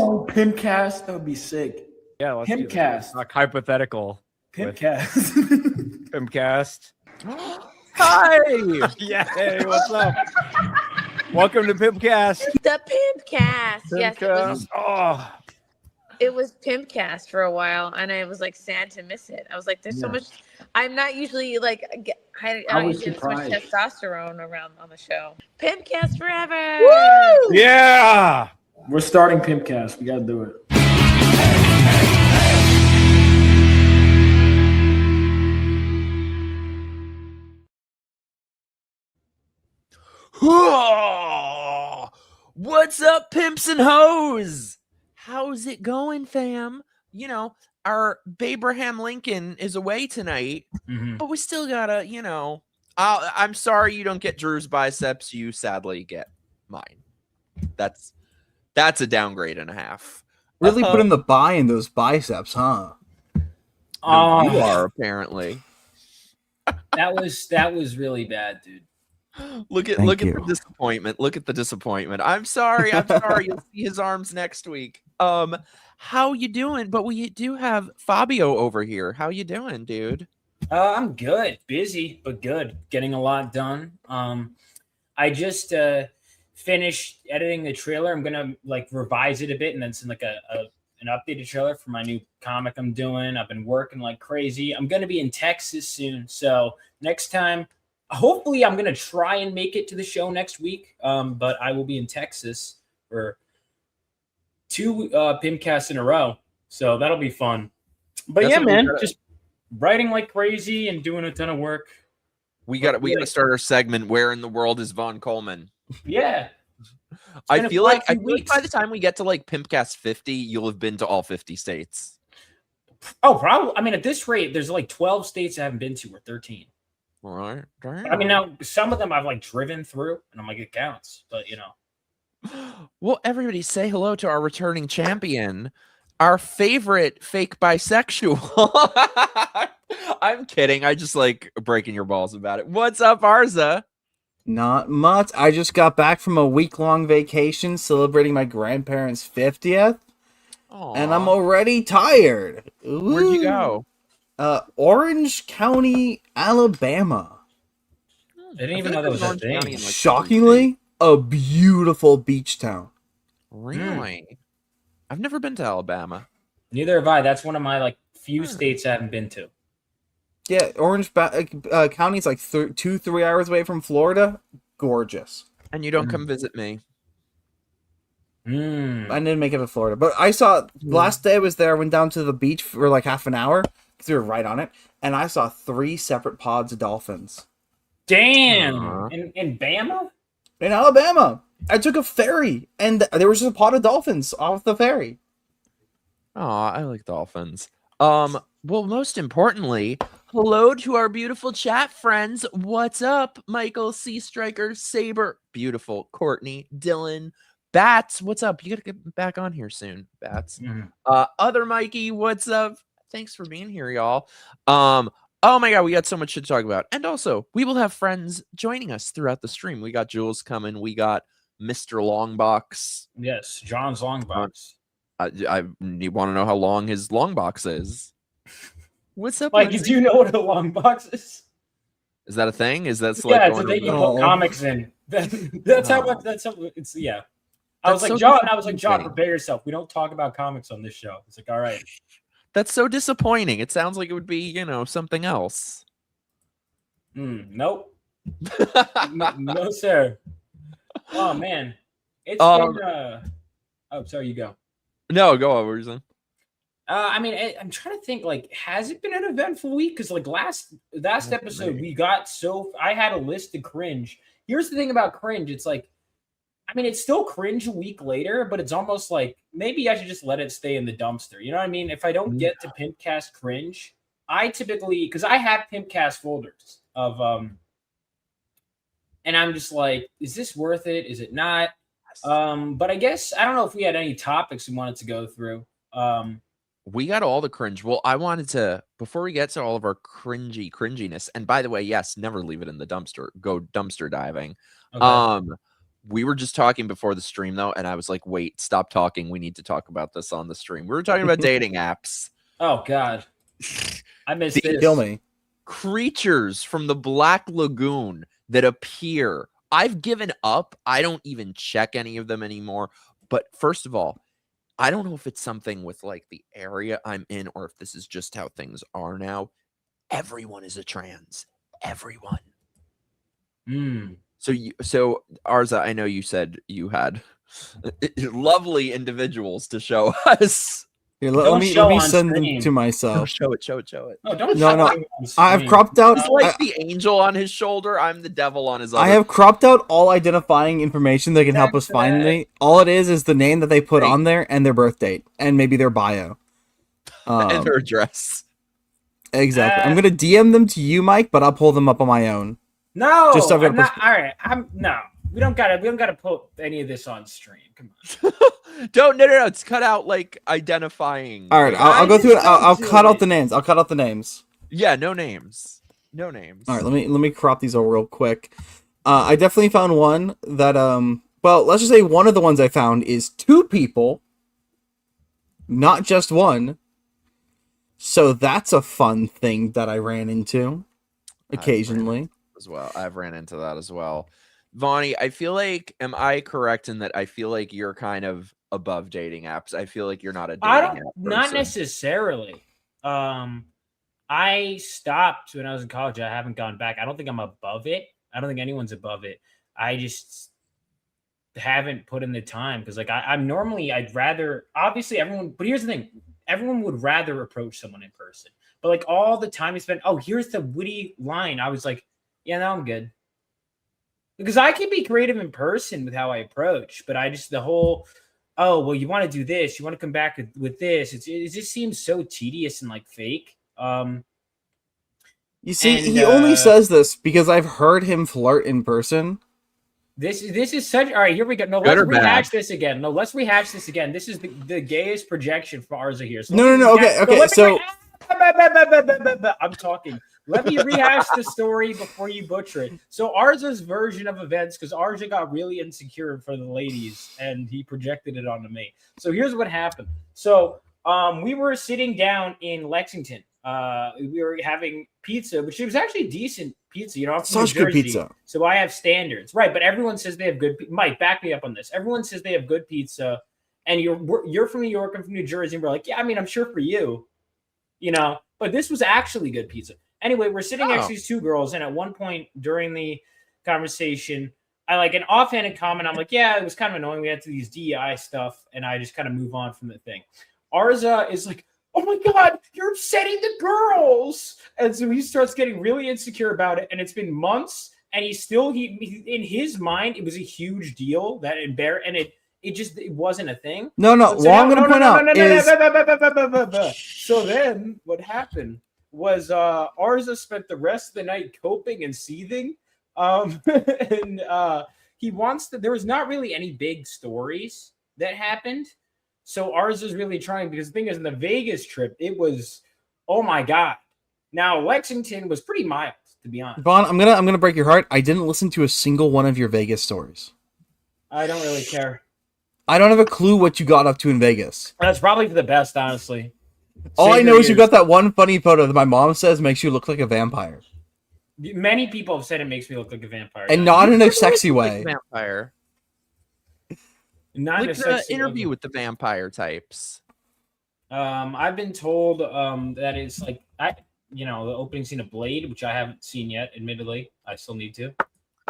Oh, PIMPCAST, that would be sick. Yeah, let's do PIMPCAST. this. Hypothetical. PIMPCAST. PIMPCAST. Hi! Yay, what's up? Welcome to PIMPCAST. The PIMPCAST. Yes, it was PIMPCAST for a while, and I was like sad to miss it. I was like, there's so much. I'm not usually like, I don't usually have so much testosterone around on the show. PIMPCAST forever. Woo! Yeah! We're starting PIMPCAST. We got to do it. What's up, pimps and hoes? How's it going, fam? You know, our Abraham Lincoln is away tonight, but we still gotta, you know, I'm sorry you don't get Drew's biceps. You sadly get mine. That's a downgrade and a half. Really put in the buy in those biceps, huh? No, you are apparently. That was really bad, dude. Look at the disappointment. Look at the disappointment. I'm sorry. You'll see his arms next week. How you doing? But we do have Fabio over here. How you doing, dude? I'm good. Busy, but good. Getting a lot done. I just finished editing the trailer. I'm gonna like revise it a bit and then send like an updated trailer for my new comic I'm doing. I've been working like crazy. I'm gonna be in Texas soon, so next time. Hopefully, I'm going to try and make it to the show next week, but I will be in Texas for 2 PIMPCasts in a row, so that'll be fun. But yeah, man, just writing like crazy and doing a ton of work. We got to start our segment. Where in the world is Vaughn Coleman? Yeah, I feel like by the time we get to like PIMPCAST 50, you'll have been to all 50 states. Oh, probably. I mean, at this rate, there's like 12 states I haven't been to, or 13. Right. I mean, now some of them I've like driven through, and I'm like, it counts, but you know. Well, everybody say hello to our returning champion, our favorite fake bisexual. I'm kidding. I just like breaking your balls about it. What's up, Arza? Not much. I just got back from a week-long vacation celebrating my grandparents' 50th, and I'm already tired. Ooh. Where'd you go? Orange County, Alabama. I didn't even know that was a thing. Shockingly, a beautiful beach town. Really? I've never been to Alabama. Neither have I. That's one of my like few states I haven't been to. Yeah, Orange County is like 2-3 hours away from Florida. Gorgeous. And you don't come visit me. I didn't make it to Florida, but I saw last day I was there. I went down to the beach for like half an hour because we were right on it, and I saw 3 separate pods of dolphins. Damn! In Bama? In Alabama, I took a ferry, and there was just a pod of dolphins off the ferry. Oh, I like dolphins. Well, most importantly, hello to our beautiful chat friends. What's up, Michael, Sea Striker, Saber, beautiful, Courtney, Dylan, Bats, what's up? You gotta get back on here soon, Bats. Other Mikey, what's up? Thanks for being here, y'all. Oh my god, we got so much to talk about. And also, we will have friends joining us throughout the stream. We got Jules coming, we got Mr. Longbox. Yes, John's Longbox. You want to know how long his Longbox is? What's up? Like, do you know what a Longbox is? Is that a thing? Is that like it's a thing you put comics in? That's how much. That's how it's. Yeah. I was like, John, prepare yourself. We don't talk about comics on this show. It's like, all right. That's so disappointing. It sounds like it would be, you know, something else. Nope. no, sir. Oh man, it's been. Oh, sorry. You go. No, go over. What were you saying? I mean, I'm trying to think. Like, has it been an eventful week? Because like last episode, we got I had a list of cringe. Here's the thing about cringe. It's like, I mean, it's still cringe a week later, but it's almost like maybe I should just let it stay in the dumpster. You know what I mean? If I don't get to PIMPCAST cringe, I typically, because I have PIMPCAST folders of, and I'm just like, is this worth it? Is it not? But I guess, I don't know if we had any topics we wanted to go through. We got all the cringe. Well, I wanted to, before we get to all of our cringiness, and by the way, yes, never leave it in the dumpster. Go dumpster diving. Okay. We were just talking before the stream though, and I was like, wait, stop talking. We need to talk about this on the stream. We were talking about dating apps. Oh God, I missed this. Kill me. Creatures from the Black Lagoon that appear. I've given up. I don't even check any of them anymore. But first of all, I don't know if it's something with like the area I'm in or if this is just how things are now. Everyone is a trans. Everyone. So Arza, I know you said you had lovely individuals to show us. Here, let me send them to myself. Show it. Oh, don't no. I've cropped out. He's like the angel on his shoulder. I'm the devil on his other. I have cropped out all identifying information that can help us find me. All it is the name that they put on there and their birth date and maybe their bio. And their address. Exactly. I'm gonna DM them to you, Mike, but I'll pull them up on my own. No, just so I'm not, all right. No. We don't gotta put any of this on stream. Come on. No. It's cut out like identifying. All right, I'll go through it. I'll cut out the names. I'll cut out the names. Yeah, no names. All right, let me crop these all real quick. I definitely found one that well, let's just say one of the ones I found is 2 people, not just one. So that's a fun thing that I ran into occasionally as well. I've ran into that as well. Vaughn, I feel like, am I correct in that I feel like you're kind of above dating apps? I feel like you're not a dating app person. Not necessarily. I stopped when I was in college. I haven't gone back. I don't think I'm above it. I don't think anyone's above it. I just haven't put in the time because like I'm normally I'd rather obviously everyone, but here's the thing. Everyone would rather approach someone in person. But like all the time you spent, oh, here's the witty line. I was like, yeah, no, I'm good. Because I can be creative in person with how I approach, but I just the whole, oh, well, you want to do this, you want to come back with this. It just seems so tedious and like fake. You see, he only says this because I've heard him flirt in person. This is such. All right, here we go. No, let's rehash this again. This is the gayest projection for Arza here. So no. Okay. So I'm talking. Let me rehash the story before you butcher it. So Arza's version of events, because Arza got really insecure for the ladies, and he projected it onto me. So here's what happened. So we were sitting down in Lexington. We were having pizza, which was actually decent pizza. You know, I'm from such New good Jersey, pizza. So I have standards, right? But everyone says they have good. Mike, back me up on this. Everyone says they have good pizza, and you're from New York, I'm from New Jersey, and we're like, yeah, I mean, I'm sure for you, you know. But this was actually good pizza. Anyway, we're sitting next to these 2 girls, and at one point during the conversation, I like an offhanded comment. I'm like, yeah, it was kind of annoying. We had to do these DEI stuff, and I just kind of move on from the thing. Arza is like, oh my God, you're upsetting the girls. And so he starts getting really insecure about it. And it's been months, and he in his mind, it was a huge deal that it wasn't a thing. No. What I'm going to point out is. So then what happened was Arza spent the rest of the night coping and seething. He wants to, there was not really any big stories that happened. So ours is really trying, because the thing is, in the Vegas trip, it was, oh my God. Now Lexington was pretty mild, to be honest. Vaughn, I'm gonna break your heart. I didn't listen to a single one of your Vegas stories. I don't really care. I don't have a clue what you got up to in Vegas. That's probably for the best, honestly. All I know is you got that one funny photo that my mom says makes you look like a vampire. Many people have said it makes me look like a vampire. And not in a sexy way. Vampire. Not like the interview with the vampire types. I've been told that it's like the opening scene of Blade, which I haven't seen yet. Admittedly, I still need to.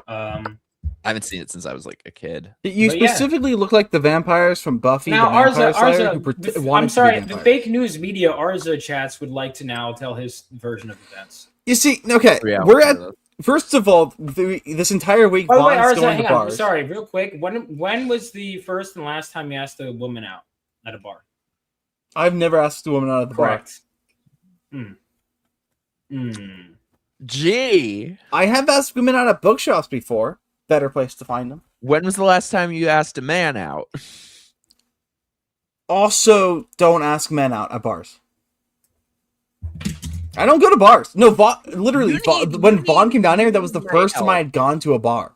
I haven't seen it since I was like a kid. You specifically look like the vampires from Buffy. Now, I'm sorry, the fake news media ArzaChats would like to now tell his version of events. You see, okay, we're at. First of all, this entire week, Vaughn's going to bars. Sorry, real quick. When was the first and last time you asked a woman out at a bar? I've never asked a woman out at the bar. Gee. I have asked women out at bookshops before. Better place to find them. When was the last time you asked a man out? Also, don't ask men out at bars. I don't go to bars. No, when Vaughn came down here, that was the first time I had gone to a bar.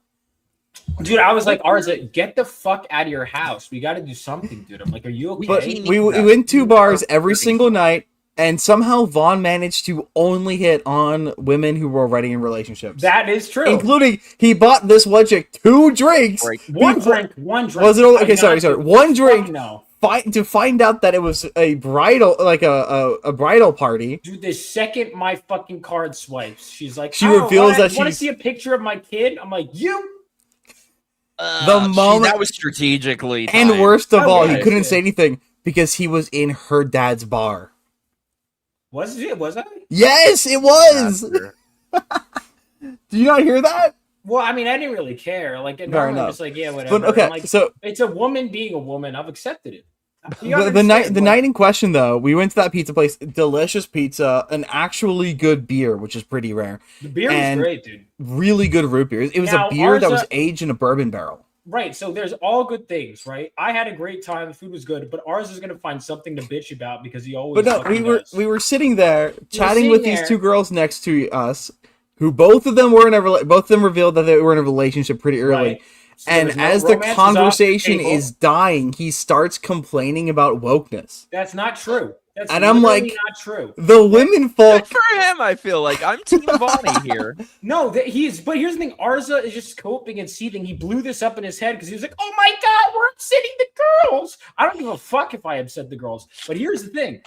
Dude, I was like, Arza, get the fuck out of your house. We got to do something, dude. I'm like, are you okay? But we went to bars every single night, and somehow Vaughn managed to only hit on women who were already in relationships. That is true. Including, he bought this one chick 2 drinks. One drink. Was it only, okay, sorry. 1 drink. No. To find out that it was a bridal, like a bridal party. Dude, the second my fucking card swipes, she's like, she reveals that she want to see a picture of my kid. I'm like, you. The moment that was strategically and timed. worst of all, he couldn't say anything because he was in her dad's bar. Was it? Was I? Yes, it was. Do you not hear that? Well, I mean, I didn't really care. Like, normally I'm just like, yeah, whatever. But okay, like, so it's a woman being a woman. I've accepted it. The night in question, though, we went to that pizza place. Delicious pizza, an actually good beer, which is pretty rare. The beer was great, dude. Really good root beer. It was a beer that was aged in a bourbon barrel. Right, so there's all good things, right? I had a great time. The food was good, but ours is gonna find something to bitch about because he always. But no, we were sitting there chatting with these 2 girls next to us, who both of them were both of them revealed that they were in a relationship pretty early. Right. So and as the conversation is dying, he starts complaining about wokeness. That's not true. That's and I'm like, not true. The women folk. Good for him, I feel like. I'm Team Vaughn here. No, but here's the thing. Arza is just coping and seething. He blew this up in his head because he was like, oh my God, we're upsetting the girls. I don't give a fuck if I upset the girls. But here's the thing.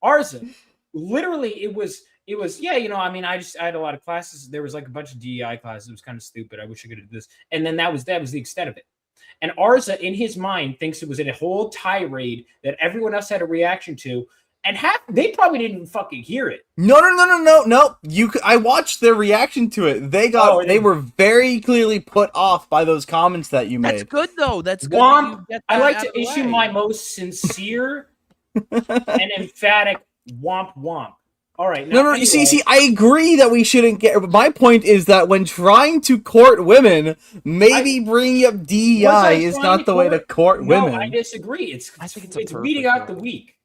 Arza, literally, it was, yeah, you know, I mean, I had a lot of classes. There was like a bunch of DEI classes. It was kind of stupid. I wish I could have did this. And then that was the extent of it. And Arza, in his mind, thinks it was a whole tirade that everyone else had a reaction to. And they probably didn't even fucking hear it. No. I watched their reaction to it. They were very clearly put off by those comments that you made. That's good, though. That's good. Womp, I like to issue my most sincere and emphatic womp womp. All right. No. Anyway. You see, I agree that we shouldn't get. My point is that when trying to court women, maybe bringing up DEI is not the way to court women. No, I disagree. I think it's weeding out the weak,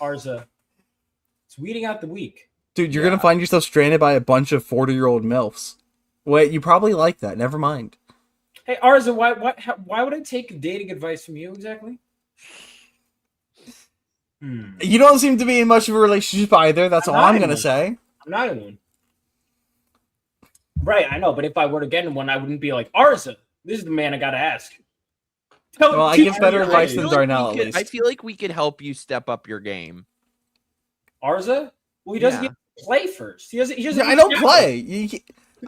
Arza. It's weeding out the weak. Dude, you're gonna find yourself stranded by a bunch of 40-year-old milfs. Wait, you probably like that. Never mind. Hey, Arza, why would I take dating advice from you exactly? You don't seem to be in much of a relationship either. That's all I'm gonna say. I'm not in one. Right, I know, but if I were to get in one, I wouldn't be like, Arza, this is the man I gotta ask. Well, I give better advice than Darnell, at least. I feel like we could help you step up your game. Arza? Well, he doesn't get to play first. He doesn't. I don't play.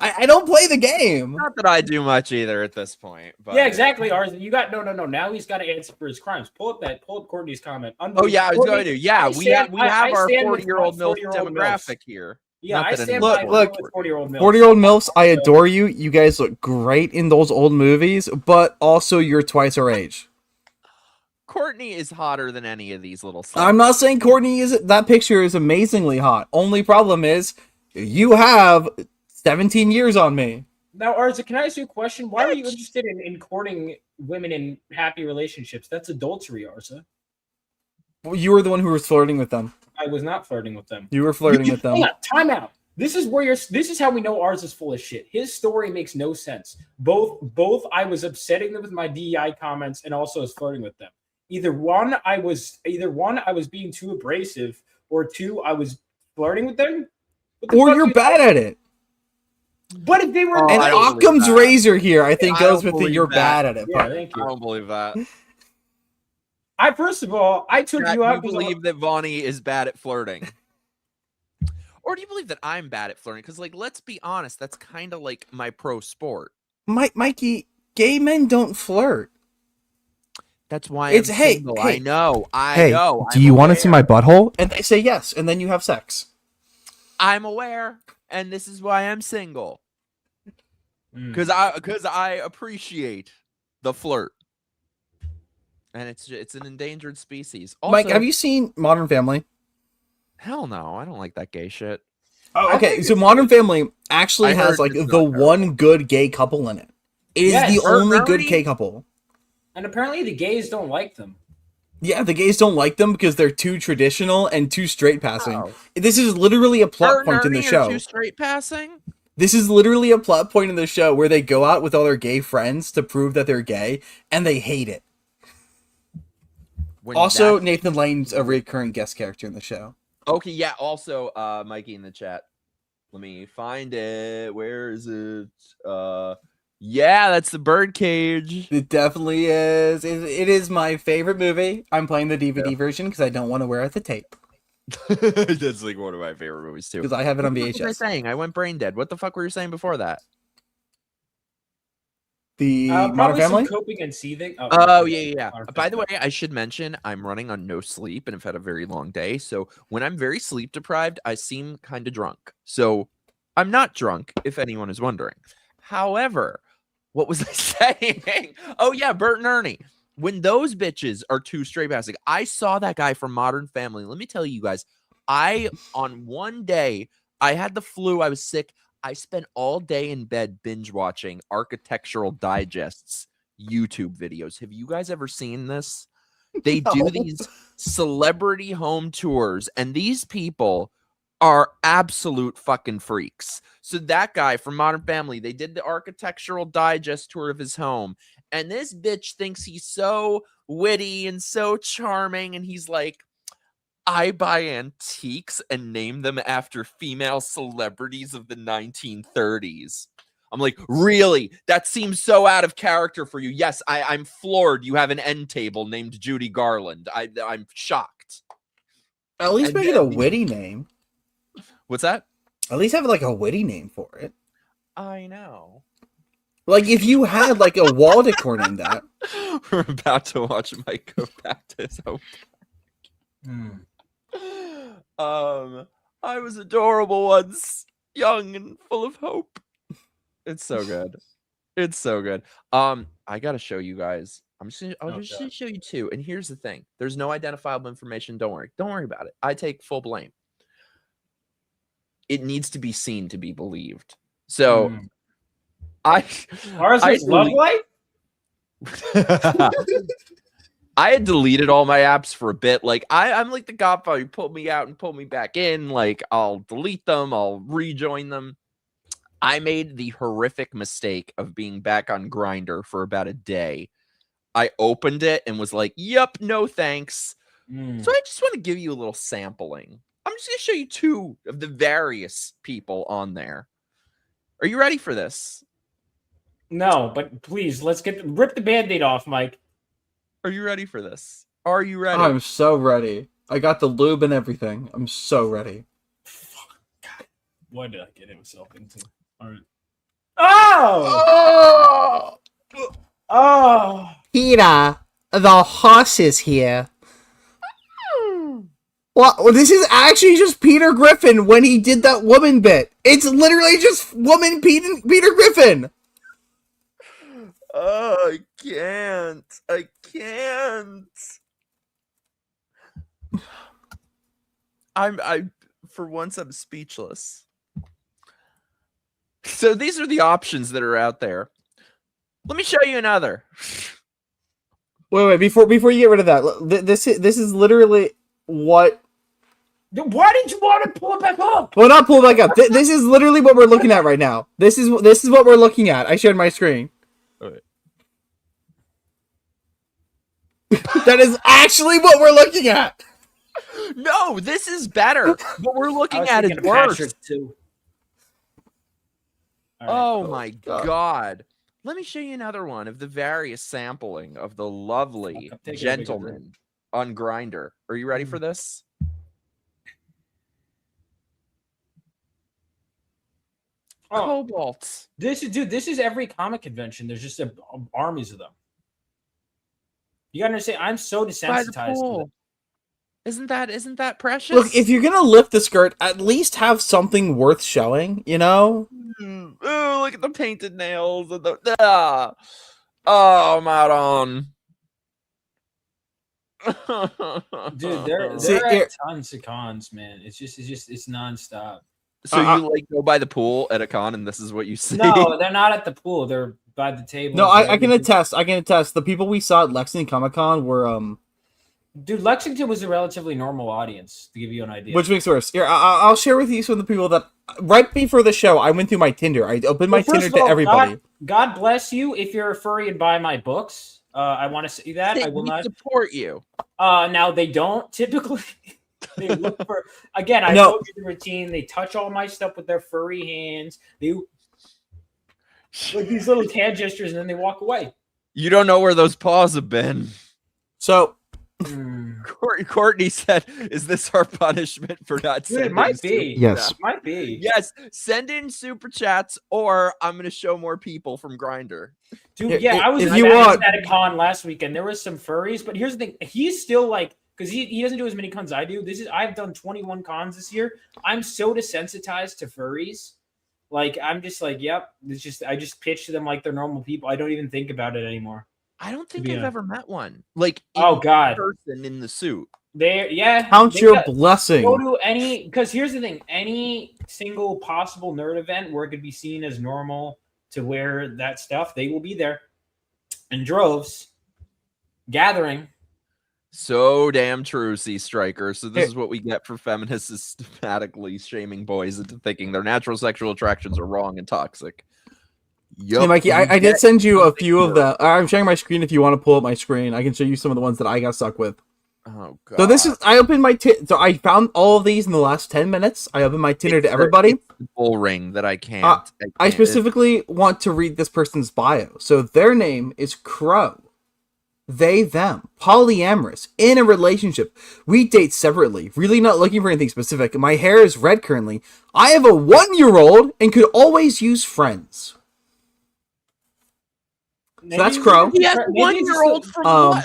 I don't play the game. Not that I do much either at this point. But... Yeah, exactly, Arza. You got no. Now he's got to answer for his crimes. Pull up Courtney's comment. Oh yeah, I was going to. Yeah, we have our 40-year-old MILF demographic here. Yeah, I stand look, 40-year-old MILFs. 40-year-old MILFs, I adore you. You guys look great in those old movies, but also you're twice our age. Courtney is hotter than any of these little sluts. I'm not saying Courtney is. That picture is amazingly hot. Only problem is you have 17 years on me. Now, Arza, can I ask you a question? Why are you interested in courting women in happy relationships? That's adultery, Arza. Well, you were the one who was flirting with them. I was not flirting with them. You were flirting with them. Hang on, time out. This is how we know ours is full of shit. His story makes no sense. Both I was upsetting them with my DEI comments and also was flirting with them. Either one, I was being too abrasive, or 2, I was flirting with them. Or you're bad at it. But if they were and Occam's razor here, I think goes with the you're bad at it. Yeah, thank you. I don't believe that. First of all, I took you out. Do you believe that Vonnie is bad at flirting? Or do you believe that I'm bad at flirting? Because, like, let's be honest, that's kind of like my pro sport. Mikey, gay men don't flirt. That's why I'm single. Hey, I know. I know. Do you want to see my butthole? And they say yes, and then you have sex. I'm aware, and this is why I'm single. Because I appreciate the flirt, and it's an endangered species. Also, Mike, have you seen Modern Family? Hell no, I don't like that gay shit. Oh, okay. So Modern Family actually has like the one good gay couple in it. It is the only good gay couple. And apparently the gays don't like them. Yeah, the gays don't like them because they're too traditional and too straight passing. This is literally a plot point in the show. Too straight passing? This is literally a plot point in the show where they go out with all their gay friends to prove that they're gay, and they hate it. Also, Nathan Lane's a recurring guest character in the show. Okay, yeah. Also, Mikey in the chat. Let me find it. Where is it? Yeah, that's the birdcage. It definitely is. It is my favorite movie. I'm playing the DVD version because I don't want to wear out the tape. That's like one of my favorite movies too. Because I have it on VHS. What was I saying? I went brain dead. What the fuck were you saying before that? The Modern probably Family? some coping and seething. Oh, yeah. By the way, I should mention I'm running on no sleep and I've had a very long day. So when I'm very sleep deprived, I seem kind of drunk. So I'm not drunk, if anyone is wondering. However, what was I saying? Oh, yeah, Bert and Ernie. When those bitches are too straight passing, I saw that guy from Modern Family. Let me tell you guys, on one day, I had the flu. I was sick. I spent all day in bed binge watching Architectural Digest's YouTube videos. Have you guys ever seen this? They do these celebrity home tours, and these people are absolute fucking freaks. So that guy from Modern Family, they did the Architectural Digest tour of his home, and this bitch thinks he's so witty and so charming, and he's like, I buy antiques and name them after female celebrities of the 1930s. I'm like, really? That seems so out of character for you. Yes, I'm floored. You have an end table named Judy Garland. I'm shocked. At least make it a witty name. What's that? At least have like a witty name for it. I know. Like if you had like a wall decor named that. We're about to watch Mike go back to his home. I was adorable once, young and full of hope. It's so good. It's so good. I gotta show you guys. I'll just show you two. And here's the thing: there's no identifiable information. Don't worry about it. I take full blame. It needs to be seen to be believed. So, Arza's love life. I had deleted all my apps for a bit. Like I'm like the Godfather. You pull me out and pull me back in. Like I'll delete them. I'll rejoin them. I made the horrific mistake of being back on Grindr for about a day. I opened it and was like, "Yep, no thanks." So I just want to give you a little sampling. I'm just going to show you two of the various people on there. Are you ready for this? No, but please rip the Band-Aid off, Mike. Are you ready for this? Are you ready? I'm so ready. I got the lube and everything. I'm so ready. God, what did I get himself into? All right. Oh! Oh! Peter, the horse is here. Well, this is actually just Peter Griffin when he did that woman bit. It's literally just woman Peter Griffin. Oh, I can't. I for once I'm speechless. So these are the options that are out there. Let me show you another. Wait, before you get rid of that, this is literally what. Why did you want to pull it back up? Well, not pull it back up. This is literally what we're looking at right now. This is what we're looking at. I shared my screen. Okay. That is actually what we're looking at. No, this is better. What we're looking at is worse. Too. Right. Oh my God. Let me show you another one of the various sampling of the lovely gentleman on Grindr. Are you ready for this? Oh, Cobalt. This is every comic convention. There's just armies of them. You gotta understand, I'm so desensitized to it. Isn't that precious? Look, if you're gonna lift the skirt, at least have something worth showing, you know? Ooh, look at the painted nails and the oh, Maron. Dude, there are tons of cons, man. It's nonstop. So you like go by the pool at a con and this is what you see? No, they're not at the pool. They're by the table. No, I can attest. The people we saw at Lexington Comic Con were Dude, Lexington was a relatively normal audience, to give you an idea. Which makes it worse. Here, I'll share with you some of the people that right before the show I went through my Tinder. I opened my Tinder to everybody. God bless you if you're a furry and buy my books. I want to say that I will not support you. Now they don't typically. They look for again. I told you the routine. They touch all my stuff with their furry hands. They like these little hand gestures, and then they walk away. You don't know where those paws have been. So, Courtney said, "Is this our punishment for not?" Dude, it might be. Yes, it might be. Yes, send in super chats, or I'm going to show more people from Grindr. Dude, yeah, I was at a con last weekend. There was some furries, but here's the thing: he's still like. Because he doesn't do as many cons I do. I've done 21 cons this year. I'm so desensitized to furries. Like I'm just like, yep. I just pitch to them like they're normal people. I don't even think about it anymore. I don't think I've ever met one. Like person in the suit. Count your blessing. Go to because here's the thing: any single possible nerd event where it could be seen as normal to wear that stuff, they will be there in droves, gathering. So damn true, Sea Striker. So this is what we get for feminists systematically shaming boys into thinking their natural sexual attractions are wrong and toxic. Hey, Mikey, I did send you a few of the. I'm sharing my screen. If you want to pull up my screen, I can show you some of the ones that I got stuck with. Oh god. So this is. I opened my. So I found all of these in the last 10 minutes. I opened my Tinder to everybody. It's the bull ring that I can't. I specifically want to read this person's bio. So their name is Crow. They, them, polyamorous, in a relationship. We date separately. Really not looking for anything specific. My hair is red currently. I have a 1-year-old and could always use friends. So that's Crow. He has a 1-year-old from what?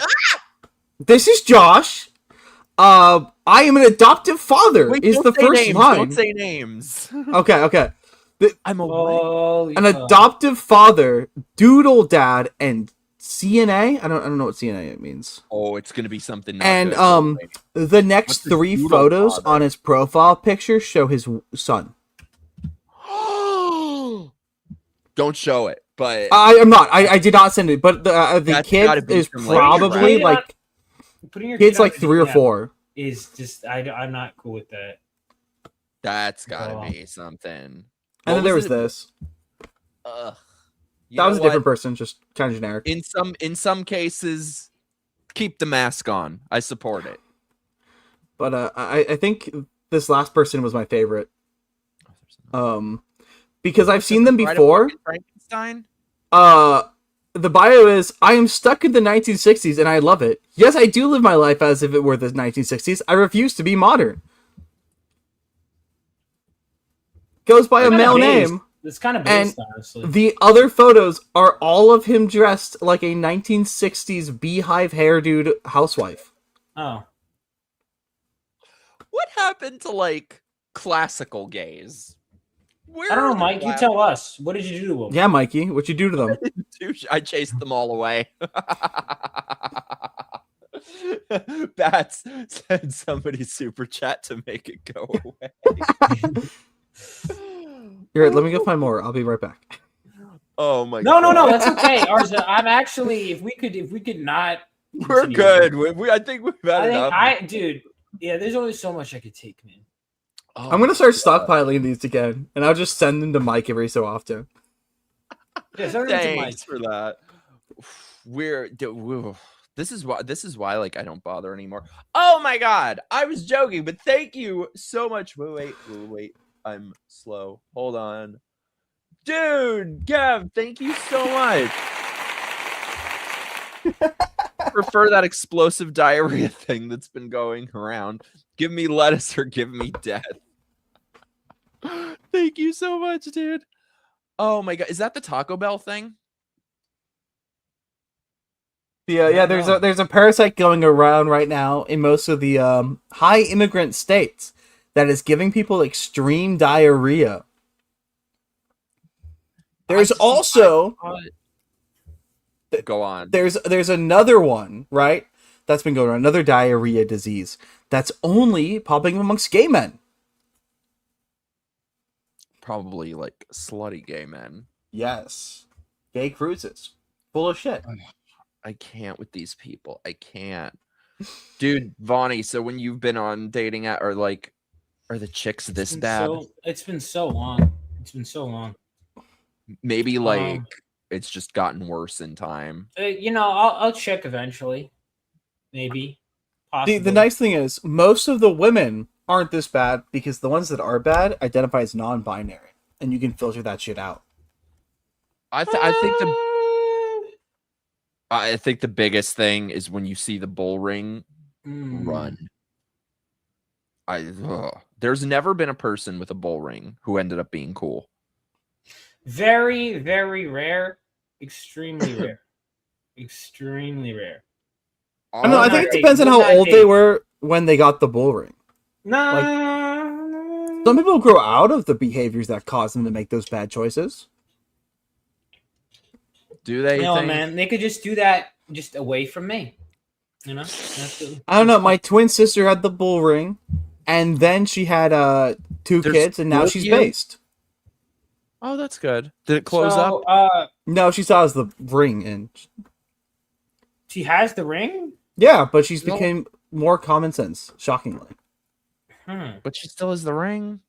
This is Josh. I am an adoptive father. Wait, is the first names. line. Don't say names. Okay. I'm an adoptive father, doodle dad, and CNA. I don't know what CNA means. Oh, it's gonna be something. And the next 3 photos on his profile picture show his son. Don't show it, but I'm not. I did not send it, but the kid is probably like kid's like 3 or 4. Is just I'm not cool with that. That's gotta be something. And then there was this. That was a different person, just kind of generic. In some cases, keep the mask on. I support it. But I think this last person was my favorite. Because I've seen them before. Frankenstein? The bio is, I am stuck in the 1960s and I love it. Yes, I do live my life as if it were the 1960s. I refuse to be modern. Goes by a male name. It's kind of based, honestly. The other photos are all of him dressed like a 1960s beehive hairdo housewife. Oh. What happened to, like, classical gays? I don't know, Mike. You tell us. What did you do to them? Yeah, Mikey. What'd you do to them? I chased them all away. Bats send somebody super chat to make it go away. You're right, let me go find more. I'll be right back. Oh my god. No, that's okay. Arza, I'm actually if we could not we're good. I think we've had enough. Dude, yeah, there's only so much I could take, man. Oh, I'm gonna start stockpiling these again, and I'll just send them to Mike every so often. Yeah, thanks for that. This is why like I don't bother anymore. Oh my god, I was joking, but thank you so much. Wait. I'm slow. Hold on. Dude, Gav, thank you so much. Prefer that explosive diarrhea thing that's been going around. Give me lettuce or give me death. Thank you so much, dude. Oh my god, is that the Taco Bell thing? Yeah. There's a parasite going around right now in most of the high immigrant states that is giving people extreme diarrhea. There's also go on. There's another one, right? That's been going on, another diarrhea disease that's only popping amongst gay men. Probably like slutty gay men. Yes. Gay cruises. Full of shit. I can't with these people. I can't. Dude, Vonnie, so when you've been on dating app or like, are the chicks this bad? It's been so long. It's been so long. Maybe like it's just gotten worse in time. I'll check eventually. Maybe. Possibly. The nice thing is, most of the women aren't this bad because the ones that are bad identify as non-binary, and you can filter that shit out. I think the biggest thing is when you see the bull ring, run. There's never been a person with a bull ring who ended up being cool. Very, very rare. Extremely rare. Extremely rare. I know. I think it depends on how old they were when they got the bull ring. No. Some people grow out of the behaviors that cause them to make those bad choices. Do they? No, man. They could just do that just away from me. You know? I don't know. My twin sister had the bull ring, and then she had 2 kids, and now she's based. Oh, that's good. Did it close up? No, she still has the ring, and she has the ring. Yeah, but she's became more common sense, shockingly. But she still has the ring.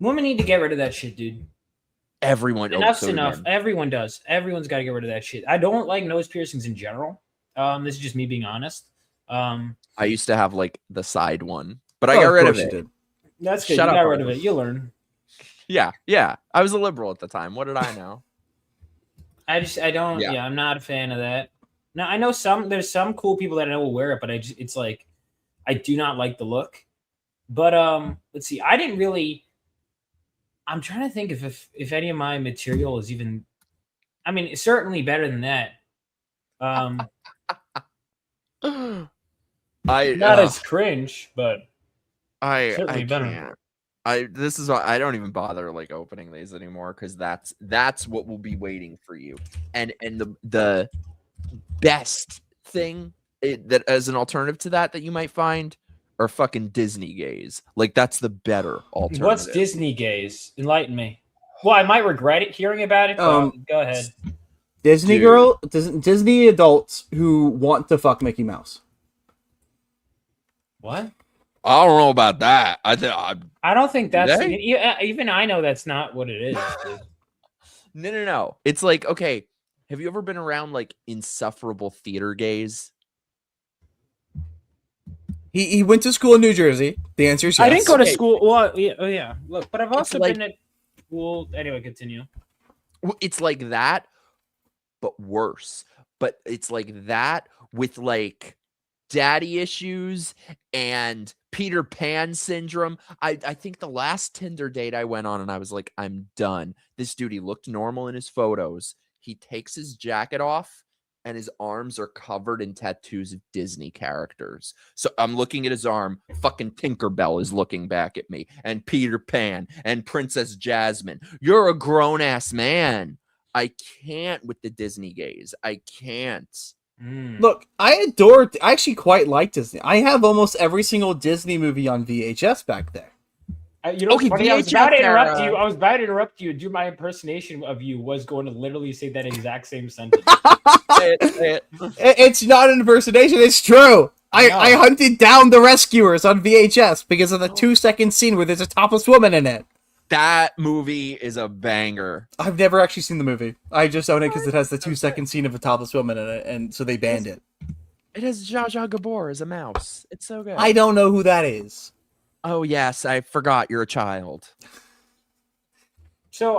Women need to get rid of that shit, dude. Everyone. Enough's enough. Everyone does. Everyone's got to get rid of that shit. I don't like nose piercings in general. This is just me being honest. I used to have like the side one, but I got rid of it. Did. That's good. Shut up, got rid of it. You learn. Yeah. I was a liberal at the time. What did I know? I don't. Yeah, I'm not a fan of that. Now I know there's some cool people that I know will wear it, but it's like I do not like the look. But let's see. I didn't really. I'm trying to think if any of my material is even. I mean, it's certainly better than that. Not as cringe, but certainly better. This is why I don't even bother like opening these anymore, because that's what will be waiting for you. And the best thing that as an alternative to that you might find are fucking Disney gays. Like that's the better alternative. What's Disney gays? Enlighten me. Well, I might regret it hearing about it. But go ahead. Disney Disney adults who want to fuck Mickey Mouse. What? I don't know about that. I don't think that's even I know that's not what it is. No. It's like, okay, have you ever been around like insufferable theater gays? He went to school in New Jersey. The answer is yes. I didn't go to school. Well, yeah. Look, but I've also been at school. Anyway, continue. It's like that, but worse. But it's like that with like daddy issues and Peter Pan syndrome. I think the last Tinder date I went on and I was like, I'm done. This dude, he looked normal in his photos. He takes his jacket off and his arms are covered in tattoos of Disney characters. So I'm looking at his arm. Fucking Tinkerbell is looking back at me, and Peter Pan and Princess Jasmine. You're a grown-ass man. I can't with the Disney gays. I can't. Look, I actually quite like Disney. I have almost every single Disney movie on VHS back there. Funny, I was about to interrupt you. I was about to interrupt you. Do my impersonation of you was going to literally say that exact same sentence. Say it. It's not an impersonation. It's true. I hunted down the rescuers on VHS because of the 2-second scene where there's a topless woman in it. That movie is a banger. I've never actually seen the movie. I just own it because it has the 2-second scene of a topless woman in it, and so they banned it. It has Zsa Zsa Gabor as a mouse. It's so good. I don't know who that is. Oh yes, I forgot you're a child. So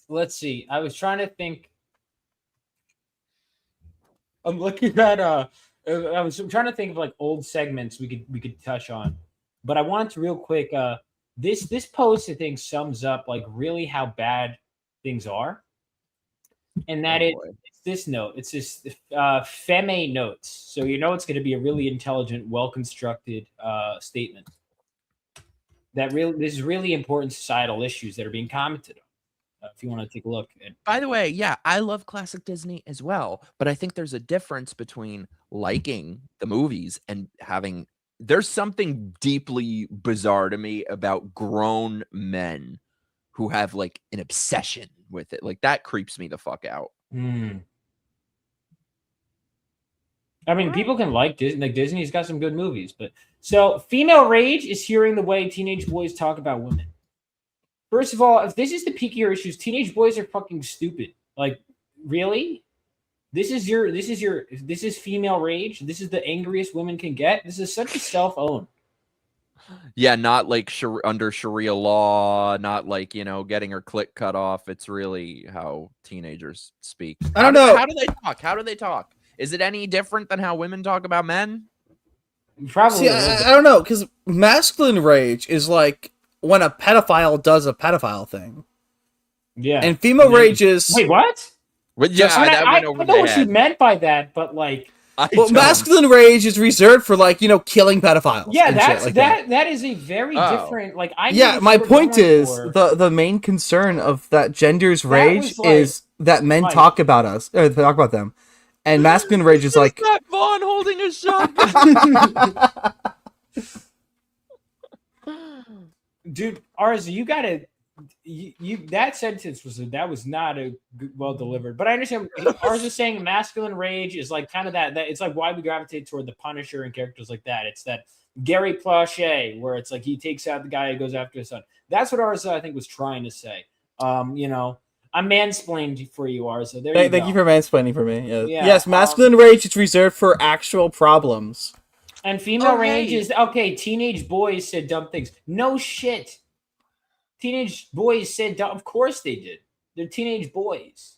let's see. I was trying to think. I'm looking at I was trying to think of like old segments we could touch on, but I wanted to real quick. This post I think sums up like really how bad things are, and that it's this note. It's this Femme notes. So it's going to be a really intelligent, well constructed statement. This is really important societal issues that are being commented on. If you want to take a look. By the way, yeah, I love classic Disney as well, but I think there's a difference between liking the movies and having. There's something deeply bizarre to me about grown men who have like an obsession with it. Like that creeps me the fuck out. I mean, people can like Disney. Like Disney's got some good movies, but so female rage is hearing the way teenage boys talk about women. First of all, if this is the peak of your issues, teenage boys are fucking stupid. Like, really? This is female rage. This is the angriest women can get. This is such a self-own. Yeah, not like under Sharia law, not like, getting her clit cut off. It's really how teenagers speak. I don't know. How do they talk? How do they talk? Is it any different than how women talk about men? Probably. See, I don't know, because masculine rage is like when a pedophile does a pedophile thing. Yeah. And female rage is... Wait, what? Well, yeah, I went over know my what head. she meant by that, but like... Well, masculine rage is reserved for like, killing pedophiles. Yeah, and that's shit like that is a very different... Like, I Yeah, my point is, for... the main concern of that gender's rage like- is that men like- talk about us, or they talk about them. And masculine rage is like... that Vaughn holding a shotgun? Dude, Arza, you gotta... You that sentence was not a well delivered, but I understand. Arza saying masculine rage is like kind of that it's like why we gravitate toward the Punisher and characters like that. It's that Gary Planchet where it's like he takes out the guy who goes after his son. That's what Arza I think was trying to say. I'm mansplained for you, Arza. Thank you for mansplaining for me. Yeah. Yeah, Yes, masculine rage is reserved for actual problems. And female rage is okay. Teenage boys said dumb things. No shit. Teenage boys said, of course they did. They're teenage boys.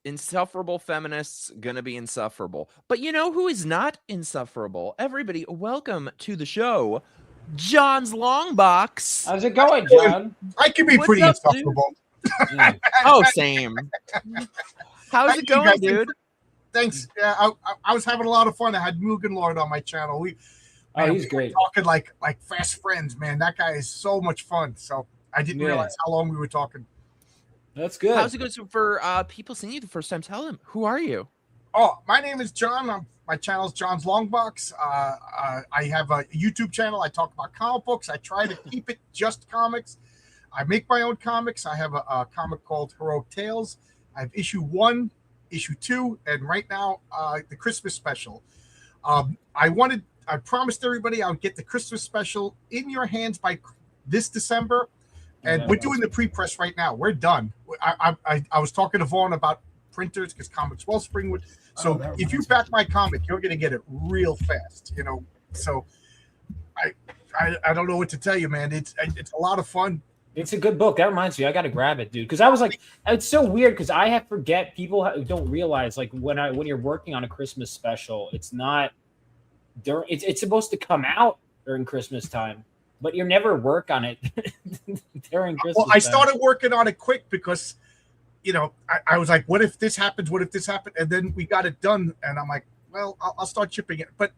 Insufferable feminists gonna be insufferable. But you know who is not insufferable? Everybody, welcome to the show, John's Longbox. How's it going, John? I can be What's pretty up, dude? insufferable. Oh, same. How's Thank it you, going, guys. dude? Thanks. Yeah, I was having a lot of fun. I had Mugen Lord on my channel. He's great. Talking like fast friends, man. That guy is so much fun. So I didn't realize how long we were talking. That's good. How's it going? So for people seeing you the first time, tell them, who are you? Oh, my name is John. My channel is John's Longbox. I have a YouTube channel. I talk about comic books. I try to keep it just comics. I make my own comics. I have a comic called Heroic Tales. I have issue 1, issue 2, and right now the Christmas special. I promised everybody I would get the Christmas special in your hands by this December, and we're doing the pre-press right now. We're done. I was talking to Vaughn about printers because Comics Wellspring would. So if you back my comic, you're going to get it real fast. So I don't know what to tell you, man. It's a lot of fun. It's a good book. That reminds me, I got to grab it, dude. Because I was like, it's so weird because I forget people don't realize like when you're working on a Christmas special, it's not. It's supposed to come out during Christmas time, but you never work on it during Christmas. Well, I started working on it quick because, I was like, what if this happens? What if this happened? And then we got it done, and I'm like, well, I'll start shipping it. But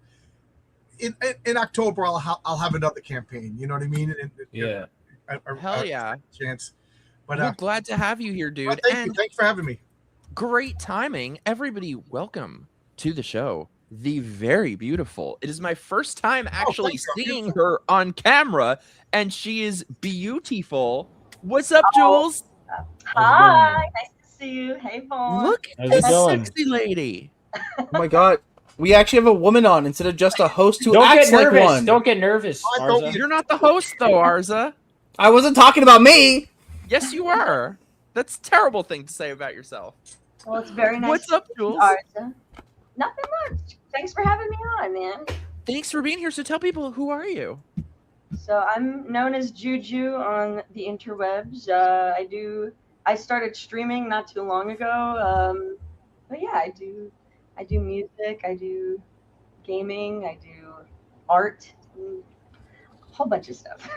in October, I'll have another campaign. You know what I mean? Yeah. Hell yeah. Chance. But We're glad to have you here, dude. well, thank you. Thanks for having me. Great timing. Everybody, welcome to the show. The very beautiful. It is my first time actually seeing her on camera, and she is beautiful. What's up, Jules? Hi, nice to see you. Hey, Vaughn. Look at How's this it going? sexy lady. Oh my god. We actually have a woman on instead of just a host who Don't acts get like nervous. one. Don't get nervous. Arza. You're not the host, though, Arza. I wasn't talking about me. Yes, you are. That's a terrible thing to say about yourself. Well, it's very nice. What's up, Jules? Arza. Nothing much. Thanks for having me on, man. Thanks for being here. So tell people, who are you? So I'm known as Juju on the interwebs. I started streaming not too long ago. But yeah, I do music, I do gaming, I do art, a whole bunch of stuff.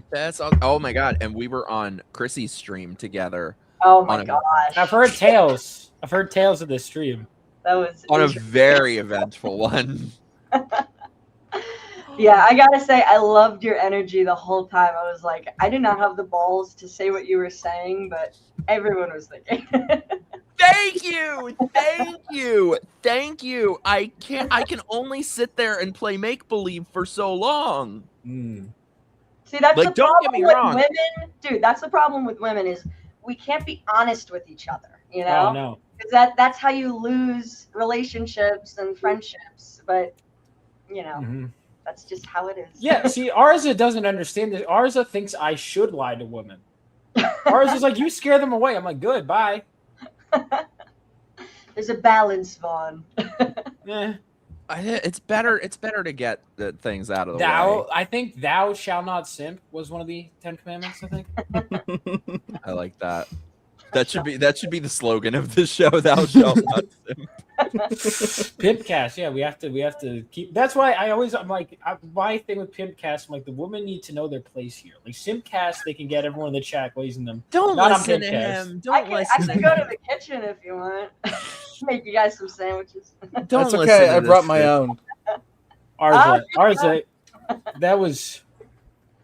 That's oh my god! And we were on Chrissy's stream together. Oh my gosh! I've heard tales. I've heard tales of this stream. That was On a very eventful one. Yeah, I gotta say, I loved your energy the whole time. I was like, I did not have the balls to say what you were saying, but everyone was thinking. Thank you, thank you, thank you. I can only sit there and play make believe for so long. See, that's Like, the don't get problem me with wrong. women, dude. That's the problem with women is we can't be honest with each other. You know, Oh no. because that's how you lose relationships and friendships. But that's just how it is. Yeah, see, Arza doesn't understand this. Arza thinks I should lie to women. Arza's like, you scare them away. I'm like, good, bye. There's a balance, Vaughn. It's better to get the things out of the way. I think thou shall not simp was one of the 10 commandments, I think. I like that. That should be the slogan of the show. Thou shalt not simp. PIMPCAST, yeah, we have to keep. That's why I'm like, my thing with PIMPCAST, I'm like, the women need to know their place here. Like SimpCast, they can get everyone in the chat raising them. Don't listen to him. I can go to the kitchen if you want. Make you guys some sandwiches. That's okay. I brought my own. Arza, that was.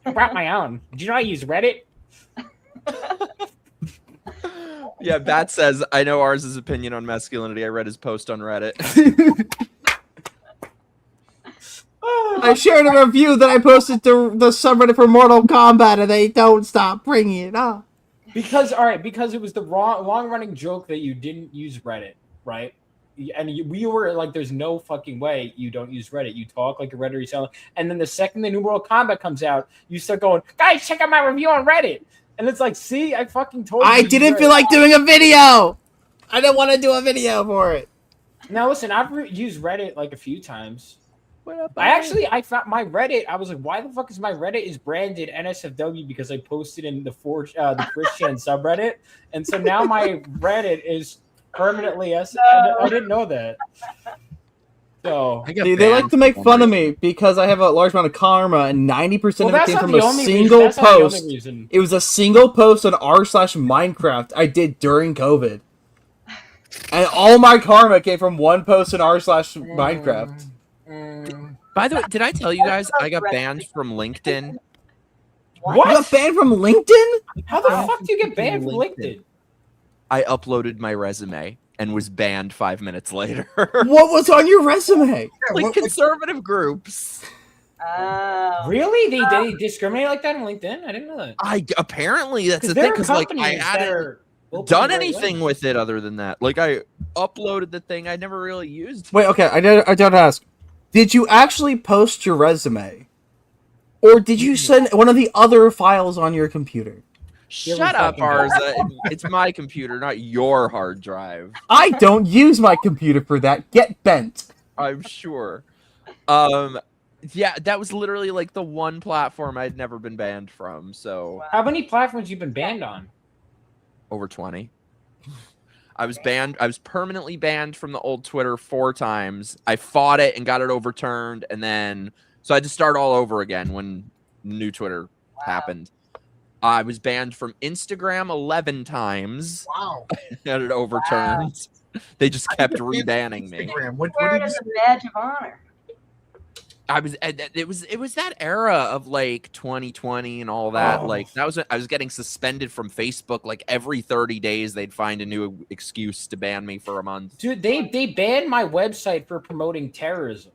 I brought my own. Did you know I use Reddit? Yeah, Bat says, I know Arz's opinion on masculinity. I read his post on Reddit. I shared a review that I posted to the subreddit for Mortal Kombat, and they don't stop bringing it up. Because it was the long-running joke that you didn't use Reddit, right? And we were like, there's no fucking way you don't use Reddit. You talk like a Reddit reseller. And then the second the new Mortal Kombat comes out, you start going, guys, check out my review on Reddit. And it's like, see, I fucking told you. I didn't feel like doing a video. I didn't want to do a video for it. Now, listen, I've used Reddit like a few times. I found my Reddit. I was like, why the fuck is my Reddit is branded NSFW because I posted in the Christian subreddit. And so now my Reddit is permanently I didn't know that. So they like to make fun of me because I have a large amount of karma, and 90% of it came from a single post. It was a single post on r/Minecraft I did during COVID, and all my karma came from one post on r/Minecraft. By the way, did I tell you guys I got banned from LinkedIn? What? You got banned from LinkedIn? How the fuck do you get banned from LinkedIn? I uploaded my resume and was banned 5 minutes later. What was on your resume? Like conservative groups. Really? They discriminate like that on LinkedIn? I didn't know that. Apparently that's the thing, because like I hadn't done anything with it other than that. Like I uploaded the thing, I never really used. Wait, okay, I don't ask. Did you actually post your resume, or did you send one of the other files on your computer? Shut up, Arza. It's my computer, not your hard drive. I don't use my computer for that. Get bent. I'm sure. Yeah, that was literally like the one platform I'd never been banned from. So how many platforms you been banned on? Over 20. I was banned. I was permanently banned from the old Twitter 4 times. I fought it and got it overturned, and then so I had to start all over again when new Twitter happened. I was banned from Instagram 11 times. Wow. Got it overturned. Wow. They just kept re-banning me. What did you a badge of honor? It was that era of like 2020 and all that. Like that was I was getting suspended from Facebook like every 30 days. They'd find a new excuse to ban me for a month. Dude, they banned my website for promoting terrorism.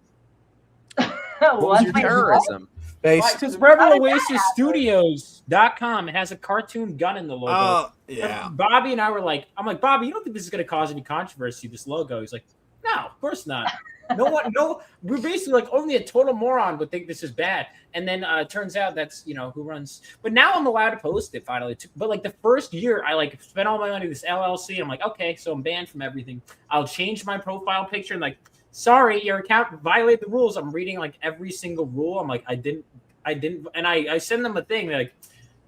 What was your terrorism? Because RebelOasisStudios.com, it has a cartoon gun in the logo. Oh, yeah. And Bobby and I were like, I'm like, Bobby, you don't think this is going to cause any controversy, this logo? He's like, no, of course not. No, we're basically like only a total moron would think this is bad. And then it turns out that's, who runs. But now I'm allowed to post it finally. But like the first year, I like spent all my money with this LLC. I'm like, okay, so I'm banned from everything. I'll change my profile picture and like, sorry, your account violated the rules. I'm reading like every single rule. I'm like, I didn't. And I send them a thing. They're like,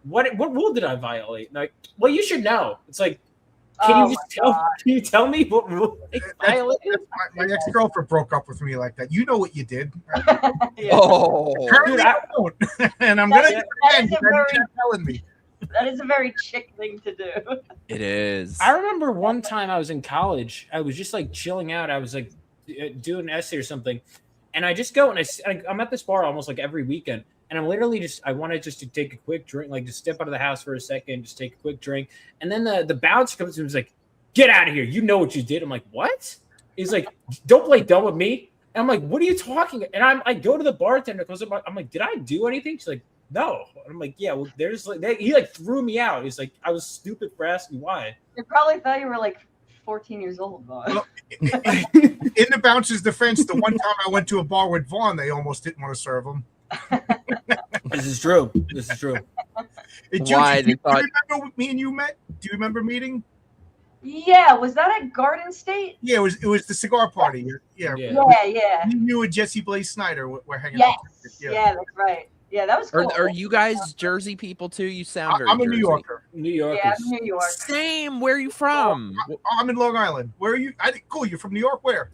what rule did I violate? And like, well, you should know. It's like, can you tell me what rule I violated? My ex-girlfriend broke up with me like that. You know what you did. Yeah. Oh, dude, I don't. And I'm gonna do it again. You're telling me. That is a very chick thing to do. It is. I remember one time I was in college. I was just like chilling out. I was like doing an essay or something, and I just go and I'm at this bar almost like every weekend. And I'm literally I wanted just to take a quick drink, like just step out of the house for a second, just take a quick drink. And then the bouncer comes to me and is like, get out of here. You know what you did. I'm like, what? He's like, don't play dumb with me. And I'm like, what are you talking? And I go to the bartender because I'm like, did I do anything? She's like, no. And I'm like, yeah, well, there's like, he like threw me out. He's like, I was stupid for asking why. They probably thought you were like 14 years old, Vaughn. Well, in the bouncer's defense, the one time I went to a bar with Vaughn, they almost didn't want to serve him. This is true. This is true. Why? Do you remember me and you met? Do you remember meeting? Yeah, was that at Garden State? Yeah, it was the cigar party. Yeah. Yeah. You and Jesse Blaze Snyder were hanging Yes. out. Yeah, that's right. Yeah, that was cool. Are you guys Jersey people too? You sound very I'm a Jersey. New Yorker. New York. Yeah, I'm New York. Same. Where are you from? I'm in Long Island. Where are you? Cool. You're from New York. Where?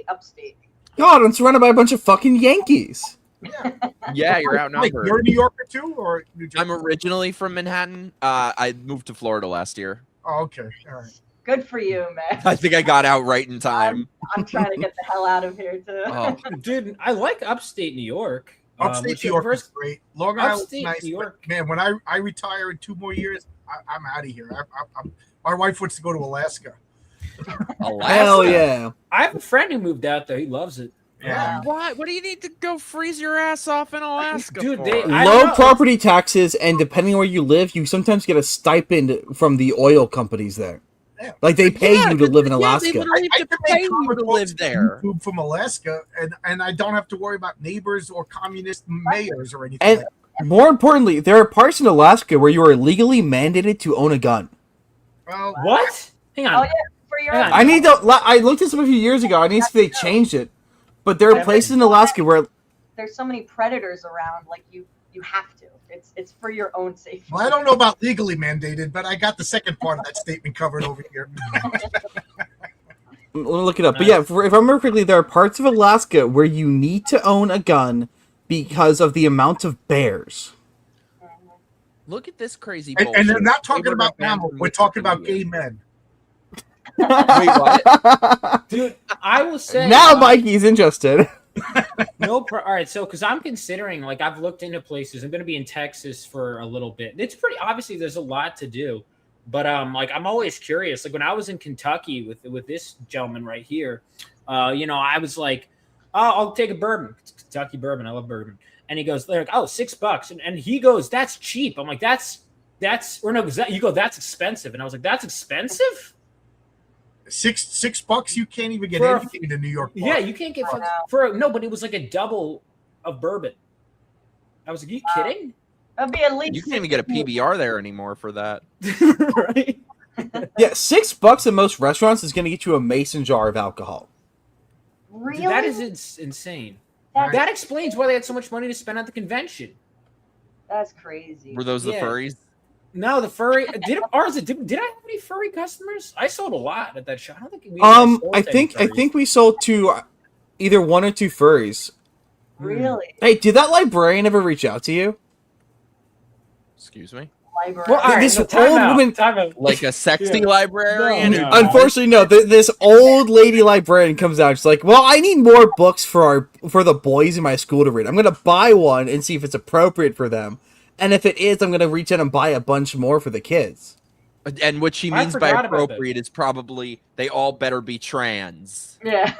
Upstate. God, I'm surrounded by a bunch of fucking Yankees. Yeah. Yeah, you're Like, outnumbered. you're a New Yorker too, or New Jersey? I'm originally from Manhattan. I moved to Florida last year. Oh, okay. All right. Good for you, man. I think I got out right in time. I'm trying to get the hell out of here too. Oh, Dude, I like upstate New York. Upstate New York is great. Long Island's Upstate nice. New York. But, man, when I retire in 2 more years, I'm out of here. My wife wants to go to Alaska. Alaska. Hell yeah. I have a friend who moved out there. He loves it. Yeah. What? What do you need to go freeze your ass off in Alaska Dude, for? they- I Low don't know. property taxes, and depending on where you live, you sometimes get a stipend from the oil companies there. Yeah. Like they pay you to live in They Alaska. literally I have can to pay make you comic to books live on there. YouTube from Alaska, and I don't have to worry about neighbors or communist mayors or anything. And like more importantly, there are parts in Alaska where you are legally mandated to own a gun. that. Well, What? Hang on. Oh yeah, for your Hang own. on. I need to. I looked this up a few years ago. I need to see if they changed it. But there are places in Alaska where There's so many predators around, like you have to. It's for your own safety. well, I don't know about legally mandated, but I got the second part of that statement covered over here. let me look it up. But yeah, if I remember correctly, there are parts of Alaska where you need to own a gun because of the amount of bears. Look at this crazy And, bullshit. and they're not They talking were about banned mammals. from We're the talking about company. gay men. Wait, what? Dude, I will say Now Mikey's interested. all right, so because I'm considering, like, I've looked into places. I'm going to be in Texas for a little bit. It's pretty obviously there's a lot to do, but like I'm always curious. Like when I was in Kentucky with this gentleman right here, I was like, oh, I'll take a bourbon. It's Kentucky bourbon. I love bourbon. And he goes, like, oh, $6, and he goes, that's cheap. I'm like, that's you go, that's expensive, and I was like, that's expensive. $6, you can't even get For a- anything in the New York bar. Yeah, you can't get but it was like a double of bourbon. I was like, are you kidding? That'd be at least. You can't even get a PBR there anymore for that. Right? Yeah, $6 at most restaurants is going to get you a mason jar of alcohol. Really? Dude, that is insane. That's, That explains why they had so much money to spend at the convention. that's crazy. Were those the Yeah. furries? No, the furry did I have any furry customers? I sold a lot at that shop. I don't think we sold I any think furries. we sold to either one or two furries. Really? Hey, did that librarian ever reach out to you? Excuse me? Library. Well, all right, This no, time old out, woman- time out. Like a sexy Yeah. librarian? No. Unfortunately, no. This old lady librarian comes out. She's like, "Well, I need more books for the boys in my school to read. I'm gonna buy one and see if it's appropriate for them. And if it is, I'm gonna reach out and buy a bunch more for the kids." And what she I means by forgot about that. appropriate is probably they all better be trans. Yeah.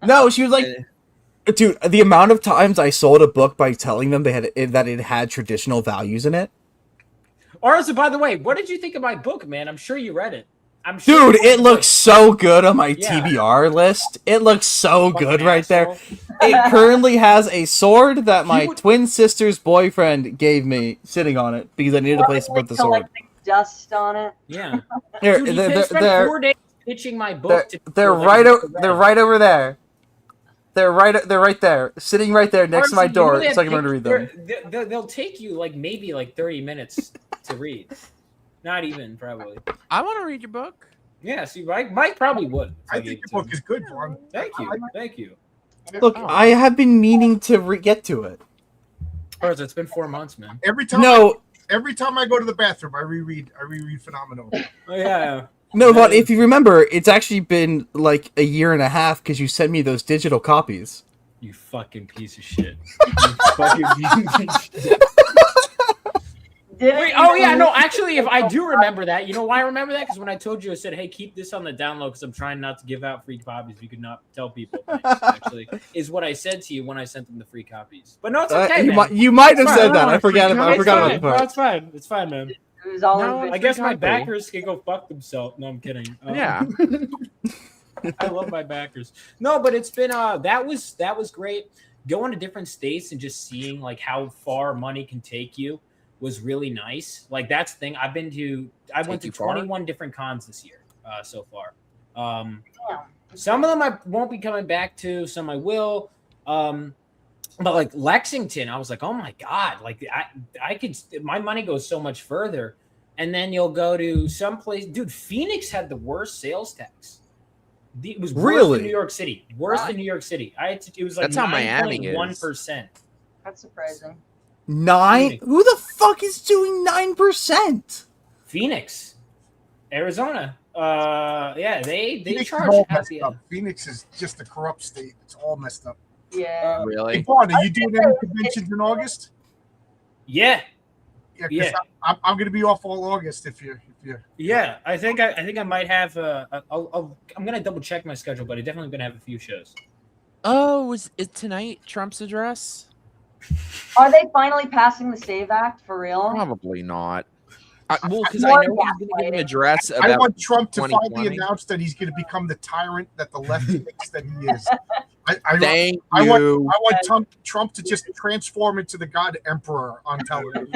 No, she was like, "Dude, the amount of times I sold a book by telling them that it had traditional values in it." Arza, by the way, what did you think of my book, man? I'm sure you read it. I'm sure Dude, you it looks so good on my Yeah. TBR list. It looks so Fucking good right there. asshole. It currently has a sword that my You would- twin sister's boyfriend gave me sitting on it because I needed a place to put the sword. Collecting dust on it. Yeah. Here, Dude, you they're, spent they're, 4 days pitching my book. they're right over there. They're right there, sitting right there next to my door, so I can learn to read them. They'll take you maybe 30 minutes to read. Not even, probably. I want to read your book. Yeah, see, Mike probably would. if I gave think it your to book him. is good, Vaughn. Thank you. Look, I have been meaning to get to it. Arza, it's been 4 months, man. Every time I go to the bathroom, I reread Phenomenal. Oh, yeah. No, but if you remember, it's actually been like a year and a half because you sent me those digital copies. You fucking piece of shit. You fucking piece of shit. Wait, oh yeah, no, actually, if I do remember that, you know why I remember that? Because when I told you, I said, hey, keep this on the download because I'm trying not to give out free copies. You could not tell people. Thanks, actually, is what I said to you when I sent them the free copies. But no, it's okay, man. You might have It's said fine. that. I forgot about It's that fine. No, part. it's fine. It's fine, man. It was all No, in I guess my Exactly. backers can go fuck themselves. No, I'm kidding. Yeah. I love my backers. No, but it's been that was great. Going to different states and just seeing like how far money can take you was really nice. Like that's the thing. I went to you far? 21 different cons this year so far. Damn. Some of them I won't be coming back to. Some I will. But like Lexington, I was like, oh my God, like I could, my money goes so much further. And then you'll go to some place, dude, Phoenix had the worst sales tax. It was worse Really? than New York City. Worse than New York City. It was like That's how Miami is. 9.1%. That's surprising. 9? Who the fuck is doing 9%? Phoenix, Arizona. Yeah, they Phoenix is charge all half messed the up. Phoenix is just a corrupt state. It's all messed up. Yeah. Hey, Really? Vaughn, are you doing any conventions in August? Yeah. Yeah, 'cause Yeah. I'm going to be off all August if you. Yeah, I think I might have. I'm gonna double check my schedule, but I definitely gonna have a few shows. Oh, is tonight Trump's address? Are they finally passing the SAVE Act for real? Probably not. Well, because More I know he's going to give an gaslighting. address I about. want Trump to finally 2020. announce that he's going to become the tyrant that the left thinks that he is. Thank I you. want Trump to just transform into the God Emperor on television.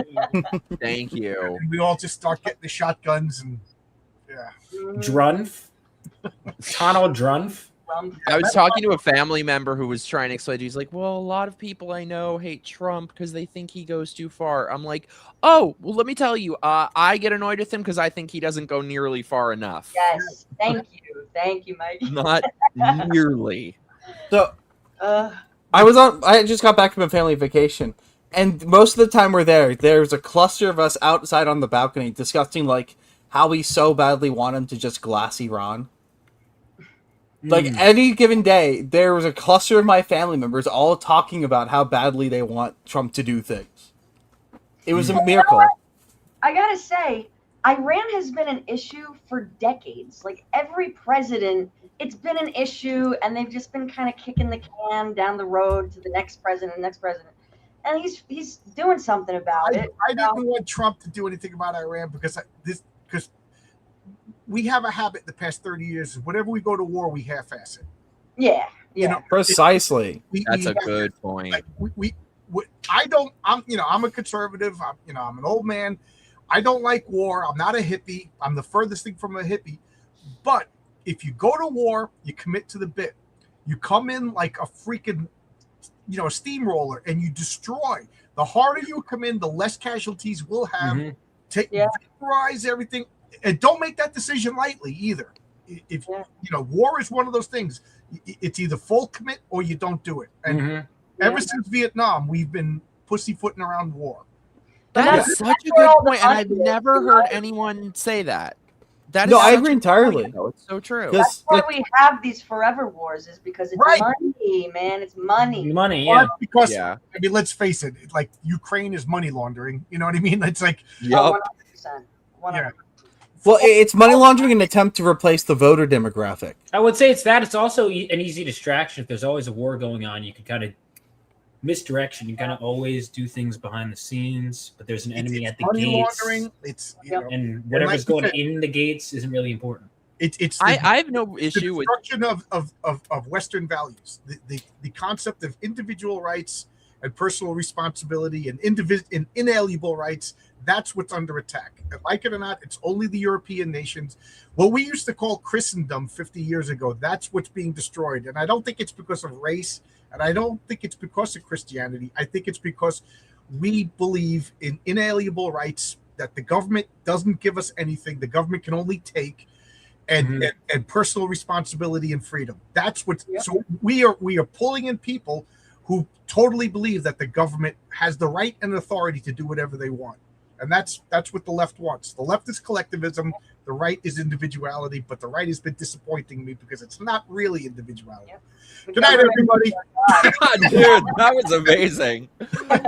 Thank you. And we all just start getting the shotguns and yeah. Drunf, Donald Drunf. I was talking to a family member who was trying to explain. He's like, "Well, a lot of people I know hate Trump because they think he goes too far." I'm like, "Oh, well, let me tell you. I get annoyed with him because I think he doesn't go nearly far enough. Yes. Thank you, Mike. Not nearly." So Uh, I just got back from a family vacation, and most of the time we're there's a cluster of us outside on the balcony discussing like how we so badly want him to just glass Iran. Like any given day, there was a cluster of my family members all talking about how badly they want Trump to do things. It was a miracle. I gotta say, Iran has been an issue for decades. Like every president, it's been an issue, and they've just been kind of kicking the can down the road to the next president, and he's doing something about it. I didn't want Trump to do anything about Iran because we have a habit the past 30 years. Whenever we go to war, we half-ass it. Yeah. You know, Precisely. That's a good point. Like, I'm a conservative. I'm an old man. I don't like war. I'm not a hippie. I'm the furthest thing from a hippie. But if you go to war, you commit to the bit. You come in like a freaking, a steamroller, and you destroy. The harder you come in, the less casualties we'll have. Vaporize everything, and don't make that decision lightly either. If war is one of those things. It's either full commit or you don't do it. And ever since Vietnam, we've been pussyfooting around war. That's such a good point, and I've never heard anyone say that. I agree entirely. It's so true. That's why we have these forever wars, is because it's money, man. It's money. Money, Or yeah. because let's face it, like Ukraine is money laundering. You know what I mean? It's like 100%. Yeah. Well, it's money laundering in an attempt to replace the voter demographic. I would say it's that. It's also an easy distraction. If there's always a war going on, you can kind of misdirection. You kind of always do things behind the scenes, but there's an enemy at the money gates. laundering. It's And whatever's going in the gates isn't really important. It's I have no the issue with destruction of Western values. The concept of individual rights and personal responsibility and inalienable rights. That's what's under attack. And like it or not, it's only the European nations. What we used to call Christendom 50 years ago, that's what's being destroyed. And I don't think it's because of race, and I don't think it's because of Christianity. I think it's because we believe in inalienable rights, that the government doesn't give us anything. The government can only take, and personal responsibility and freedom. That's what. So we are pulling in people who totally believe that the government has the right and authority to do whatever they want. And that's what the left wants. The left is collectivism. The right is individuality. But the right has been disappointing me because it's not really individuality. Good night, everybody. Dude, that was amazing.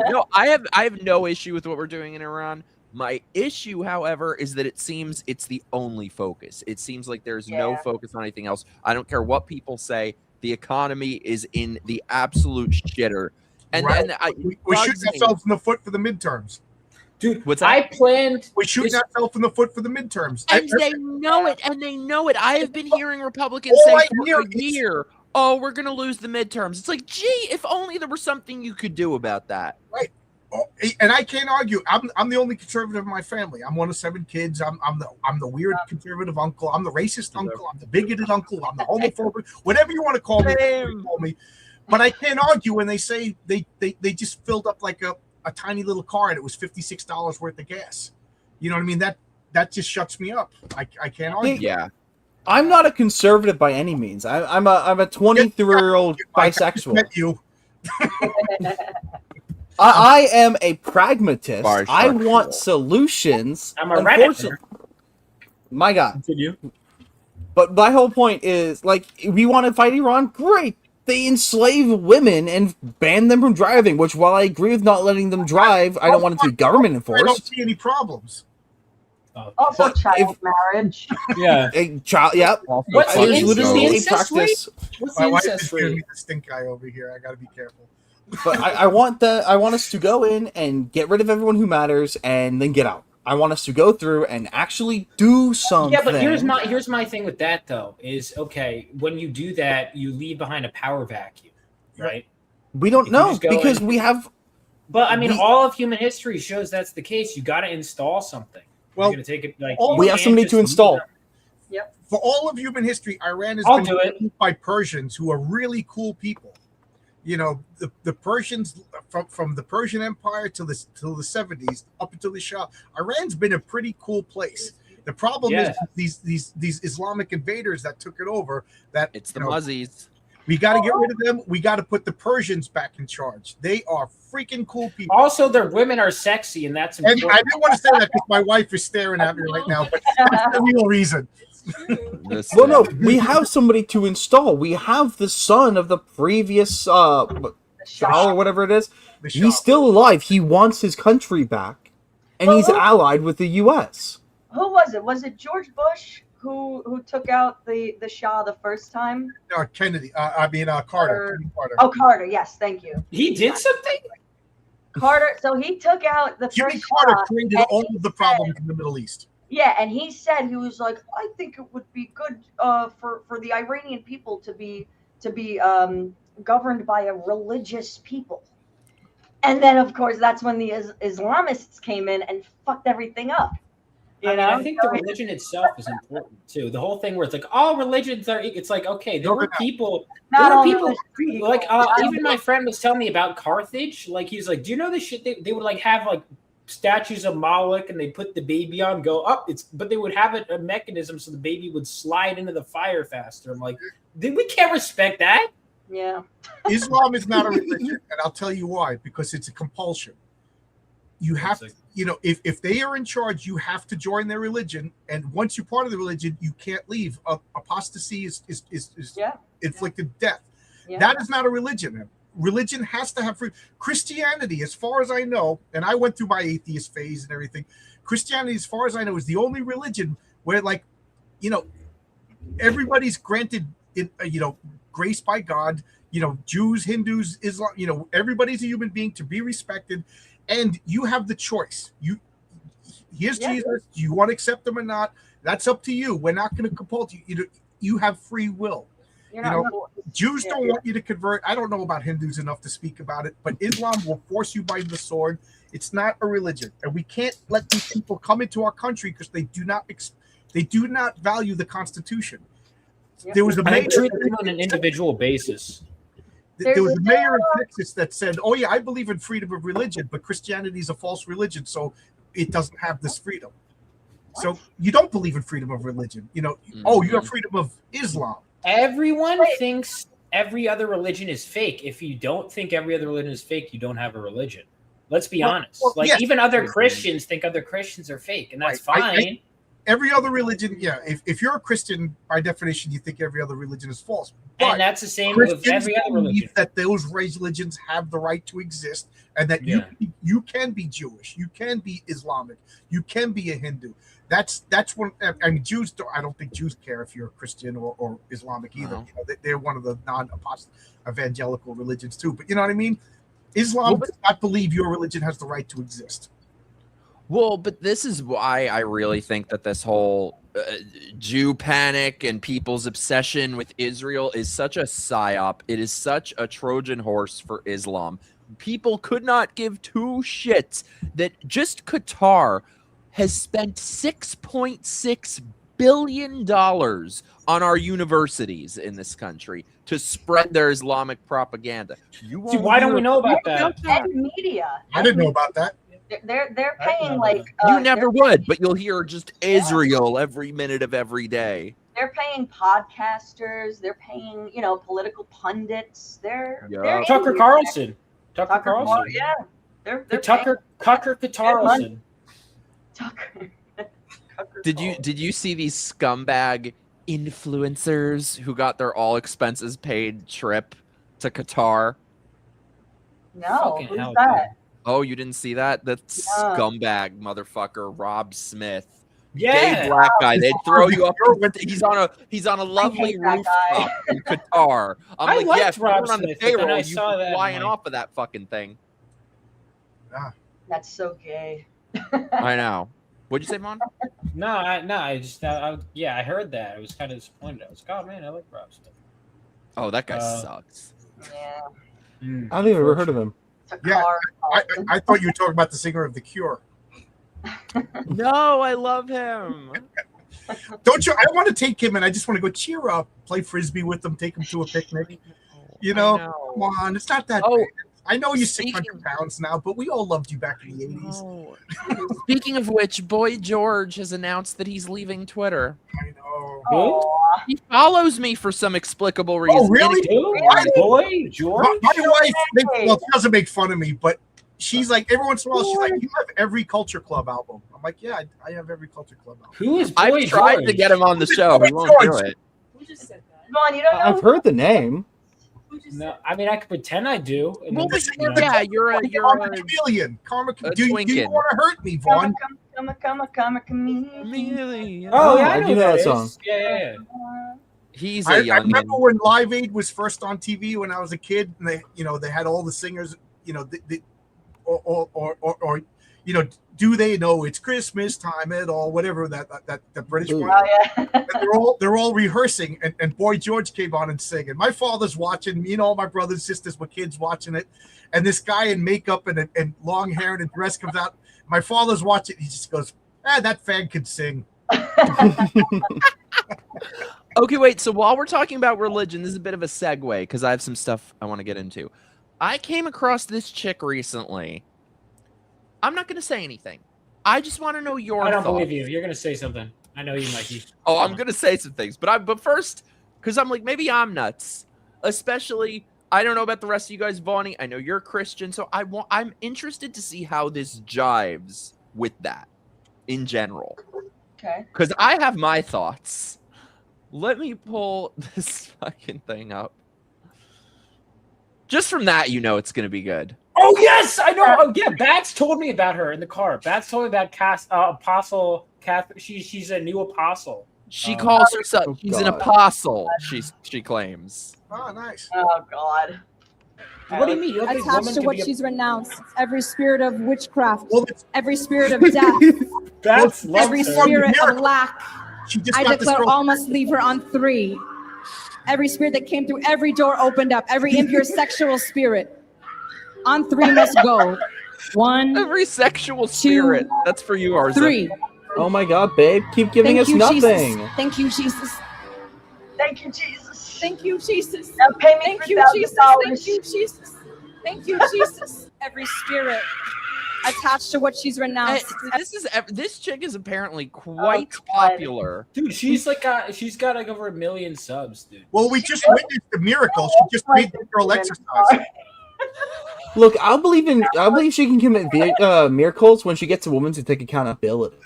No, I have no issue with what we're doing in Iran. My issue, however, is that it seems it's the only focus. It seems like there's no focus on anything else. I don't care what people say. The economy is in the absolute shitter. And we shoot ourselves in the foot for the midterms. Dude, What's that? I planned. We're shooting ourselves in the foot for the midterms. And they know it, and they know it. I have been hearing Republicans All I say hear for a is- year, "Oh, we're going to lose the midterms." It's like, gee, if only there was something you could do about that. Right. Oh, and I can't argue. I'm the only conservative in my family. I'm one of 7 kids. I'm the weird conservative uncle. I'm the racist uncle. I'm the bigoted uncle. I'm the homophobic. Whatever you want to call me. But I can't argue when they say they just filled up like a tiny little car and it was $56 worth of gas. You know what I mean? That just shuts me up. I can't argue. Yeah. I'm not a conservative by any means. I'm a 23-year-old bisexual. Met you. I am a pragmatist. I Bisexual. want solutions. I'm a Redditor. My God. Continue. But my whole point is, like, we want to fight Iran. Great. They enslave women and ban them from driving, which, while I agree with not letting them drive, I don't want it to be government I don't enforced. see any problems. Also, But child marriage. Yeah. A child, yep. What's I the was literally a incest rate? practice. What's My the wife is incest giving rate? me the stink eye over here. I got to be careful. But I want us to go in and get rid of everyone who matters and then get out. I want us to go through and actually do something. Yeah, but here's my thing with that though is okay, when you do that, you leave behind a power vacuum, right? We don't If you know just go because in- we have. But I mean, We- all of human history shows that's the case. You got to install something. Well, You're gonna take it like all- you We have can't somebody just to leave install. them. For all of human history, Iran has I'll been do it. ruled by Persians who are really cool people. You know, the Persians from the Persian Empire till the 70s up until the Shah. Iran's been a pretty cool place. The problem Yeah. is these Islamic invaders that took it over. That It's the you know, Muzzies. we got to get rid of them. We got to put the Persians back in charge. They are freaking cool people. Also, their women are sexy, and that's And important. I didn't want to say that because my wife is staring at me right now, but that's the real reason. Well, no, we have somebody to install. We have the son of the previous Shah or whatever it is. The Shah. He's still alive. He wants his country back, and he's allied with the U.S. Who was it? Was it George Bush who took out the Shah the first time? Kennedy. Carter. Carter. Oh, Carter. Yes, thank you. He did something. Carter. So he took out the Jimmy first Carter Shah, created and all he of the said- problems in the Middle East. Yeah, and he said, he was like, I think it would be good for the Iranian people to be governed by a religious people. And then, of course, that's when the Islamists came in and fucked everything up. I think the religion itself is important too. The whole thing where it's like all religions are. It's like okay, there were people. Not There were only people was- like even my friend was telling me about Carthage. Like he's like, do you know this shit? They would like have like statues of Moloch and they put the baby on, go up. But they would have a mechanism so the baby would slide into the fire faster. I'm like, we can't respect that. Yeah. Islam is not a religion, and I'll tell you why. Because it's a compulsion. You have to, if they are in charge, you have to join their religion, and once you're part of the religion, you can't leave. Apostasy is inflicted death. Yeah. That is not a religion. Religion has to have free. Christianity, as far as I know, and I went through my atheist phase and everything. Christianity, as far as I know, is the only religion where, like, everybody's granted, grace by God. Jews, Hindus, Islam. Everybody's a human being to be respected, and you have the choice. Here's Jesus. Do you want to accept him or not? That's up to you. We're not going to compel you. You have free will. Jews don't want you to convert. I don't know about Hindus enough to speak about it, but Islam will force you by the sword. It's not a religion, and we can't let these people come into our country because they do not value the Constitution. There was a I mayor treat them on an individual basis. there was a mayor in Texas that said, "Oh yeah, I believe in freedom of religion, but Christianity is a false religion, so it doesn't have this freedom." So you don't believe in freedom of religion. Oh, you have freedom of Islam. Everyone thinks every other religion is fake. If you don't think every other religion is fake, you don't have a religion. Let's be honest. Yes. Even other Christians think other Christians are fake, and that's fine. Every other religion, if you're a Christian, by definition, you think every other religion is false. But and that's the same with every other religion. believe that those religions have the right to exist, and that you can be Jewish, you can be Islamic, you can be a Hindu. That's when Jews. I don't think Jews care if you're a Christian or Islamic either. They're one of the non-evangelical religions too. But you know what I mean? Islam does not believe your religion has the right to exist. Well, but this is why I really think that this whole Jew panic and people's obsession with Israel is such a psyop. It is such a Trojan horse for Islam. People could not give two shits that just Qatar has spent $6.6 billion on our universities in this country to spread their Islamic propaganda. See, why don't we know about that? And media. I didn't know about that. They're paying like You never would, but you'll hear just Israel every minute of every day. they're paying podcasters. They're paying political pundits. They're Tucker Carlson. Tucker Carlson. Yeah, they're Tucker Carlson. Tucker. Did you see these scumbag influencers who got their all expenses paid trip to Qatar? No, Fucking who's hell, that? Oh, you didn't see that? That scumbag motherfucker, Rob Smith. Yeah. Gay black guy. They'd throw you up. He's on a lovely rooftop in Qatar. I'm like, yes, Rob on the Smith, but then payroll, I you saw that flying and like- off of that fucking thing. That's so gay. I know. What'd you say, Vaughn? I heard that. I was kind of disappointed. I was like, oh man, I like Rob Smith. Oh, that guy sucks. Yeah. I don't think I've ever heard of him. Yeah, I thought you were talking about the singer of The Cure. No, I love him. Don't you? I want to take him and I just want to go cheer up, play frisbee with him, take him to a picnic. Come on, it's not that bad. I know you're 600 pounds now, but we all loved you back in the 80s. Speaking of which, Boy George has announced that he's leaving Twitter. I know. Who? He follows me for some explicable reason. Oh, really? Boy George? My wife, she doesn't make fun of me, but she's like, every once in a while, she's like, you have every Culture Club album. I'm like, yeah, I have every Culture Club album. Who is Boy I've tried George? to get him on the show. He won't do it. Who just said that? Vaughn, you don't know? I've heard the name. No, I mean I could pretend I do. Well, but you're a chameleon. Do you want to hurt me, Vaughn? Chameleon. Oh yeah, I I know do know that is. song. Yeah. He's I a young. remember when Live Aid was first on TV when I was a kid, and they had all the singers, or do they know it's Christmas time at all? Whatever that the British one. Oh yeah. And they're all rehearsing, and Boy George came on and singing. My father's watching. Me and all my brothers and sisters were kids watching it, and this guy in makeup and long hair and a dress comes out. My father's watching. He just goes, that fan could sing. Okay, wait. So while we're talking about religion, this is a bit of a segue because I have some stuff I want to get into. I came across this chick recently. I'm not going to say anything. I just want to know your I don't thoughts. believe you. You're gonna say something. I know you, Mikey. Oh, I'm going to say some things, but first, because I'm like, maybe I'm nuts. Especially, I don't know about the rest of you guys, Vaughn. I know you're Christian, so I'm interested to see how this jives with that in general. Okay. Because I have my thoughts. Let me pull this fucking thing up. Just from that, you know it's going to be good. Oh yes, I know. Oh yeah, Bats told me about her in the car. Bats told me about Apostle Catherine. She's a new apostle. She calls herself. She's an apostle. She claims. Oh, nice. Oh God. What do you mean? You don't think Attached women to can what be she's renounced, every spirit of witchcraft, Well, every spirit of death, Bats every loves her. spirit of lack. She just I got this declare girl. all must leave her on 3. Every spirit that came through, every door opened up, every impure sexual spirit. On 3 must go. 1, Every sexual spirit. That's for you, Arza. 3. Oh my god, babe. Keep giving Thank us you, nothing. Jesus. Thank you, Jesus. Thank you, Jesus. Thank you, Jesus. Now pay me Thank for you, Jesus. $1,000. Thank you, Jesus. Thank you, Jesus. Every spirit attached to what she's renounced. This chick is apparently quite Oh, God. popular. Dude, she's got like over 1 million subs, dude. Well, we just witnessed the miracle. She just made the girl exercise. Look, I believe she can commit miracles when she gets a woman to take accountability.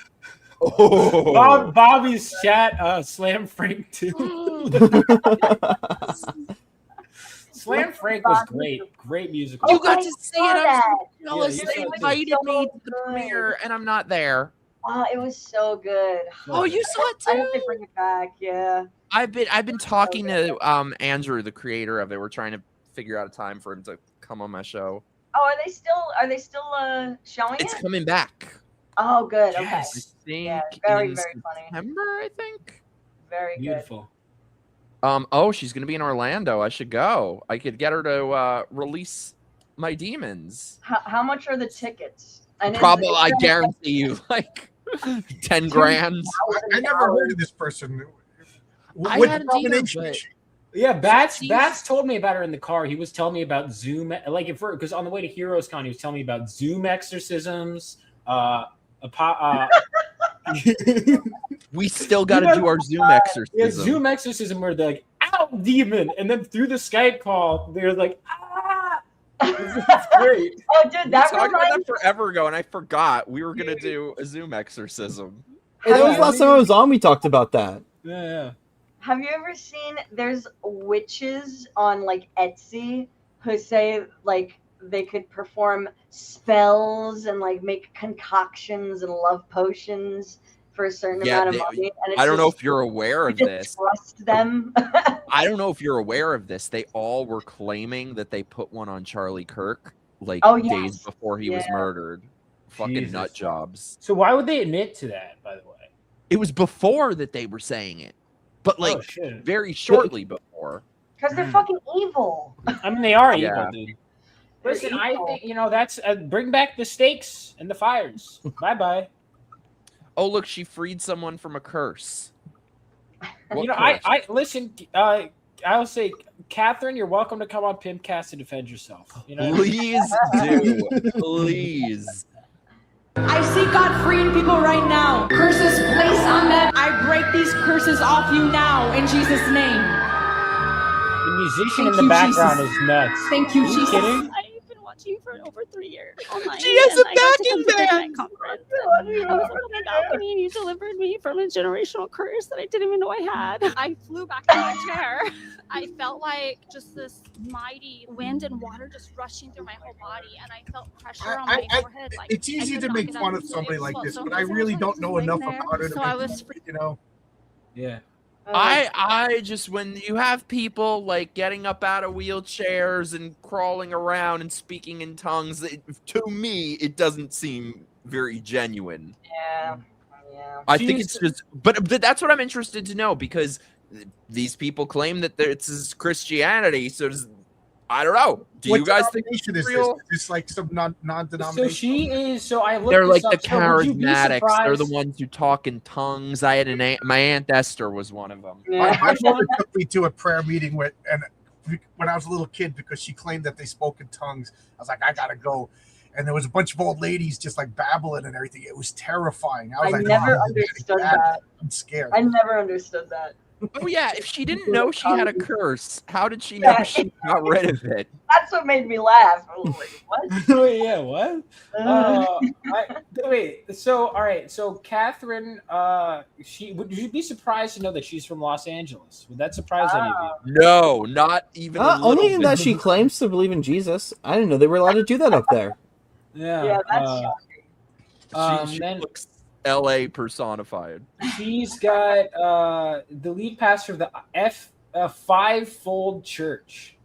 Oh. Bobby's chat slam Frank too. Slam Frank was great musical. You got to see it. I'm so jealous. Yeah, They you invited saw me it. to the premiere, and I'm not there. Oh, it was so good. Oh, you saw it I hope they too. bring it back. Yeah. I've been talking to Andrew, the creator of it. We're trying to figure out a time for him to come on my show. Oh, are they still showing It's it? coming back. Oh, good. Okay. I think Yeah, very, in very funny. September, I think. Very good. Beautiful. Oh, she's gonna be in Orlando. I should go. I could get her to release my demons. How much are the tickets? And Probably, I guarantee you, like 10 grand. I never heard of this person. I What hadn't either, denomination but- is she? Yeah, Bats She's- told me about her in the car. He was telling me about Zoom, like because on the way to Heroes Con, he was telling me about Zoom exorcisms. We still got to do our Zoom exorcism. Yeah, Zoom exorcism where they're like, "Ow, demon!" and then through the Skype call, they're like, "Ah!" It's great. Oh, dude, We that talked about reminds that forever ago, and I forgot we were gonna do a Zoom exorcism. Hey, that was the last time I was on. We talked about that. Yeah. Have you ever seen there's witches on like Etsy who say like they could perform spells and like make concoctions and love potions for a certain Yeah, amount of they- money? And it's I don't know just- if you're aware you of just this. trust them. I don't know if you're aware of this. They all were claiming that they put one on Charlie Kirk like Oh, days yes. before he was Yeah. murdered. Fucking Jesus. nut jobs. So why would they admit to that? By the way. It was before that they were saying it, but like Oh, shit. very shortly before. Because they're fucking evil. I mean, they are Yeah. evil, dude. They're Listen, I evil. think that's bring back the stakes and the fires. Bye bye. Oh, look, she freed someone from a curse. What You know, curse? I listen. I'll say, Catherine, you're welcome to come on Pimpcast to defend yourself. You know, Please do. Please. I see God freeing people right now. Curses placed on them. I break these curses off you now in Jesus' name. the musician Thank in the you, background Jesus. is nuts. Thank you, Are you Jesus. kidding? I've been watching you for over 3 years online. She has a and I got to backing come to the band. Ignite conference. And I was up on the balcony and you delivered me from a generational curse that I didn't even know I had. I flew back in my chair. I felt like just this mighty wind and water just rushing through my whole body, and I felt pressure on my forehead. Like, It's I easy could to not make get fun out of it. somebody It like felt this, so but I crazy. really was don't just know laying enough there. about her to So make I was you know. Yeah. I just when you have people like getting up out of wheelchairs and crawling around and speaking in tongues, to me it doesn't seem very genuine. Yeah. Yeah. I think it's just, but that's what I'm interested to know because these people claim that it's Christianity. So I don't know. Do What you guys think denomination it's is real? this? Is this like some non-denominational? So she is. So I looked. They're like this the up. So would you be charismatics. They're the surprised- ones who talk in tongues. I had my aunt Esther was one of them. My mother took me to a prayer meeting when I was a little kid because she claimed that they spoke in tongues. I was like, I gotta go. And there was a bunch of old ladies just like babbling and everything. It was terrifying. I was like, never oh, understood Dad, that. I'm scared. I never understood that. Oh yeah, if she didn't know she had a curse, how did she know she got rid of it? That's what made me laugh. I was like, what? Wait, yeah, what? Wait. So, all right. So, Catherine, would you be surprised to know that she's from Los Angeles? Would that surprise any of you? No, not even. A Only little that bit. she claims to believe in Jesus. I didn't know they were allowed to do that up there. Yeah. Yeah, that's shocking. She Then looks L.A. personified. she's got the lead pastor of the Fivefold Church.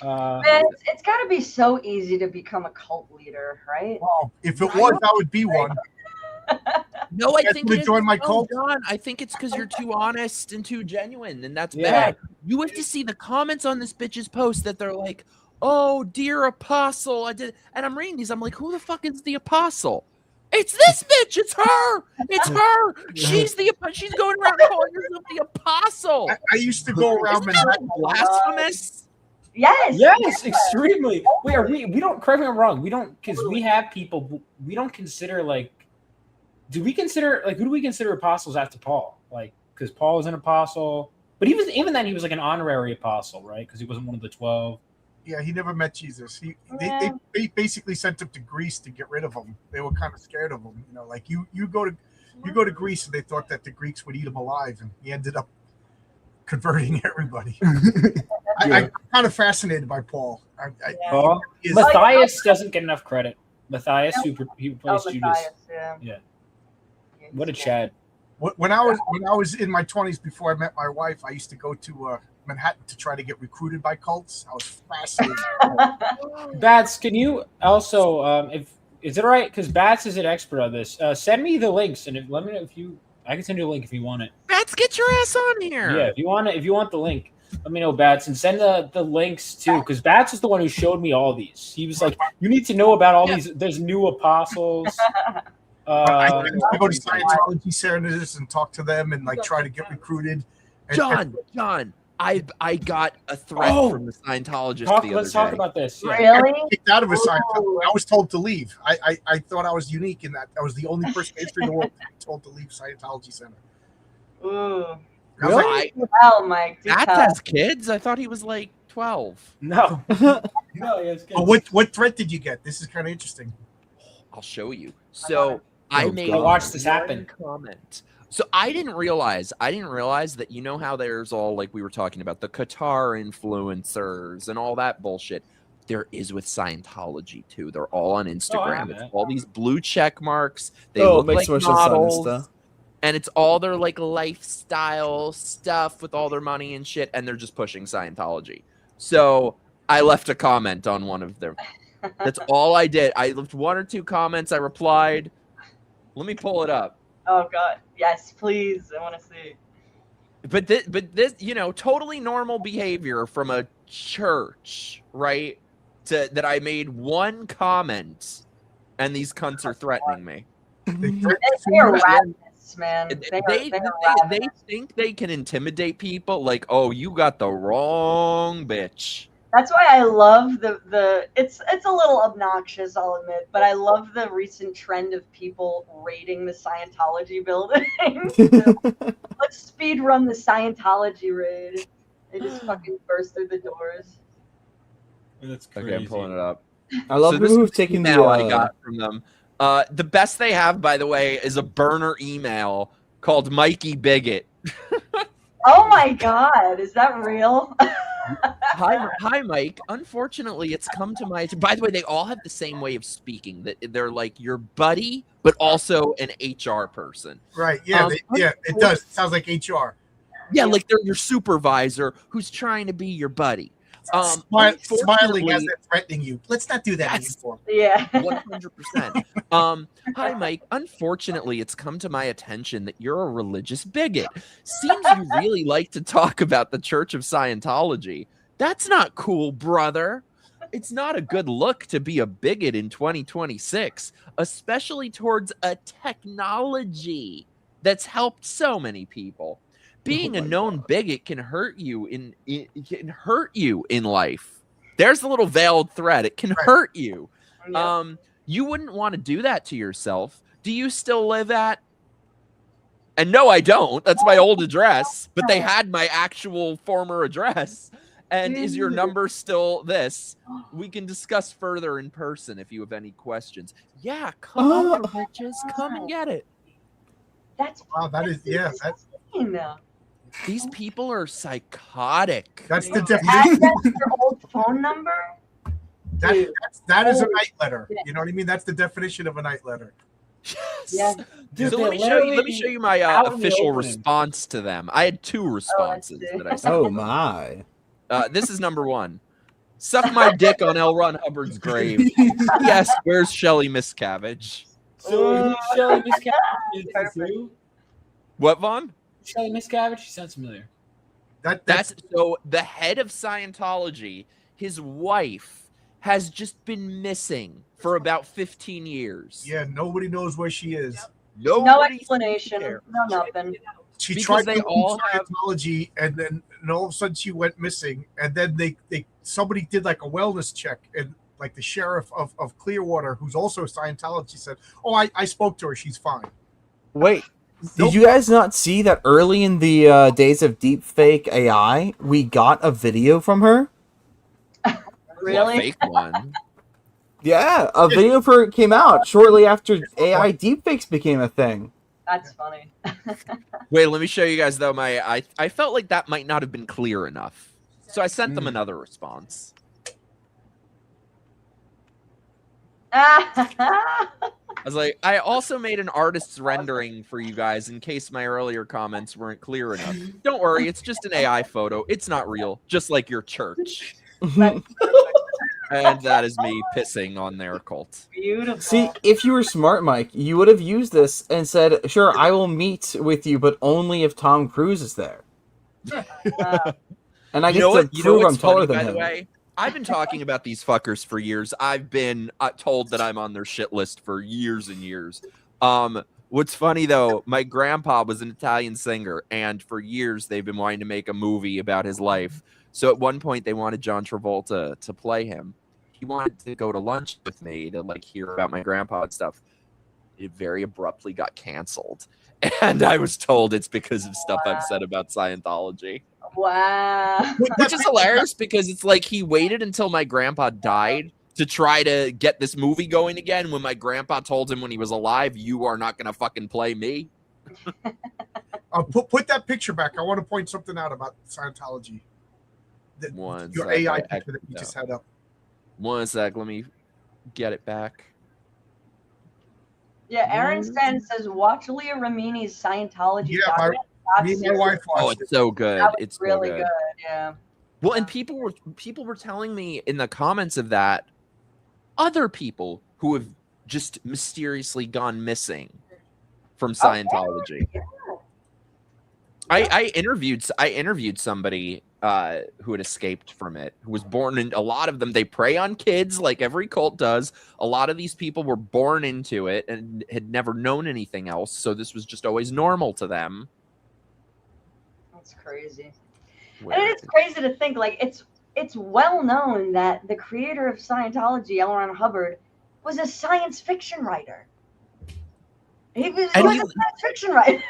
Man, it's got to be so easy to become a cult leader, right? Well, if it was, I would be one. No, I Guys think wanna it is. join my Oh, cult? John, I think it's because you're too honest and too genuine, and that's Yeah. bad. You have to see the comments on this bitch's post that they're like, "Oh, dear apostle, I did," and I'm reading these. I'm like, "Who the fuck is the apostle?" It's this bitch. It's her. It's her. She's going around calling herself the apostle. I used to go around Isn't that Manhattan. blasphemous? Yes. Yes, extremely. Wait, we don't, correct me if I'm wrong. We don't, because we have people, we don't consider like, who do we consider apostles after Paul? Like, because Paul was an apostle, but even then he was like an honorary apostle, right? Because he wasn't one of the 12. Yeah, he never met Jesus. Yeah. They basically sent him to Greece to get rid of him. They were kind of scared of him. You know, like you go to Greece and they thought that the Greeks would eat him alive, and he ended up converting everybody. I'm kind of fascinated by Paul. Paul? Is- Matthias doesn't get enough credit. Matthias, who plays Judas. Matthias, yeah. Yeah. What a Chad. When I was in my 20s before I met my wife, I used to go to Manhattan to try to get recruited by cults. I was fascinated. Bats, can you also, Is it all right? Because Bats is an expert on this. Send me the links, and let me know if you. I can send you a link if you want it. Bats, get your ass on here. Yeah, if you want it, if you want the link, let me know, Bats, and send the links too. Because Bats is the one who showed me all these. He was like, "You need to know about all these. There's new apostles." I go to Scientology centers and talk to them and like try to get recruited. And, John, I got a threat from the Scientologist the other day. Let's talk about this. Yeah. Really? I got kicked out of a Scientology. I was told to leave. I thought I was unique in that I was the only person in history in the world told to leave Scientology Center. Ooh. I was like, Well, Mike. That has kids? I thought he was like 12. No. No, he has kids. oh, what threat did you get? This is kind of interesting. I'll show you. So I made watch this one happen. comment. So I didn't realize that, you know how there's all, like we were talking about, the Qatar influencers and all that bullshit. There is with Scientology too. They're all on Instagram. It's all these blue check marks. They look like models. And it's all their like lifestyle stuff with all their money and shit, and they're just pushing Scientology. So I left a comment on one of them. That's all I did. I left 1 or 2 comments. I replied. Let me pull it up. Oh God, yes, please. I want to see. But this, totally normal behavior from a church, right? That I made 1 comment, and these cunts are threatening me. They are ravenous, man. They think they can intimidate people. Like, oh, you got the wrong bitch. That's why I love the it's a little obnoxious, I'll admit, but I love the recent trend of people raiding the Scientology building. Let's speed run the Scientology raid. They just fucking burst through the doors. That's crazy. Okay, I'm pulling it up. I love this who've taken the email I got from them. The best they have, by the way, is a burner email called Mikey Bigot. Oh my God, is that real? Hi, Mike. Unfortunately, it's come to my. By the way, they all have the same way of speaking. That they're like your buddy, but also an HR person. Right? Yeah. It does. It sounds like HR. Yeah, like they're your supervisor who's trying to be your buddy. Smiling as they're threatening you. Let's not do that anymore. Yeah. 100%. Hi, Mike. Unfortunately, it's come to my attention that you're a religious bigot. Seems you really like to talk about the Church of Scientology. That's not cool, brother. It's not a good look to be a bigot in 2026, especially towards a technology that's helped so many people. Being a known bigot can hurt you in life. There's the little veiled threat. It can hurt you. Yeah. You wouldn't want to do that to yourself. Do you still live at? And no, I don't. That's my old address. But they had my actual former address. And is your number still this? We can discuss further in person if you have any questions. Yeah, come over, bitches. Come and get it. That's that is That's these people are psychotic. That's the definition. That's your old phone number. That is a night letter. You know what I mean? That's the definition of a night letter. Yeah. Dude, so let me show you my official response to them. I had 2 responses that I sent. Oh my! This is number 1. Suck my dick on L. Ron Hubbard's grave. Yes, where's Shelly Miscavige? So Shelly Miscavige is who? What, Vaughn? Shelly Miscavige? She sounds familiar. That's so the head of Scientology, his wife has just been missing for about 15 years. Yeah, nobody knows where she is. No explanation. No nothing. She tried to do Scientology, and all of a sudden she went missing. And then somebody did like a wellness check, and like the sheriff of Clearwater, who's also a Scientology, said, "Oh, I spoke to her. She's fine." Wait. Did you guys not see that early in the days of deepfake AI, we got a video from her? Really? A fake one. Yeah, a video for it came out shortly after AI deepfakes became a thing. That's funny. Wait, let me show you guys though. I felt like that might not have been clear enough, so I sent them another response. I was like, I also made an artist's rendering for you guys in case my earlier comments weren't clear enough. Don't worry, it's just an AI photo. It's not real, just like your church. And that is me pissing on their cult. Beautiful. See, if you were smart, Mike, you would have used this and said, "Sure, I will meet with you, but only if Tom Cruise is there." And I get to prove I'm taller than him. By the way, I've been talking about these fuckers for years. I've been told that I'm on their shit list for years and years. What's funny though, my grandpa was an Italian singer, and for years they've been wanting to make a movie about his life. So at one point they wanted John Travolta to play him. He wanted to go to lunch with me to like hear about my grandpa and stuff. It very abruptly got canceled. And I was told it's because of stuff I've said about Scientology. Wow. Which is hilarious because it's like he waited until my grandpa died to try to get this movie going again when my grandpa told him when he was alive, "You are not going to fucking play me." Put that picture back. I want to point something out about Scientology. Your AI picture that you just had up. One sec. Let me get it back. Yeah, Aaron Stan says, watch Leah Ramini's Scientology. Yeah, me and my wife watched it's so good. It's really so good. Yeah. Well, and people were telling me in the comments of that other people who have just mysteriously gone missing from Scientology. I interviewed somebody who had escaped from it, who was born in. A lot of them, they prey on kids like every cult does. A lot of these people were born into it and had never known anything else, so this was just always normal to them. That's crazy. And it's crazy to think, like, it's well known that the creator of Scientology, L. Ron Hubbard, was a science fiction writer. He was a science fiction writer.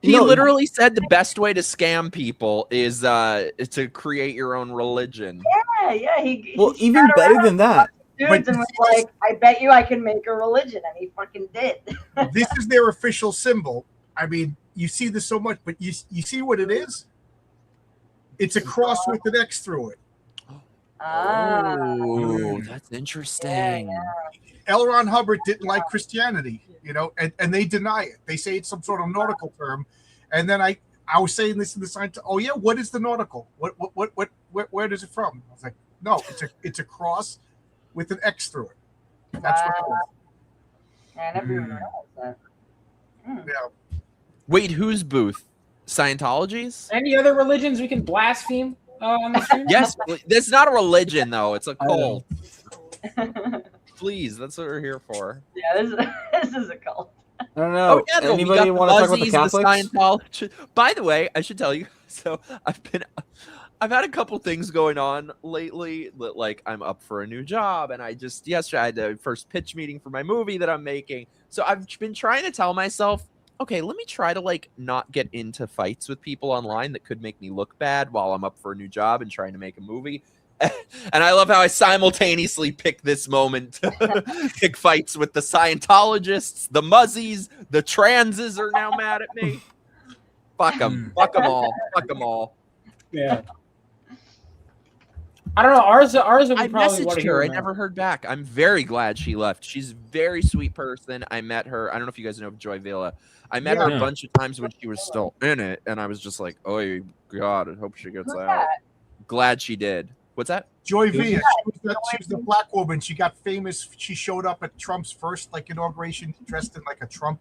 He literally said the best way to scam people is to create your own religion. Yeah. He even better than that. Dudes and was like, I bet you I can make a religion, and he fucking did. This is their official symbol. I mean, you see this so much, but you see what it is? It's a cross with an X through it. Oh, that's interesting. Yeah. L. Ron Hubbard didn't like Christianity, and they deny it. They say it's some sort of nautical term. And then I was saying this in the science. Oh yeah, what is the nautical? Where does it from? I was like, no, it's a cross with an X through it. That's what it is. I never even realized that. Yeah. Wait, whose booth? Scientology's? Any other religions we can blaspheme on the stream? Yes, it's not a religion though. It's a cult. Please, that's what we're here for. Yeah, this is a cult. I don't know. Oh, yeah, anybody want to talk about the Catholics? Scientology. By the way, I should tell you. So I've had a couple things going on lately. Like I'm up for a new job, and yesterday I had the first pitch meeting for my movie that I'm making. So I've been trying to tell myself, okay, let me try to not get into fights with people online that could make me look bad while I'm up for a new job and trying to make a movie. And I love how I simultaneously pick this moment to pick fights with the Scientologists, the Muzzies, the transes are now mad at me. Fuck them. Fuck them all. Fuck them all. Yeah. I don't know. Arza I probably messaged her. I never heard back. I'm very glad she left. She's a very sweet person. I met her. I don't know if you guys know Joy Villa. I met her a bunch of times when she was still in it, and I was just like, oh, God, I hope she gets out. Glad she did. What's that? Joy V. She was the black woman. She got famous. She showed up at Trump's first inauguration dressed in a Trump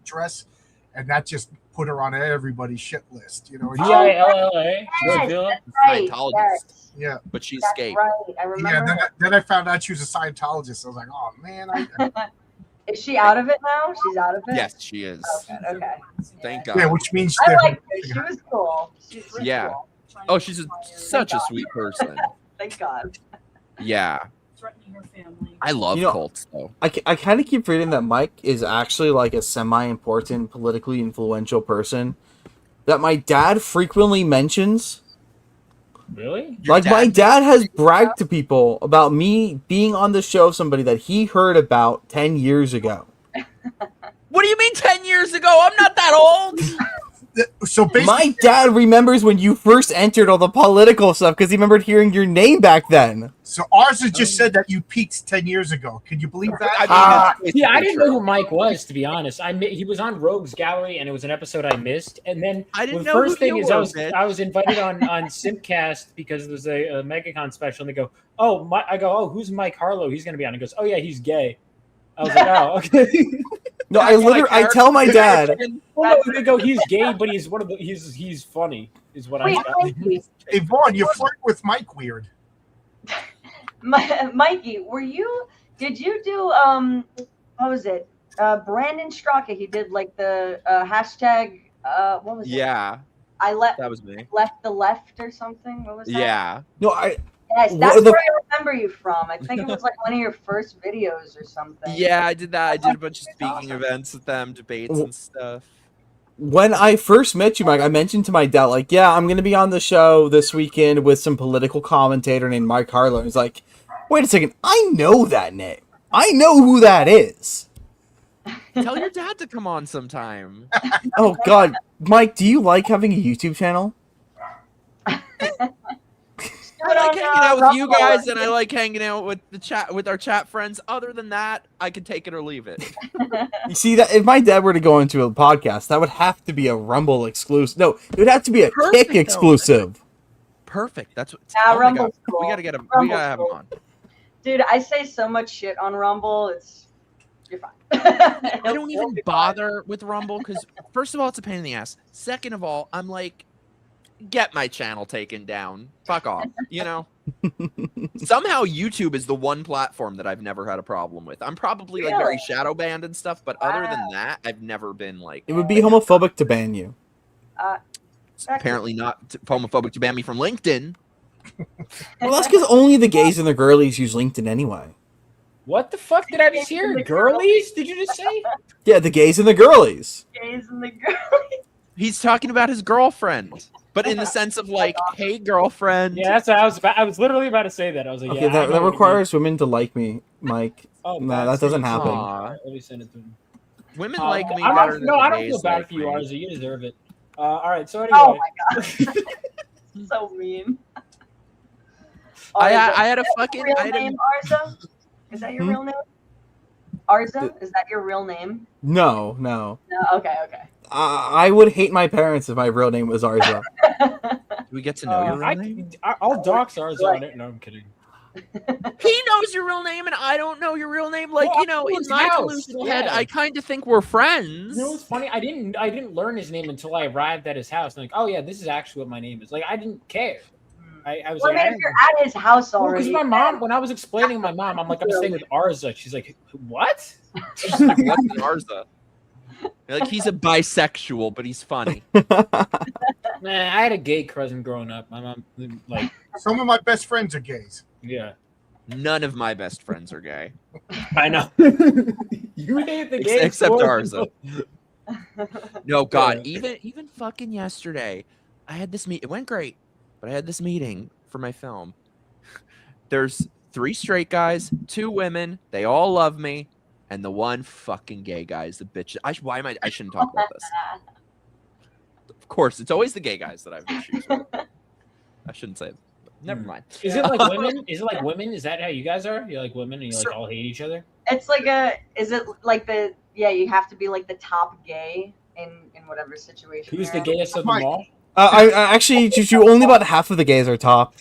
dress, and that just put her on everybody's shit list. Villa. Joy Villa. Scientologist. Yes. Yeah, but she That's escaped. Right. I remember. Yeah. Then I found out she was a Scientologist. I was like, oh man. Is she out of it now? She's out of it. Yes, she is. Okay. Thank God. Yeah, which means I liked her. She was cool. Yeah. Cool. Oh, she's such a sweet person. Thank God. Yeah. I love cults, though. I kind of keep reading that Mike is actually a semi-important, politically influential person that my dad frequently mentions. Really? My dad has bragged to people about me being on the show of somebody that he heard about 10 years ago. What do you mean 10 years ago? I'm not that old. So basically, My dad remembers when you first entered all the political stuff because he remembered hearing your name back then. so Arza just said that you peaked 10 years ago. Can you believe that? I mean, Yeah, I didn't know who Mike was, to be honest. He was on Rogue's Gallery, and it was an episode I missed. And then I didn't the know first who thing you is were, I was invited on PIMPCAST because there was a MegaCon special, and they go, I go, who's Mike Harlow? He's going to be on. He goes, oh yeah, he's gay. I was like, oh, okay. No, I tell my dad. Well, no, they go, he's gay, but he's one of the he's funny, is what Wait, I got. Hey, Vaughn, you flirt with Mike weird. Mikey, did you do what was it? Brandon Straka, he did like the hashtag what was it? Yeah, that was me. Left the left or something. What was that? Yeah. No, Yes, that's where I remember you from. I think it was like one of your first videos or something. Yeah, I did that. I did a bunch of speaking events with them, debates and stuff. When I first met you, Mike, I mentioned to my dad, like, yeah, I'm going to be on the show this weekend with some political commentator named Mike Harlow. He's like, wait a second, I know that name. I know who that is. Tell your dad to come on sometime. Oh, God. Mike, do you like having a YouTube channel? I like hanging out with you guys, and I like hanging out with our chat friends. Other than that, I can take it or leave it. You see, that if my dad were to go into a podcast, that would have to be a Rumble exclusive. No, it would have to be a Kick exclusive. Perfect. That's what. Rumble's cool. We gotta get him. Rumble's We gotta have him on. Dude, I say so much shit on Rumble. You're fine. I don't even bother with Rumble because, first of all, it's a pain in the ass. Second of all, I'm like, get my channel taken down. Fuck off. You know? Somehow YouTube is the one platform that I've never had a problem with. I'm probably like very shadow banned and stuff, but other than that, I've never been like. It would be homophobic to ban you. It's apparently not homophobic to ban me from LinkedIn. Well, that's because only the gays and the girlies use LinkedIn anyway. What the fuck did I just hear? Girlies? Did you just say? Yeah, the gays and the girlies. Gays and the girlies. He's talking about his girlfriend, but in the sense of like, hey, girlfriend. Yeah, that's what I was literally about to say that. I was like, okay, yeah, that requires women to like me, Mike. Oh, no, that doesn't happen. Let me send it to him. Women like me. I don't feel bad for you, Arza. You deserve it. All right, so anyway. Oh my god, so mean. I had a fucking real name, Arza? Is that your real name? Arza? Is that your real name? No. No. Okay. I would hate my parents if my real name was Arza. Do we get to know your real name? I'll dox Arza on it. No, I'm kidding. He knows your real name, and I don't know your real name. Like, in my delusional head, I kind of think we're friends. You know what's funny? I didn't learn his name until I arrived at his house. I'm like, oh yeah, this is actually what my name is. Like, I didn't care. I was like, if you're at his house already. Because my mom, when I was explaining my mom, I'm like, I'm staying with Arza. She's like, what? She's like, what's an Arza? You're like, he's a bisexual, but he's funny. Man, I had a gay cousin growing up. My mom, like, some of my best friends are gays. Yeah. None of my best friends are gay. I know. You hate the gays except Arza. No, God, even fucking yesterday, I had this meet. It went great, but I had this meeting for my film. There's 3 straight guys, 2 women. They all love me, and the one fucking gay guy is the bitch. I shouldn't talk about this. Of course, it's always the gay guys that I have issues with. I shouldn't say it. Never mind. Is it like women? Is it like women? Is that how you guys are? You're like women and you like all hate each other? It's like you have to be like the top gay in whatever situation. Who's the gayest of them all? I actually, Juju, only about half of the gays are top.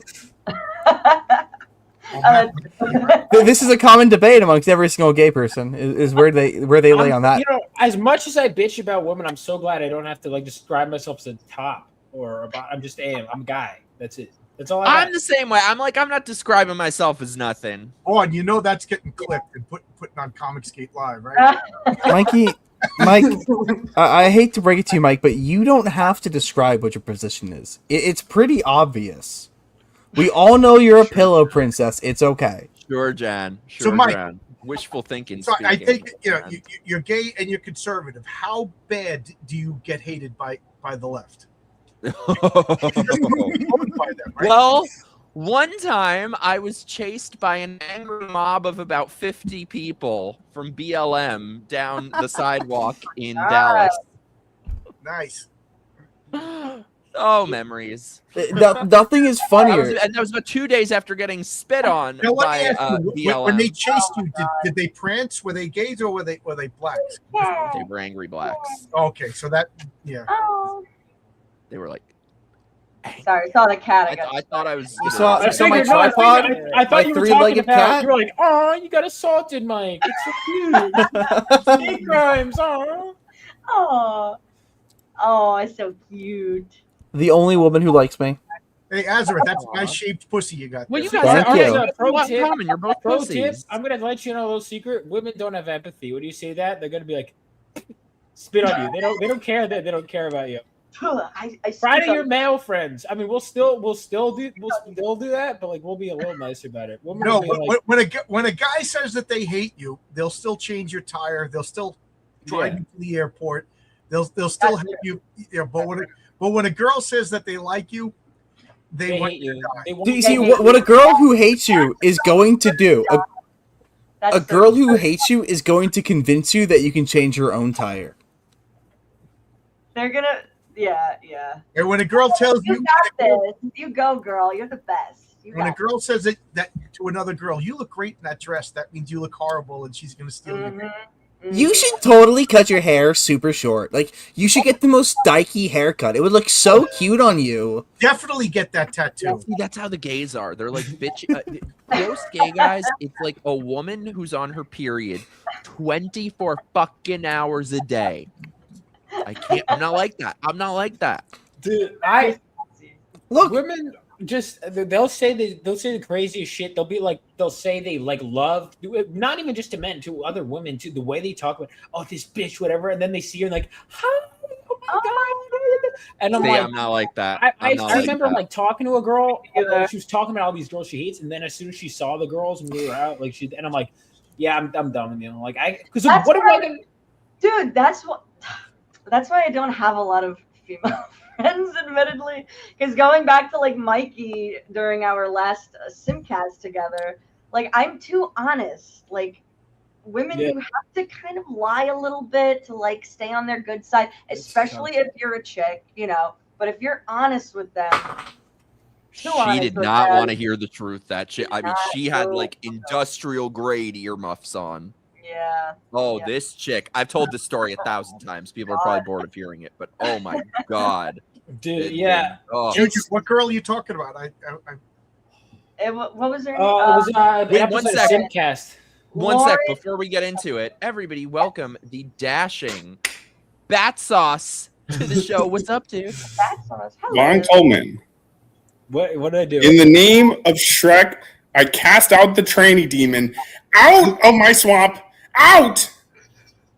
This is a common debate amongst every single gay person. Is where they lay on that. You know, as much as I bitch about women, I'm so glad I don't have to like describe myself as a top or about. I'm just I'm a guy. That's it. That's all I'm the same way. I'm like, I'm not describing myself as nothing. Oh, and you know that's getting clipped and putting on Comic Skate Live, right? Mike, I hate to break it to you, Mike, but you don't have to describe what your position is. It's pretty obvious. We all know you're a pillow princess. It's okay. Sure, Jan. Sure, So, Mike, Jan. Wishful thinking. So I speaking. think you're gay and you're conservative. How bad do you get hated by the left? Well, one time I was chased by an angry mob of about 50 people from BLM down the sidewalk in Dallas. Nice. Oh, memories. Nothing is funnier. And that was about 2 days after getting spit on Now, let me by ask you, BLM. when they chased you, did they prance? Were they gays or were they blacks? They were angry blacks. Okay, so that, yeah. Oh. They were like, Sorry, saw the cat. I thought I was. You saw I my figured- no, I tripod? figured- I My thought you were talking three-legged about. cat? You were like, "Oh, you got assaulted, Mike. It's so cute. Hate crimes. Oh, Oh, it's so cute. The only woman who likes me. Hey, Azareth, that's a nice shaped pussy you got. well, you there. guys Thank are you. pro tip. Common, you're both Pro tip. pussies. I'm gonna let you know a little secret. Women don't have empathy. When you say that, they're gonna be like, spit on you. They don't care that they don't care about you. I Try to still- your male friends. I mean, we'll still do that, but like we'll be a little nicer about it. Women No, will be like, when a guy says that they hate you, they'll still change your tire. They'll still drive you to the airport. They'll still help you. Yeah, but when a girl says that they like you, they want hate you to you. die. They won't- Do you see what a girl who hates you is going to do? A girl who hates you is going to convince you that you can change your own tire. They're gonna, yeah. And when a girl tells You you, got this. You go, girl. You're the best. when a girl says that to another girl, you look great in that dress, that means you look horrible, and she's gonna steal you. You should totally cut your hair super short. Like, you should get the most dykey haircut. It would look so cute on you. Definitely get that tattoo. See, that's how the gays are. They're like, bitch. Most gay guys, it's like a woman who's on her period 24 fucking hours a day. I'm not like that. Dude, Look, women just they'll say the craziest shit. They'll say they like love, not even just to men, to other women too. The way they talk about, oh, this bitch, whatever, and then they see her like, hi, oh my god, and I'm not like that. I remember like talking to a girl. She was talking about all these girls she hates, and then as soon as she saw the girls and we were out, like and I'm like, yeah, I'm done with you. Like because what am I gonna? Dude, that's why I don't have a lot of female friends, admittedly, because going back to like Mikey during our last Simcast together, like I'm too honest. Like women, you have to kind of lie a little bit to like stay on their good side, especially if you're a chick, you know. But if you're honest with them, She did not want to hear the truth. That shit. I mean, she had like industrial grade earmuffs on. Yeah. Oh, this chick. I've told this story 1,000 times. People are probably bored of hearing it, but oh my god. Dude, Juju, what girl are you talking about? What was her name? It was Wait, one second. Simcast. One sec before we get into it. Everybody, welcome the dashing Bat Sauce to the show. What's up, dude? Bat Sauce. Vaughn Coleman. What did I do? In the name of Shrek, I cast out the tranny demon out of my swamp. Out!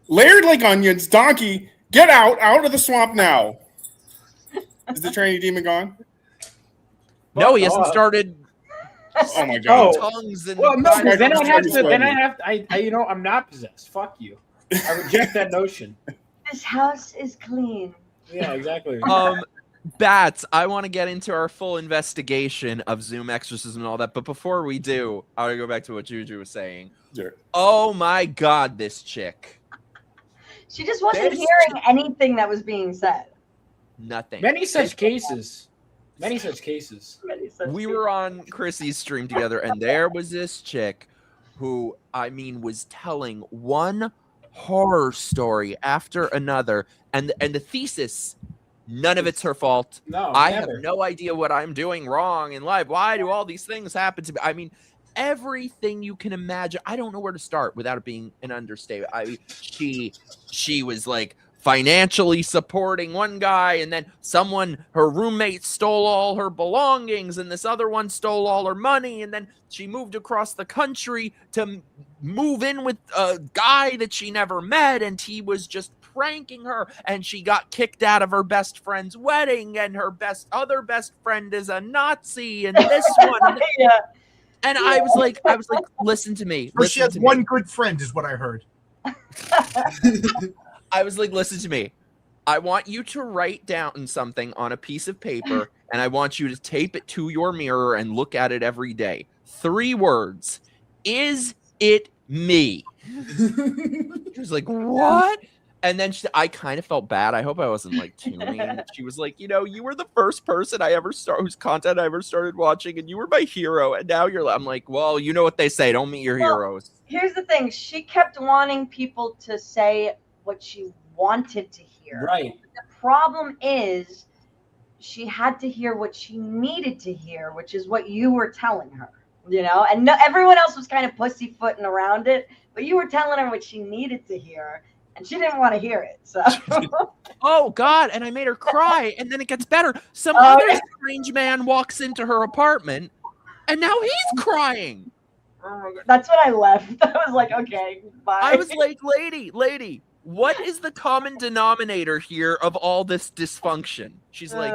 Layered like onions, donkey, get out of the swamp now. Is the tranny demon gone? No, he hasn't started. Oh my god. Tongues and Well, no, then I have to. You know, I'm not possessed. Fuck you. I reject that notion. This house is clean. Yeah, exactly. Bats, I want to get into our full investigation of Zoom exorcism and all that, but before we do, I want to go back to what Juju was saying. Sure. Oh my god, this chick. She just wasn't hearing anything that was being said. Nothing. Many such cases. We were on Chrissy's stream together, and there was this chick who, I mean, was telling one horror story after another, and the thesis, none of it's her fault. No, I never. have no idea what I'm doing wrong in life. Why do all these things happen to me? I mean, everything you can imagine. I don't know where to start without it being an understatement. She was like financially supporting one guy, and then her roommate stole all her belongings, and this other one stole all her money, and then she moved across the country to move in with a guy that she never met, and he was just pranking her, and she got kicked out of her best friend's wedding, and her other best friend is a Nazi, and this one. And I was like, listen to me. Or she has one good friend, is what I heard. I was like, listen to me. I want you to write down something on a piece of paper, and I want you to tape it to your mirror and look at it every day. 3 words. Is it me? She was like, what? And then I kind of felt bad. I hope I wasn't like tuning. She was like, you know, you were the first person I ever whose content I ever started watching, and you were my hero. And now you're. I'm like, well, you know what they say, don't meet your heroes. Here's the thing: she kept wanting people to say what she wanted to hear. Right. The problem is, she had to hear what she needed to hear, which is what you were telling her. You know, and everyone else was kind of pussyfooting around it, but you were telling her what she needed to hear. And she didn't want to hear it. So. Oh God! And I made her cry, and then it gets better. Some other strange man walks into her apartment, and now he's crying. Oh my God. That's when I left. I was like, okay, bye. I was like, lady, what is the common denominator here of all this dysfunction? She's like,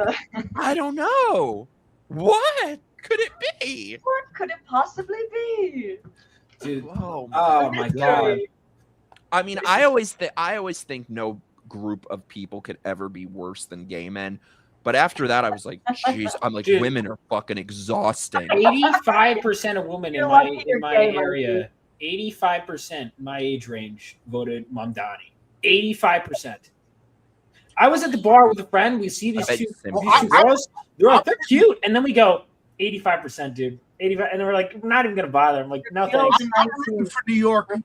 I don't know. What could it be? What could it possibly be? Dude. Oh my God. I mean, I always think no group of people could ever be worse than gay men. But after that, I was like, jeez, I'm like, Dude. women are fucking exhausting. 85% of women in my area, 85% my age range voted Mamdani. 85%. I was at the bar with a friend. We see these two girls. They're cute, and then we go 85%, dude. 85, and then we're like, we're not even gonna bother. I'm like, no thanks. I'm rooting for New York. Rock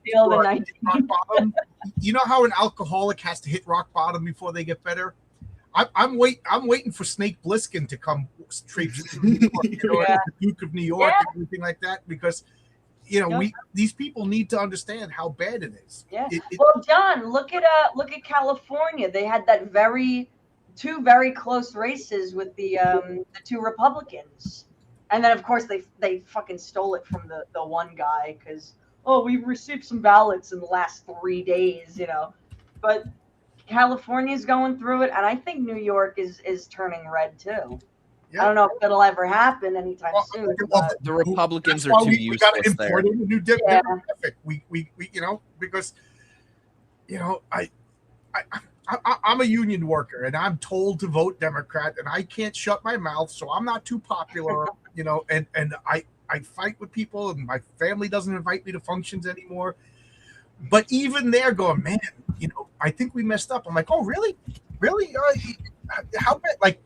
bottom. You know how an alcoholic has to hit rock bottom before they get better? I'm waiting for Snake Plissken to come traipse to New York, the Duke of New York, and everything like that, because these people need to understand how bad it is. Yeah. Well, John, look at California. They had that two very close races with the two Republicans. And then, of course, they fucking stole it from the one guy because, we received some ballots in the last 3 days, But California's going through it, and I think New York is turning red, too. Yeah. I don't know if it'll ever happen anytime soon. The Republicans are too useless there. We got to import a new demographic. We because, I'm a union worker, and I'm told to vote Democrat, and I can't shut my mouth, so I'm not too popular, and I fight with people, and my family doesn't invite me to functions anymore. But even they're going, man, I think we messed up. I'm like, oh, really? How bad?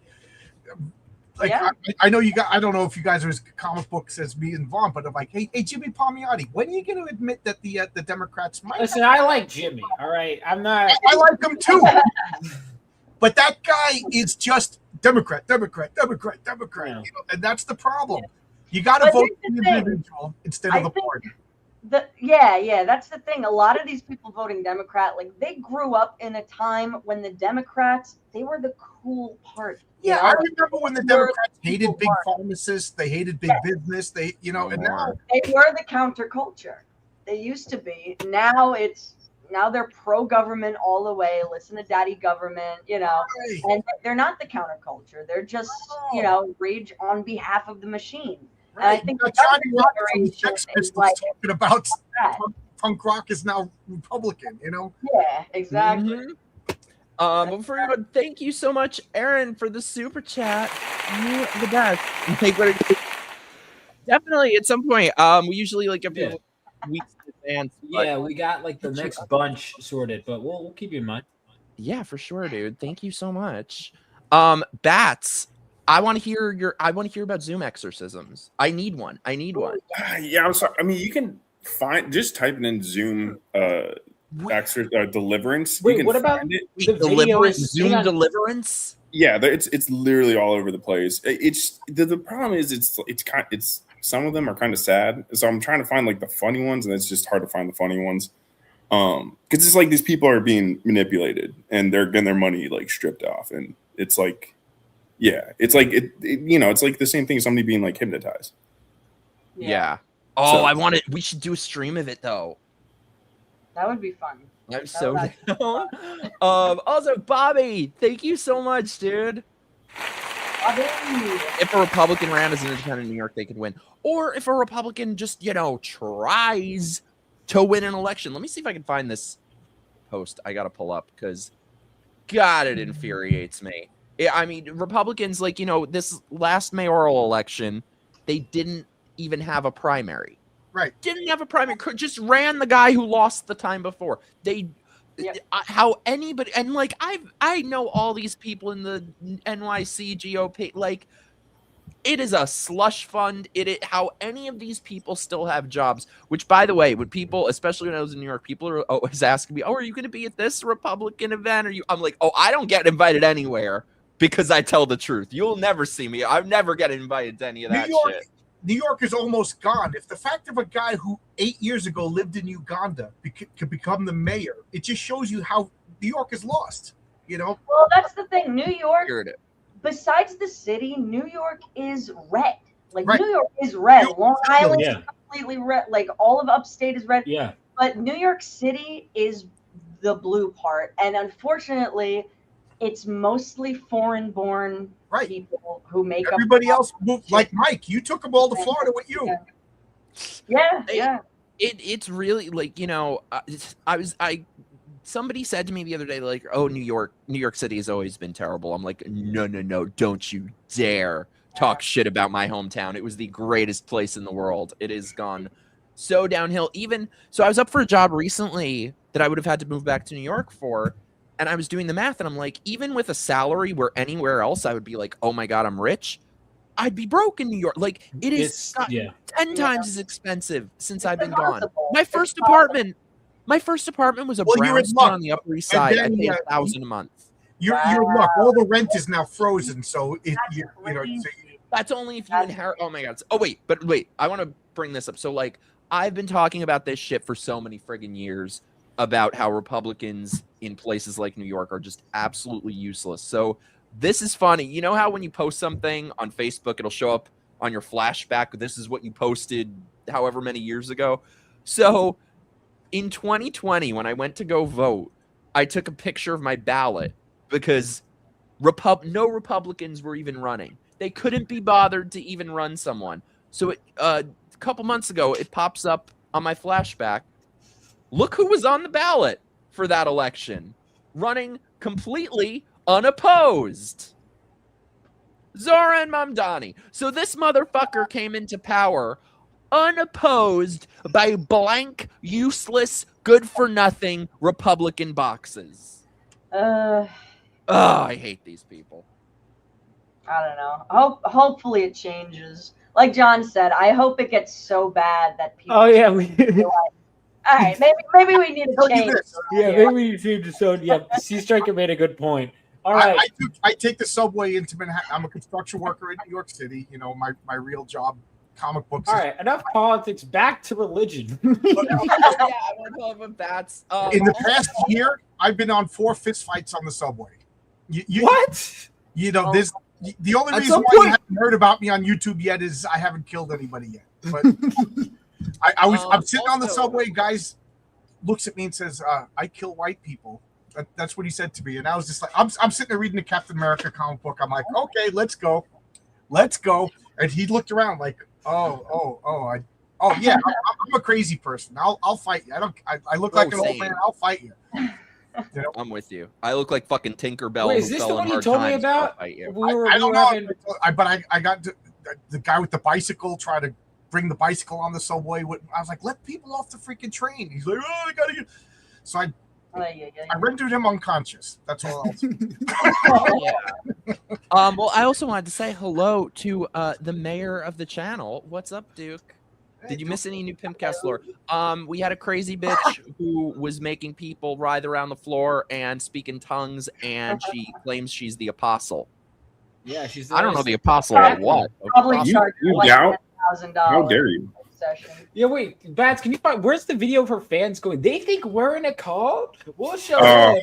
I know you guys. I don't know if you guys are as comic books as me and Vaughn, but I'm like, hey, Jimmy Palmiotti, when are you going to admit that the Democrats might? Listen, I like Jimmy. All right, I'm not. I like him too. But that guy is just Democrat, yeah. And that's the problem. You got to vote for the individual instead of the party. That's the thing. A lot of these people voting Democrat, they grew up in a time when the Democrats, they were the cool party. Yeah, I remember when the Democrats hated big pharmacists, they hated big business, and now they were the counterculture. They used to be. Now they're pro-government all the way. Listen to daddy government, right. And they're not the counterculture. They're just, rage on behalf of the machine. Right. And I think Johnny Sex Pistols talking about punk rock is now Republican, Yeah, exactly. Mm-hmm. Before we go, thank you so much, Aaron, for the super chat. You're the best. Definitely at some point. We usually give people weeks in advance. Yeah, we got the next bunch sorted, but we'll keep you in mind. Yeah, for sure, dude. Thank you so much. Bats. I want to hear about Zoom exorcisms. I need one. Yeah, I'm sorry. I mean, you can just type it in Zoom deliverance. Wait, what about it. the videos? Zoom deliverance? Yeah, it's literally all over the place. It's the problem is it's some of them are kind of sad. So I'm trying to find the funny ones, and it's just hard to find the funny ones. Because it's these people are being manipulated and they're getting their money stripped off, and it's it's it's the same thing as somebody being hypnotized. Yeah. Oh, we should do a stream of it though. That would be fun. I'm so down. Also, Bobby, thank you so much, dude. Bobby. If a Republican ran as an independent in New York, they could win. Or if a Republican just, tries to win an election. Let me see if I can find this post. I got to pull up because, God, it infuriates me. I mean, Republicans, this last mayoral election, they didn't even have a primary. Right. Didn't have a primary. Just ran the guy who lost the time before. They how anybody, and like I know all these people in the NYC GOP, like it is a slush fund. How any of these people still have jobs, which by the way, when people, especially when I was in New York, people are always asking me, oh, are you going to be at this Republican event? I'm like, oh, I don't get invited anywhere because I tell the truth. You'll never see me. I never get invited to any of that shit. New York is almost gone. If the fact of a guy who 8 years ago lived in Uganda could become the mayor, it just shows you how New York is lost. You know. Well, that's the thing. New York. Heard it. Besides the city, New York is red. Like Right. New York is red. Long Island Yeah. is completely red. Like all of upstate is red. Yeah. But New York City is the blue part, and unfortunately, it's mostly foreign-born Right. people who make Everybody up. else moved. Like Mike, you took them all to Florida with you. Yeah. It's really like, you know, somebody said to me the other day, like, oh, New York City has always been terrible. I'm like, no, don't you dare talk shit about my hometown. It was the greatest place in the world. It has gone so downhill. Even so, I was up for a job recently that I would have had to move back to New York for, and I was doing the math, and I'm like, even with a salary where anywhere else I would be like, oh my God, I'm rich, I'd be broke in New York. Like it is 10 times as expensive since I've been gone. My first apartment was a Well, you're in brownstone luck. on the Upper East And Side. I then, paid $1,000 a month. You're in luck. All the rent is now frozen, so you know. That's only if you inherit. Oh my God. Oh wait, I want to bring this up. So like, I've been talking about this shit for so many friggin' years about how Republicans in places like New York are just absolutely useless. So this is funny. You know how when you post something on Facebook, it'll show up on your flashback. This is what you posted however many years ago. So in 2020, when I went to go vote, I took a picture of my ballot because no Republicans were even running. They couldn't be bothered to even run someone. So a couple months ago, it pops up on my flashback. Look who was on the ballot for that election, running completely unopposed. Zoran Mamdani. So this motherfucker came into power unopposed by blank, useless, good-for-nothing Republican boxes. I hate these people. I don't know. Hopefully it changes. Like John said, I hope it gets so bad that people. Oh yeah, all right, maybe we need to change. Maybe we need to change. So yeah, C Striker made a good point. All right, I take the subway into Manhattan. I'm a construction worker in New York City. You know, my real job, comic books. All right, enough politics. Back to religion. I want to talk about bats. In the past year, I've been on 4 fist fights on the subway. What? You know, this. The only reason why you haven't heard about me on YouTube yet is I haven't killed anybody yet. But I'm sitting on the subway. Guys looks at me and says, "I kill white people." That's what he said to me, and I was just like, I'm sitting there reading the Captain America comic book. I'm like, okay, let's go. And he looked around like, oh yeah, I'm a crazy person. I'll fight you. I look like an old man. I'll fight you. You know? I'm with you. I look like fucking Tinkerbell. Wait, is this the one you told me about? I don't know. But I got the guy with the bicycle try to bring the bicycle on the subway. I was like, let people off the freaking train. He's like, oh, I gotta get. So I rendered him unconscious. That's all else. Well, I also wanted to say hello to the mayor of the channel. What's up, Duke? Did you miss any new PIMPCAST lore? We had a crazy bitch who was making people writhe around the floor and speak in tongues, and she claims she's the apostle. Yeah, she's. I don't know the apostle of what. Probably charged like $10,000. How dare you? Yeah, wait, Bats, can you find where's the video of her fans going? They think we're in a cult? We'll show them.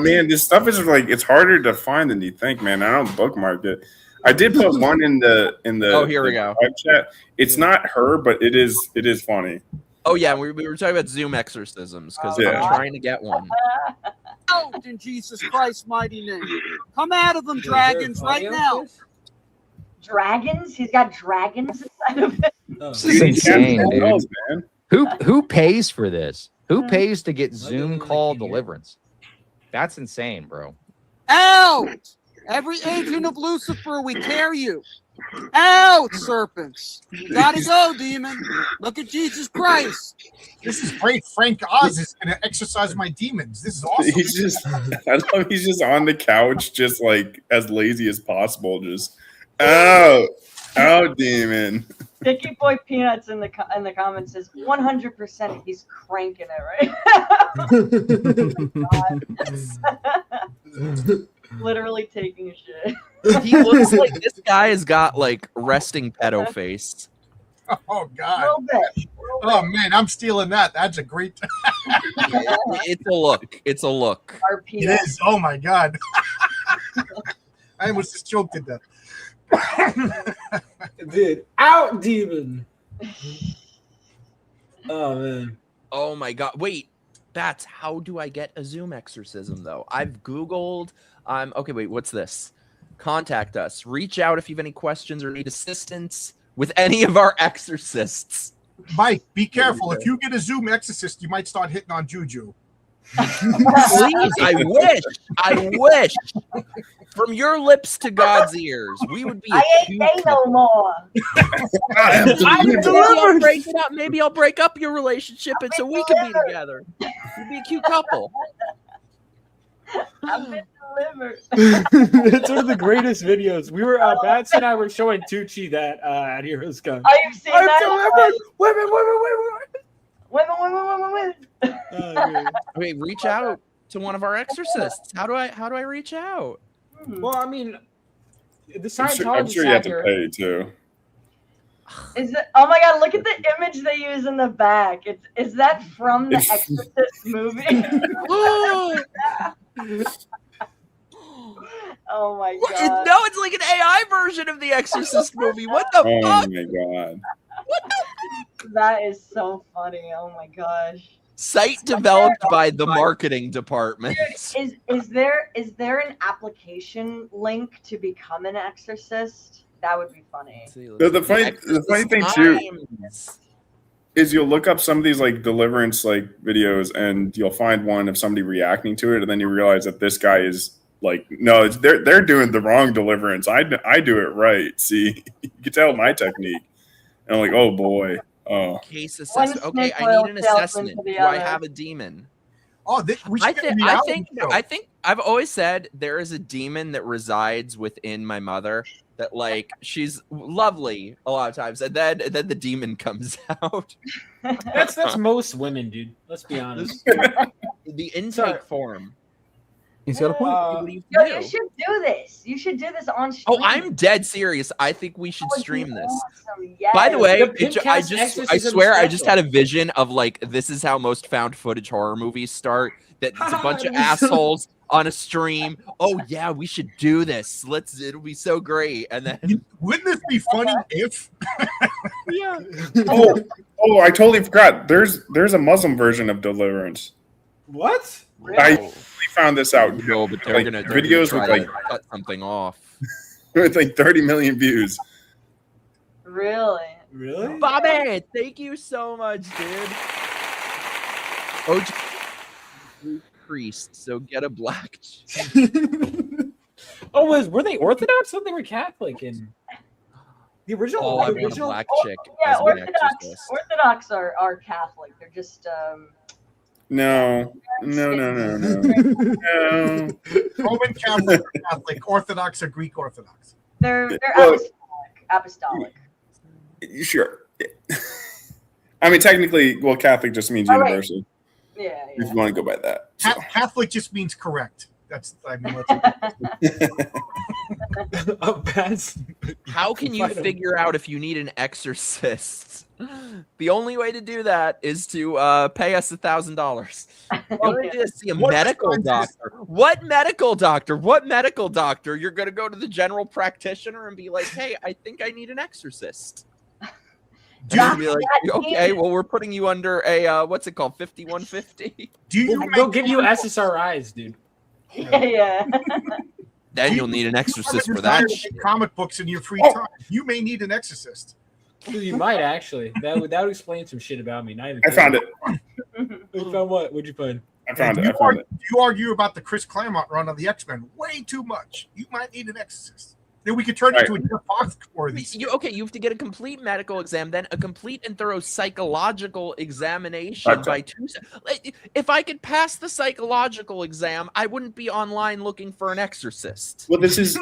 Man, this stuff is like it's harder to find than you think, man. I don't bookmark it. I did put one in the Oh, here we go. Chat. It's not her, but it is funny. Oh yeah, we were talking about Zoom exorcisms because I'm trying to get one. Out in Jesus Christ's mighty name. Come out of them, dragons, right now. Dragons? He's got dragons inside of it. This is insane, dude. Who pays for this? Who pays to get Zoom call deliverance? That's insane, bro. Out! Every agent of Lucifer, we tear you. Out, serpents. You gotta go, demon. Look at Jesus Christ. This is great. Frank Oz is going to exercise my demons. This is awesome. He's just, I love he's just on the couch, just like as lazy as possible. Just, oh, demon. Dicky Boy Peanuts in the comments says 100% he's cranking it right. Literally taking a shit. He looks like this guy has got like resting pedo face. Oh God! Oh man, I'm stealing that. That's a great. It's a look. It's a look. It is. Oh my God! I almost just choked to death. Dude, out demon. Oh man. Oh my God. Wait, Bats, how do I get a Zoom exorcism though? I've Googled. Okay, wait, what's this? Contact us. Reach out if you have any questions or need assistance with any of our exorcists. Mike, be careful. If you get a Zoom exorcist, you might start hitting on Juju. Please, I wish. From your lips to God's ears, we would be. I ain't gay no more. Maybe I'll break up your relationship, and so we can be together. We'd be a cute couple. I've been delivered. It's one of the greatest videos. We were Bats and I were showing Tucci that at Heroes Gun. Oh, you've seen that? Women. Wait, reach out to one of our exorcists. How do I reach out? Well, I mean, the I'm Scientology sure you have to pay too. Is it? Oh my God! Look at the image they use in the back. Is that from the Exorcist movie? Oh my God! No, it's like an AI version of the Exorcist movie. What the fuck? Oh my God! That is so funny. Oh my gosh! Site developed by the marketing department. Dude, is there an application link to become an exorcist? That would be funny. The funny thing too is you'll look up some of these like deliverance like videos and you'll find one of somebody reacting to it, and then you realize that this guy is like, no, they're doing the wrong deliverance. I do it right. See, you can tell my technique. And I'm like, oh boy. Oh. Case assessment. Okay, I need an assessment. Do I have a demon? Oh, I think I've always said there is a demon that resides within my mother. That like she's lovely a lot of times, and then the demon comes out. That's most women, dude. Let's be honest. The intake form. He's got a point. Yo, you should do this. You should do this on stream. Oh, I'm dead serious. I think we should stream this. Awesome. Yes. By the way, PIMPCAST I swear I just had a vision of like this is how most found footage horror movies start. That it's a bunch of assholes on a stream. Oh yeah, we should do this. It'll be so great. And then wouldn't this be funny if? Yeah. Oh, I totally forgot. There's a Muslim version of Deliverance. What? I found this out. No, but they're like, gonna videos try with like to cut something off. With like 30 million views. Really? Really? Bobby, thank you so much, dude. Oh, priest, so get a black. Oh, were they Orthodox? I thought they were Catholic and the original. Oh, I want a black chick. Yeah, as my exorcist. Orthodox are Catholic. They're just No. Roman Catholic or Catholic, Orthodox or Greek Orthodox. They're apostolic. Sure. I mean, technically, well, Catholic just means universal. Right. Yeah. If you want to go by that. So. Catholic just means correct. How can you figure out if you need an exorcist? The only way to do that is to pay us $1,000. You need to see a medical doctor. What medical doctor? What medical doctor? You're going to go to the general practitioner and be like, hey, I think I need an exorcist. And be like, okay, well, we're putting you under a, what's it called, 5150? They'll give you SSRIs, dude. Yeah. Then you'll need an exorcist for that shit. Comic books in your free time. You may need an exorcist. You might actually. That would explain some shit about me. Not even I found it. You found what? What'd you find? I found it. You argue about the Chris Claremont run of the X-Men way too much. You might need an exorcist. Then we could turn it into a Jeff Foxworthy. You have to get a complete medical exam, then a complete and thorough psychological examination by two. If I could pass the psychological exam, I wouldn't be online looking for an exorcist. Well, this is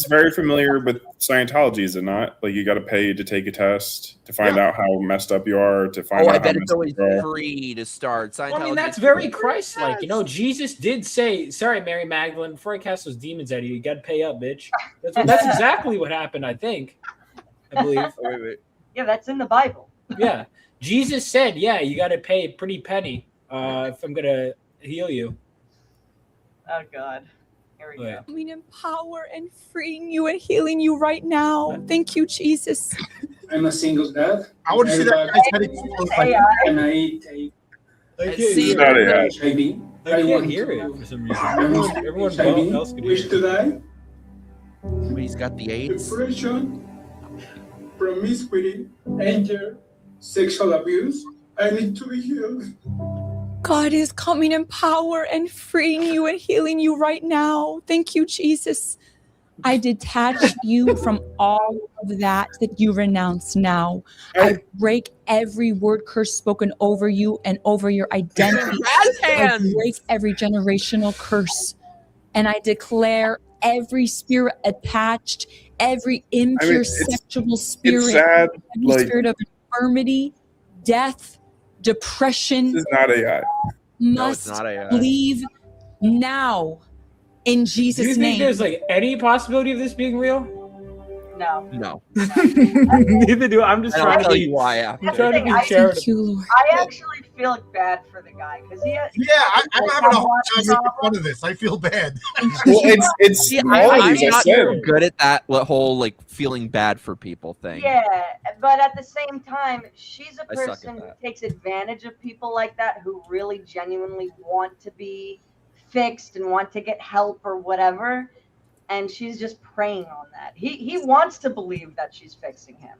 very familiar with Scientology, is it not? Like you got to pay to take a test to find out how messed up you are. To find out I bet how it's always free to start. Well, I mean, that's very Christ-like. You know, Jesus did say, "Sorry, Mary Magdalene, before I cast those demons out of you, you got to pay up, bitch." That's exactly what happened. I think, I believe. Wait. Yeah, that's in the Bible. Yeah, Jesus said, "Yeah, you got to pay a pretty penny if I'm gonna heal you." Oh God. Here we go. Coming in power and freeing you and healing you right now. Thank you, Jesus. I'm a single dad. I want to see that guy's head explode. And I take HIV. I can't hear it for some reason. Everyone else can hear wish to die. He's got the AIDS. Depression, promiscuity, anger, sexual abuse. I need to be healed. God is coming in power and freeing you and healing you right now. Thank you, Jesus. I detach you from all of that you renounce now. I break every word curse spoken over you and over your identity. I break every generational curse. And I declare every spirit attached, every impure sexual spirit, every spirit of infirmity, death, depression, This is not AI. must leave now in Jesus' Do you think name. there's like any possibility of this being real? No. Neither do I. I'm just I'll trying to tell be. you why after. I'm trying to be I- charitable. I actually feel bad for the guy because he has. Yeah, I'm having a hard time making fun of this. I feel bad. Well, it's See, all I'm these I not said. very good at that whole like feeling bad for people thing. Yeah, but at the same time, she's a I suck at person who that. takes advantage of people like that who really genuinely want to be fixed and want to get help or whatever. And she's just preying on that. He wants to believe that she's fixing him.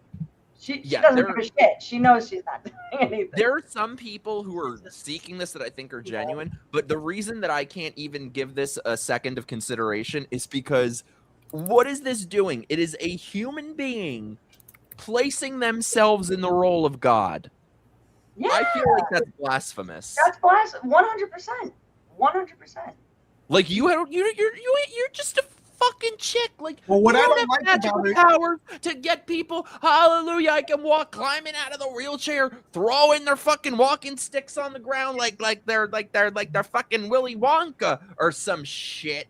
She doesn't give a shit. She knows she's not doing anything. There are some people who are seeking this that I think are genuine, but the reason that I can't even give this a second of consideration is because what is this doing? It is a human being placing themselves in the role of God. Yeah. I feel like that's blasphemous. That's blasphemous. 100%. 100%. Like you're just a fucking chick. Like, Well, what you I don't don't have like magical about it- powers to get people. Hallelujah! I can walk, climbing out of the wheelchair, throwing their fucking walking sticks on the ground like they're fucking Willy Wonka or some shit.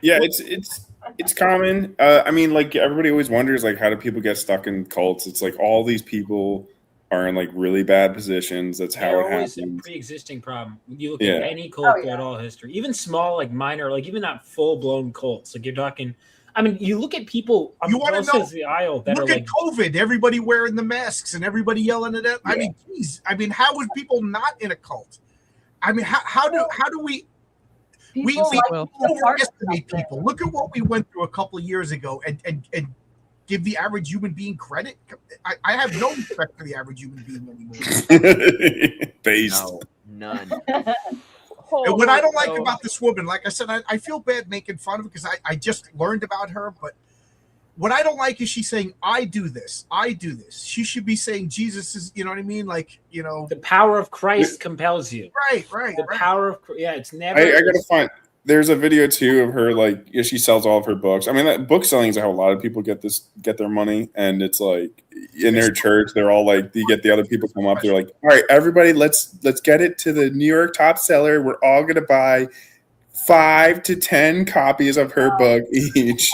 Yeah, it's common. I mean, like everybody always wonders, like, how do people get stuck in cults? It's like all these people are in like really bad positions. That's how They're it always happens. a pre-existing problem. You look Yeah. at any cult throughout all history, even small, like minor, like even not full-blown cults. Like you're talking. I mean, you look at people on You want both to know? sides of the aisle that Look are at like, COVID. Everybody wearing the masks and everybody yelling at it. I mean, geez. I mean, how would people not in a cult? I mean, how do we? We overestimate people. Look at what we went through a couple of years ago, and give the average human being credit. I have no respect for the average human being anymore. Based. No, none. And what I don't like about this woman, like I said, I feel bad making fun of her because I just learned about her. But what I don't like is she's saying, I do this. She should be saying Jesus is, you know what I mean? Like, you know. the power of Christ compels you. Right. The power of it's never. I gotta find. There's a video too of her, like, she sells all of her books. I mean, that book selling is how a lot of people get their money, and it's like in their church, they're all like, you get the other people come up, they're like, all right, everybody, let's get it to the New York top seller. We're all gonna buy 5 to 10 copies of her book each.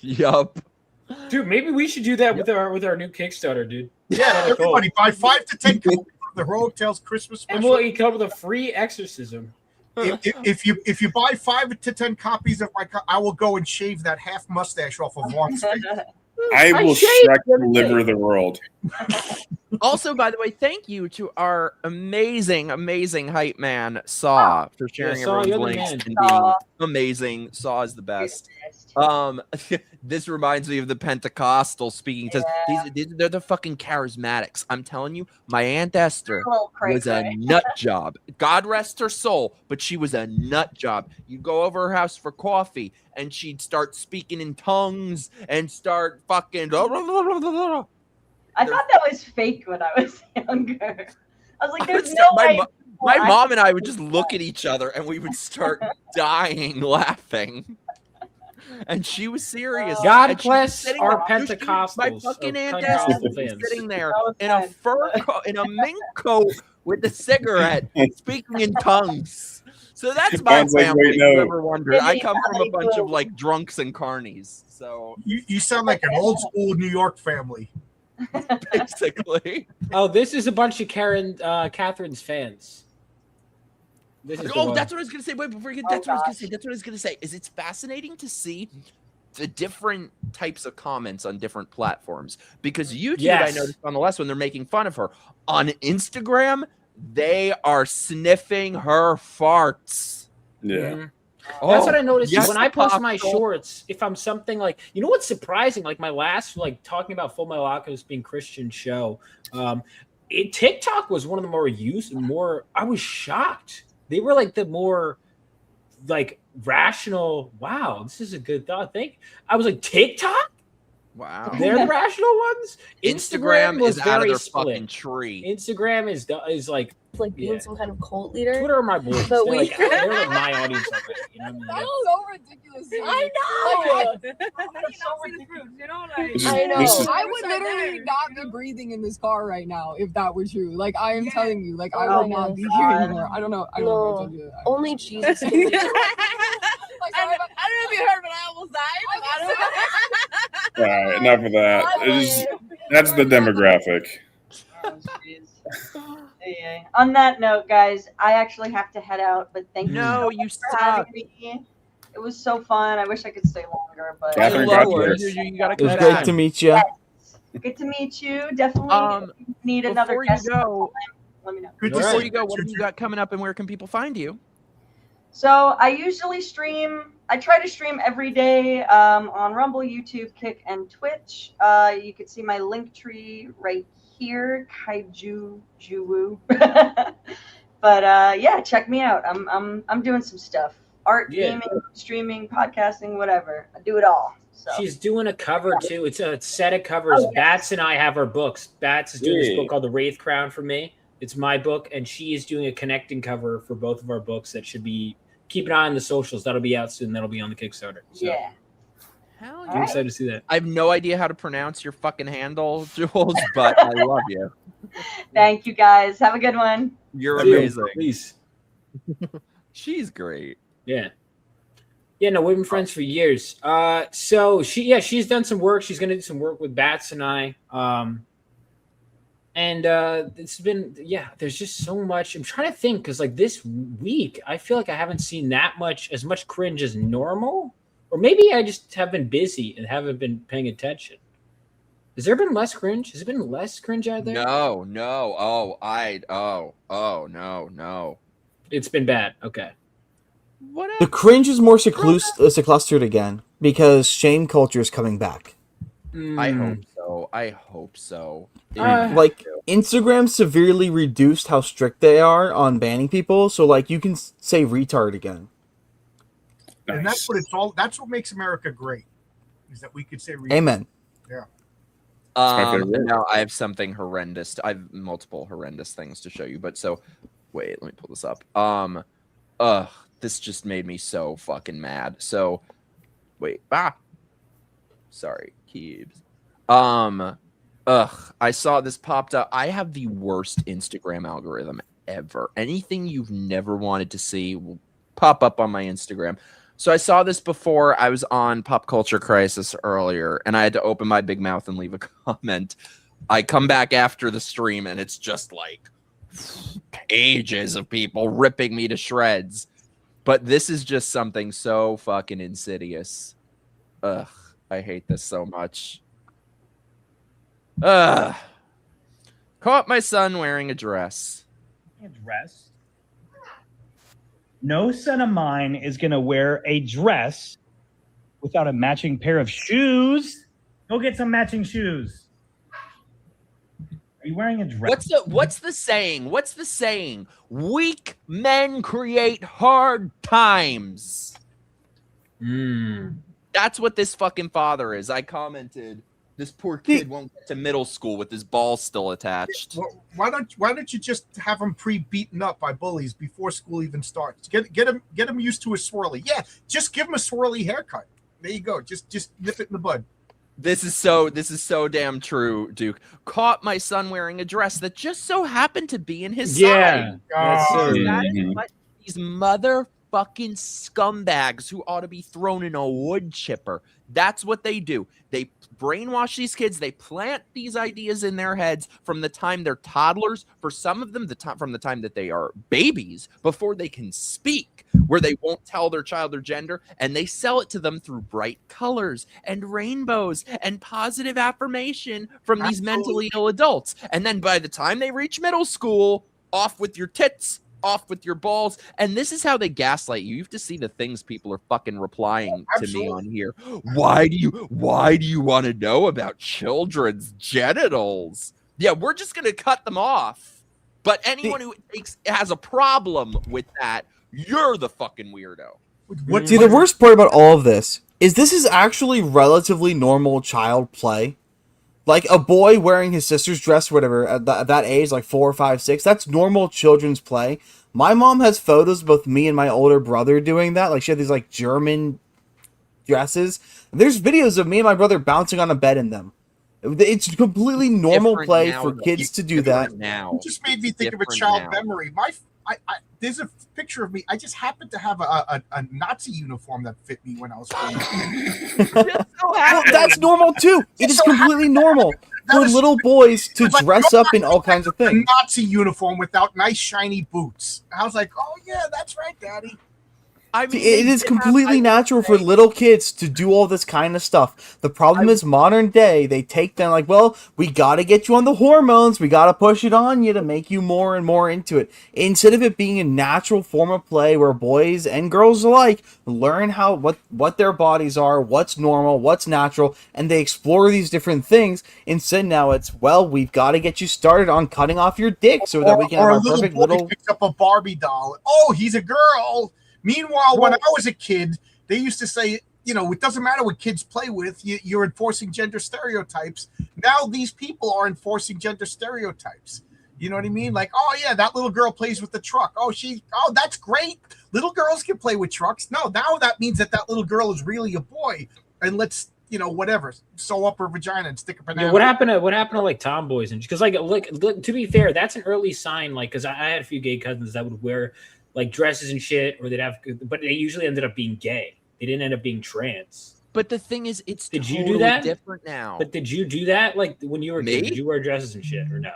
Yup. Dude, maybe we should do that with our new Kickstarter, dude. Yeah, everybody buy 5 to 10 copies of the Rogue Tales Christmas And special. we'll come with a free exorcism. If you buy 5 to 10 copies of my, I will go and shave that half mustache off of Vaughn's face. I will shaved Shrek the other day. deliver the world. Also, by the way, thank you to our amazing hype man Saw for sharing Saw, everyone's you're the links man. and being amazing. Saw is the best. This reminds me of the Pentecostal speaking. Says they're the fucking charismatics. I'm telling you, my Aunt Esther was a nut job. God rest her soul, but she was a nut job. You'd go over her house for coffee, and she'd start speaking in tongues and start fucking. I thought that was fake when I was younger. I was like, "There's no way." My mom and I would just look at each other, and we would start dying laughing. And she was serious. God bless our Pentecostals. My fucking Aunt Esther was sitting there in a fur coat, in a mink coat with a cigarette, speaking in tongues. So that's my family. If you ever wondered, I come from a bunch of like drunks and carnies. So you sound like an old school New York family. Basically. Oh, this is a bunch of Catherine's fans. This is that's what I was gonna say. Wait, before you get that's what I was gonna say. That's what I was gonna say. Is it's fascinating to see the different types of comments on different platforms. Because YouTube, I noticed on the last one, they're making fun of her. On Instagram, they are sniffing her farts. Yeah. Mm-hmm. That's what I noticed when I post my shorts. If I'm something like, you know what's surprising? Like my last, like talking about Full Metal Alchemist being Christian show, TikTok was one of the more used. I was shocked. They were like the more like rational. Wow, this is a good thought. I was like, TikTok? Wow, they're the rational ones. Instagram was is very out of their split. fucking tree. Instagram is like being some kind of cult leader. Twitter are my boys. But They're like my audience already. You know what I mean? That's so ridiculous. I know. That's so ridiculous. You know, like I know. I would literally not be breathing in this car right now if that were true. Like I am telling you, like I will not be here anymore. I don't know. I don't know what to do. Only Jesus. I don't know if you heard, but I almost died. All right, enough of that. That's the demographic. On that note, guys, I actually have to head out, but thank you so you much for having me. It was so fun. I wish I could stay longer, but Catherine, it was great to meet you. Good to meet you. Definitely if you need another guest. Let me know. Before you go, what have you got coming up, and where can people find you? So I usually stream. I try to stream every day on Rumble, YouTube, Kick, and Twitch. You can see my link tree right here, Kaiju Juwu. But yeah, check me out. I'm doing some stuff: art, gaming, streaming, podcasting, whatever. I do it all. So. She's doing a cover too. It's a set of covers. Bats and I have our books. Bats is doing this book called The Wraith Crown for me. It's my book, and she is doing a connecting cover for both of our books that should be. Keep an eye on the socials. That'll be out soon. That'll be on the Kickstarter. So. Yeah. Hell I'm excited to see that. I have no idea how to pronounce your fucking handle, Jules, but I love you. Thank you, guys. Have a good one. You're amazing. Peace. She's great. Yeah. Yeah, no, we've been friends for years. So she's done some work. She's gonna do some work with Bats and I. And it's been, there's just so much. I'm trying to think because like this week, I feel like I haven't seen as much cringe as normal. Or maybe I just have been busy and haven't been paying attention. Has there been less cringe? Has it been less cringe out there? No. No. It's been bad. Okay. The cringe is more sequestered again because shame culture is coming back. I hope so. Like Instagram severely reduced how strict they are on banning people, so like you can say retard again. And that's what it's all. That's what makes America great, is that we could say retard. Amen. Yeah. Now I have something horrendous. I have multiple horrendous things to show you, but wait, let me pull this up. This just made me so fucking mad. So, wait, sorry, Keebs. I saw this popped up. I have the worst Instagram algorithm ever. Anything you've never wanted to see will pop up on my Instagram. So I saw this before. I was on Pop Culture Crisis earlier, and I had to open my big mouth and leave a comment. I come back after the stream, and it's just like pages of people ripping me to shreds. But this is just something so fucking insidious. I hate this so much. Caught my son wearing a dress. A dress? No son of mine is going to wear a dress without a matching pair of shoes. Go get some matching shoes. Are you wearing a dress? What's the saying? What's the saying? Weak men create hard times. That's what this fucking father is. I commented, this poor kid won't get to middle school with his balls still attached. Well, why don't you just have him pre-beaten up by bullies before school even starts? Get him used to a swirly. Yeah, just give him a swirly haircut. There you go. Just nip it in the bud. This is so damn true, Duke. Caught my son wearing a dress that just so happened to be in his size. That is what these motherfucking scumbags who ought to be thrown in a wood chipper. That's what they do. They brainwash these kids. They plant these ideas in their heads from the time they're toddlers. For some of them, from the time that they are babies, before they can speak, where they won't tell their child their gender, and they sell it to them through bright colors and rainbows and positive affirmation from these mentally ill adults. And then by the time they reach middle school, off with your tits, off with your balls. And this is how they gaslight you. You have to see the things people are fucking replying to me on here. Why do you want to know about children's genitals? Yeah, we're just gonna cut them off. But anyone who has a problem with that, you're the fucking weirdo. See, the worst part about all of this is actually relatively normal child play. Like a boy wearing his sister's dress or whatever at that age, like 4, 5, 6, that's normal children's play. My mom has photos of both me and my older brother doing that. Like she had these like German dresses. There's videos of me and my brother bouncing on a bed in them. It's completely normal play for kids to do that. You just made me think of a child memory. There's a picture of me. I just happened to have a Nazi uniform that fit me when I was 4. Well, that's normal too. It is completely normal for little boys to dress up in all kinds of things. A Nazi uniform without nice shiny boots. I was like, oh yeah, that's right, Daddy. I mean, it is completely natural for little kids to do all this kind of stuff. The problem is modern day, they take them like, well, we got to get you on the hormones. We got to push it on you to make you more and more into it. Instead of it being a natural form of play where boys and girls alike learn what their bodies are, what's normal, what's natural, and they explore these different things. Instead now it's, well, we've got to get you started on cutting off your dick so that we can have our perfect little... picks up a Barbie doll. Oh, he's a girl. Meanwhile, when I was a kid, they used to say, it doesn't matter what kids play with. You're enforcing gender stereotypes. Now these people are enforcing gender stereotypes. You know what I mean? Like, oh, yeah, that little girl plays with the truck. Oh, that's great. Little girls can play with trucks. No, now that means that little girl is really a boy. And let's, whatever, sew up her vagina and stick a banana. Yeah, what happened to like tomboys? And because, like, to be fair, that's an early sign. Like, because I had a few gay cousins that would wear like dresses and shit, or but they usually ended up being gay. They didn't end up being trans. But the thing is, it's did totally you do that? Different now. But did you do that like when you were a kid? Did you wear dresses and shit or no?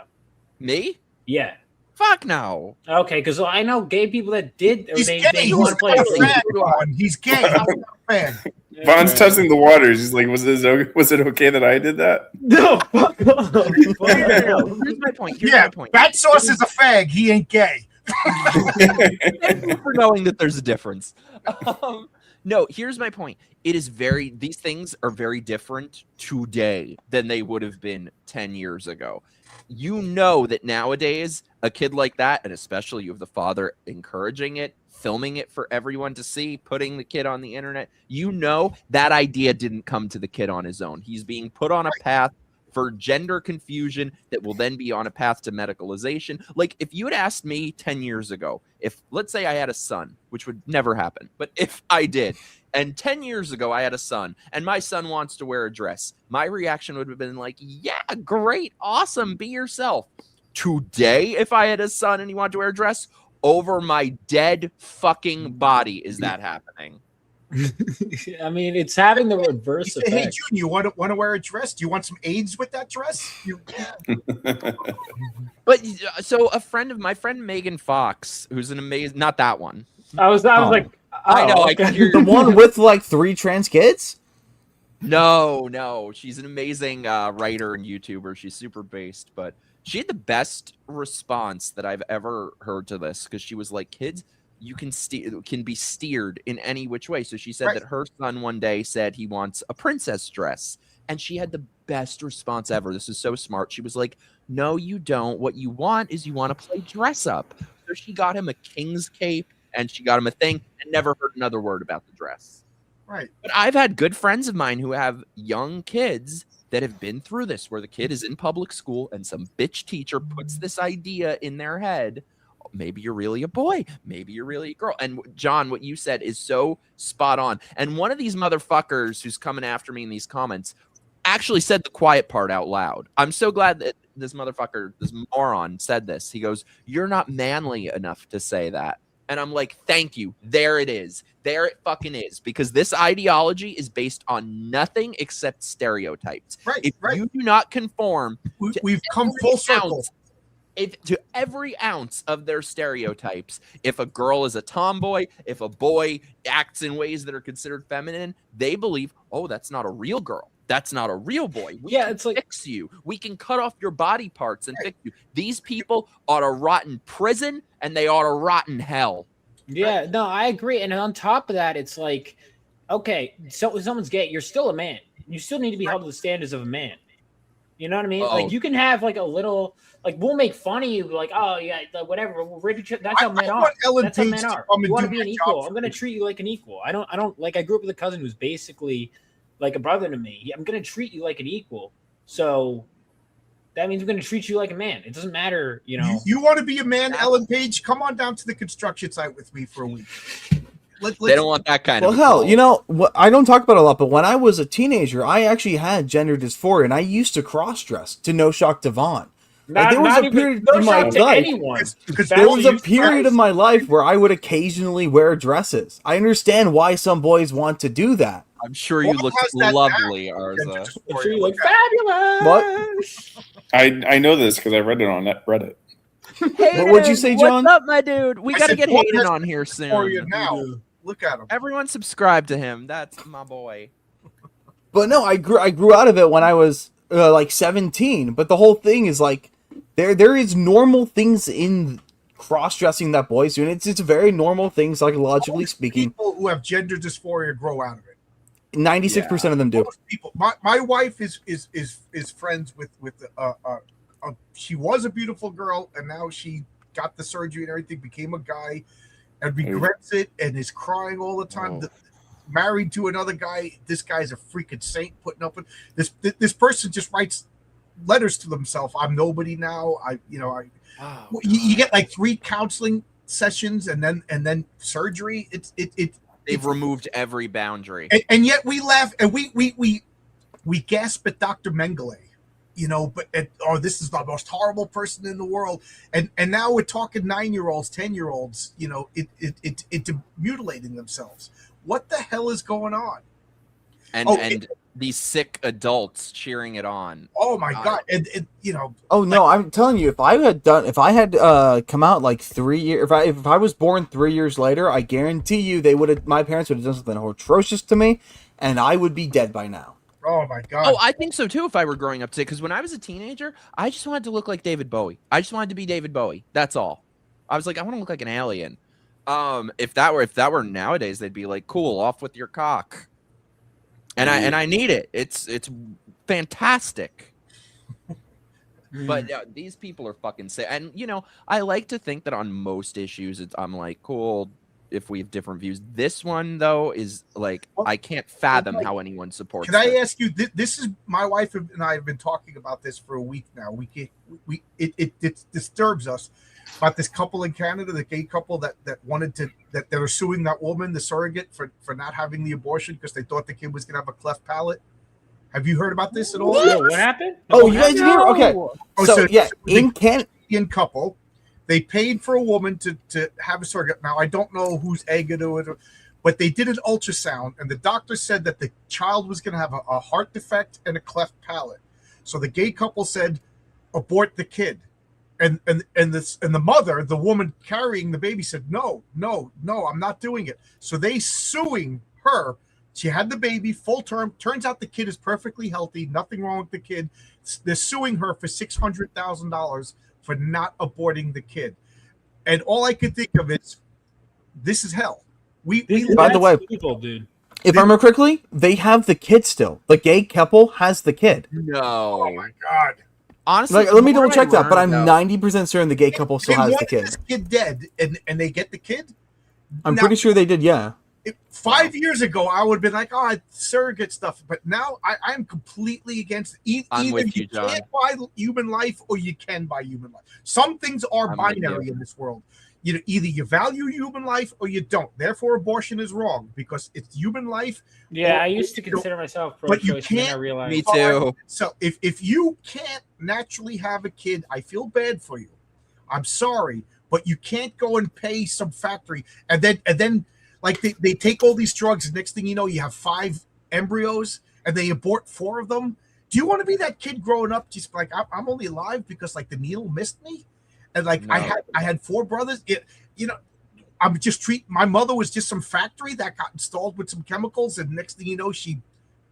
Me? Yeah. Fuck no. Okay, because I know gay people that did. Or He's they gay. want to play. He's gay. I'm not a fan. Vaughn's testing the waters. He's like, was it okay that I did that? No, fuck off. Here's my point. My point. Fat Sauce is a fag. He ain't gay. Thank you for knowing that there's a difference. No, here's my point. These things are very different today than they would have been 10 years ago. You know that nowadays, a kid like that, and especially you have the father encouraging it, filming it for everyone to see, putting the kid on the internet, you know that idea didn't come to the kid on his own. He's being put on a path for gender confusion that will then be on a path to medicalization. Like, if you had asked me 10 years ago, if, let's say I had a son, which would never happen, but if I did, and 10 years ago I had a son, and my son wants to wear a dress, my reaction would have been like, yeah, great, awesome, be yourself. Today, if I had a son and he wanted to wear a dress, over my dead fucking body is that happening. I mean, it's having the reverse effect. Hey, June, you want to wear a dress? Do you want some AIDS with that dress? But so my friend Megan Fox, who's an amazing, not that one. I was like, I know, the one with like 3 trans kids. No, she's an amazing writer and YouTuber. She's super based, but she had the best response that I've ever heard to this because she was like, kids, can be steered in any which way. So she said that her son one day said he wants a princess dress, and she had the best response ever. This is so smart. She was like, "No, you don't. What you want is you want to play dress up." So she got him a king's cape, and she got him a thing, and never heard another word about the dress. Right. But I've had good friends of mine who have young kids that have been through this, where the kid is in public school and some bitch teacher puts this idea in their head. Maybe you're really a boy. Maybe you're really a girl. And John, what you said is so spot on. And one of these motherfuckers who's coming after me in these comments actually said the quiet part out loud. I'm so glad that this motherfucker, this moron said this. He goes, "You're not manly enough to say that." And I'm like, thank you. There it is. There it fucking is. Because this ideology is based on nothing except stereotypes. Right. If you do not conform, we've come full circle. To every ounce of their stereotypes, if a girl is a tomboy, if a boy acts in ways that are considered feminine, they believe, oh, that's not a real girl. That's not a real boy. We can fix you. We can cut off your body parts and fix you. These people ought to rot in prison, and they ought to rot in hell. Yeah, no, I agree. And on top of that, it's like, okay, so if someone's gay, you're still a man. You still need to be held to the standards of a man. You know what I mean? Uh-oh. Like, you can have like a little, like, we'll make fun of you, like, oh yeah, whatever. That's how men are. That's how men are. You want to be an equal. I'm gonna treat you like an equal. I don't like. I grew up with a cousin who's basically like a brother to me. I'm gonna treat you like an equal. So that means I'm gonna treat you like a man. It doesn't matter, you know. You want to be a man, Ellen Page? Come on down to the construction site with me for a week. They don't want that kind of. Well, hell, you know, I don't talk about it a lot, but when I was a teenager, I actually had gender dysphoria, and I used to cross-dress to no shock to Vaughn. Like, there was a period in my life. There was a period of my life where I would occasionally wear dresses. I understand why some boys want to do that. I'm sure you look lovely, Arza. I'm sure you look fabulous. What? I know this because I read it on Reddit. What'd you say, John? What's up, my dude? We got to get Hayden on here soon. Now. Look at him. Everyone subscribe to him. That's my boy. But no, I grew out of it when I was like 17. But the whole thing is like there is normal things in cross-dressing that boys do, and it's very normal thing psychologically speaking. People who have gender dysphoria grow out of it. 96% of them do. Most people. My wife is friends with she was a beautiful girl, and now she got the surgery and everything, became a guy, and regrets it and is crying all the time. Married to another guy. This guy's a freaking saint, putting up with this person just writes letters to themselves. I'm nobody now. You get like 3 counseling sessions and then surgery. They've removed every boundary, and yet we laugh and we gasp at Dr. Mengele. You know, but this is the most horrible person in the world, and now we're talking 9-year-olds, 10-year-olds, you know, into mutilating themselves. What the hell is going on? And these sick adults cheering it on. Oh my God! And you know. Oh no! I'm telling you, if I had come out like 3 years, if I was born 3 years later, I guarantee you my parents would have done something atrocious to me, and I would be dead by now. Oh my God! Oh, I think so too. If I were growing up today, because when I was a teenager, I just wanted to look like David Bowie. I just wanted to be David Bowie. That's all. I was like, I want to look like an alien. If that were nowadays, they'd be like, cool, off with your cock. And I need it. It's fantastic. But these people are fucking sick. And you know, I like to think that on most issues, I'm like, cool. If we have different views, this one though is like I can't fathom how anyone supports. Can I ask you? This is my wife and I have been talking about this for a week now. It disturbs us about this couple in Canada, the gay couple that wanted to that they were suing that woman, the surrogate, for not having the abortion because they thought the kid was gonna have a cleft palate. Have you heard about this at all? What happened? Oh, you guys hear? Okay. So yeah, in Canadian couple. They paid for a woman to have a surrogate. Now, I don't know whose egg it was, but they did an ultrasound, and the doctor said that the child was going to have a heart defect and a cleft palate. So the gay couple said, abort the kid. And the mother, the woman carrying the baby, said, no, I'm not doing it. So they suing her. She had the baby full term. Turns out the kid is perfectly healthy. Nothing wrong with the kid. They're suing her for $600,000 for not aborting the kid. And all I could think of is this is hell. By the way, evil, dude. If I remember correctly, they have the kid still. The gay couple has the kid. No. Oh my god. Honestly, let me double check that, but I'm 90% certain the gay couple still has the kid. This kid dead, and they get the kid. I'm pretty sure they did. Yeah. 5 years ago, I would have been like, "Oh, surrogate stuff," but now I am completely against. I'm Either with you, you John. can't buy human life, or you can buy human life. Some things are I'm with binary you. in this world. Either you value human life or you don't. Therefore, abortion is wrong because it's human life. Yeah, or- I used to or you consider don't. myself But you pro-choice, and then I can't. realized. Me too. So if you can't naturally have a kid, I feel bad for you. I'm sorry, but you can't go and pay some factory and then like they take all these drugs, and next thing you know, you have 5 embryos and they abort 4 of them. Do you want to be that kid growing up just like I'm only alive because like the needle missed me? And like No. I had 4 brothers. I'm just my mother was just some factory that got installed with some chemicals, and next thing you know, she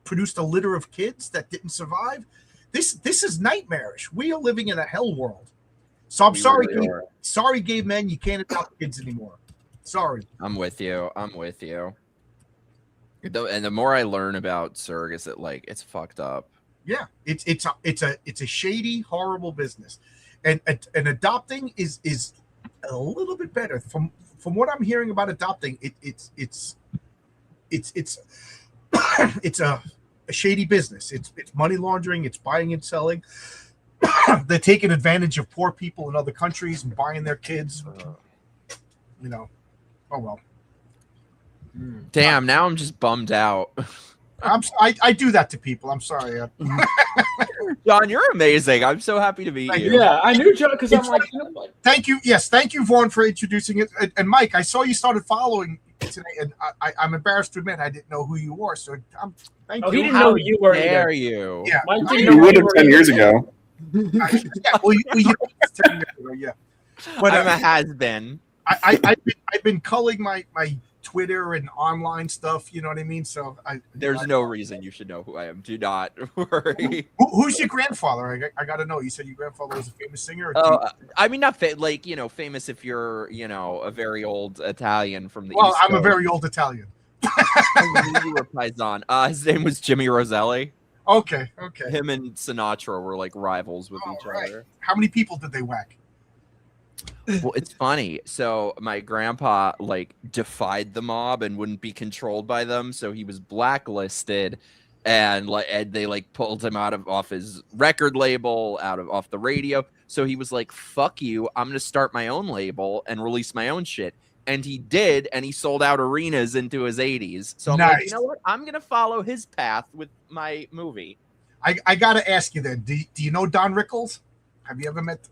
produced a litter of kids that didn't survive. This is nightmarish. We are living in a hell world. So I'm sorry, really sorry, gay men, you can't adopt kids anymore. Sorry. I'm with you. And the more I learn about surrogates, it's fucked up. Yeah, it's a shady, horrible business, and adopting is a little bit better from what I'm hearing about adopting. It's it's a shady business. It's money laundering. It's buying and selling. They're taking advantage of poor people in other countries and buying their kids. Oh well. Damn, now I'm just bummed out. I do that to people. I'm sorry. John, you're amazing. I'm so happy to meet you. Yeah, I knew John because I'm like, Thank you. Yes, thank you, Vaughn, for introducing it. And Mike, I saw you started following today, and I'm embarrassed to admit I didn't know who you were. So thank Oh, you. he didn't know who you were Dare either. you? Yeah, Mike didn't You know who would you have were 10 either. years ago. yeah. Well, it's 10 years ago, yeah. But I'm a has-been. I've been culling my Twitter and online stuff. You know what I mean? So There's no reason you should know who I am. Do not worry. Who's your grandfather? I got to know. You said your grandfather was a famous singer. I mean, not famous if you're, a very old Italian from the Well, East I'm a Coast. very old Italian. I knew you were Paisan. His name was Jimmy Roselli. Okay. Him and Sinatra were like rivals with each other. How many people did they whack? Well, it's funny. So my grandpa defied the mob and wouldn't be controlled by them, so he was blacklisted, and they pulled him off his record label, off the radio. So he was like, "Fuck you! I'm gonna start my own label and release my own shit." And he did, and he sold out arenas into his 80s. So I'm like, you know what? I'm gonna follow his path with my movie. I got to ask you then. Do you know Don Rickles? Have you ever met?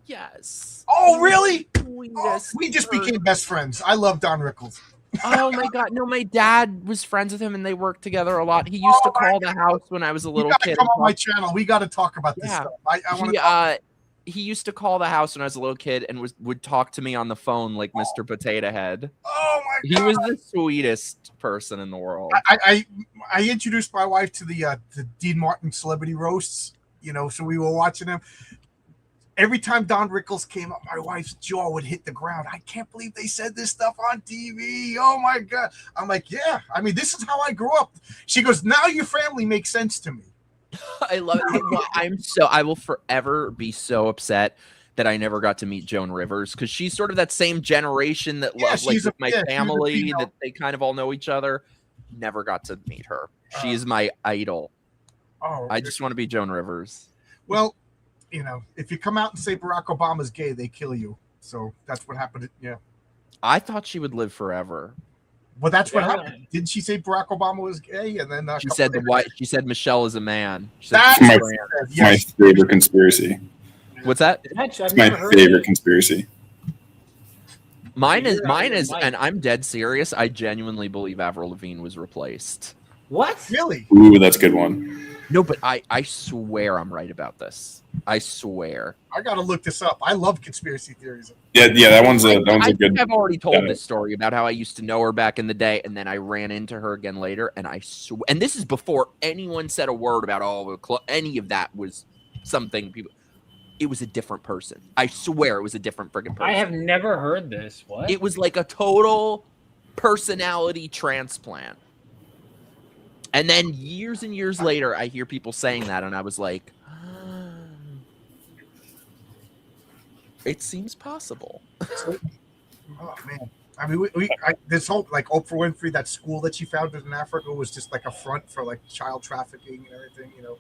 Yes. Oh, really? Oh, we just became best friends. I love Don Rickles. Oh my god, no, my dad was friends with him and they worked together a lot. He used to call the house when I was a little kid. Come on my channel. We got to talk about this stuff. I want to he used to call the house when I was a little kid and would talk to me on the phone like Mr. Potato Head. Oh my god. He was the sweetest person in the world. I introduced my wife to the Dean Martin celebrity roasts, so we were watching them. Every time Don Rickles came up, my wife's jaw would hit the ground. I can't believe they said this stuff on TV. Oh my God. I'm like, yeah. I mean, this is how I grew up. She goes, now your family makes sense to me. I love it. I will forever be so upset that I never got to meet Joan Rivers, because she's sort of that same generation that loved with my family, that they kind of all know each other. Never got to meet her. She is my idol. Oh, I just want to be Joan Rivers. Well, if you come out and say Barack Obama's gay, they kill you. So that's what happened. Yeah. I thought she would live forever. Well, that's what happened. Didn't she say Barack Obama was gay? And then she said she said Michelle is a man. That's my favorite conspiracy. What's that? It's my favorite conspiracy. Mine is, and I'm dead serious. I genuinely believe Avril Lavigne was replaced. What? Really? Ooh, that's a good one. No, but I swear I'm right about this. I swear. I gotta look this up. I love conspiracy theories. Yeah, that one's a good. I think I've already told this story about how I used to know her back in the day, and then I ran into her again later, and and this is before anyone said a word about any of that was something people. it was a different person. I swear it was a different freaking person. I have never heard this. What? It was like a total personality transplant. And then years and years later, I hear people saying that, and I was like, it seems possible. Oh man. I mean, this whole like Oprah Winfrey, that school that she founded in Africa was just like a front for like child trafficking and everything, you know.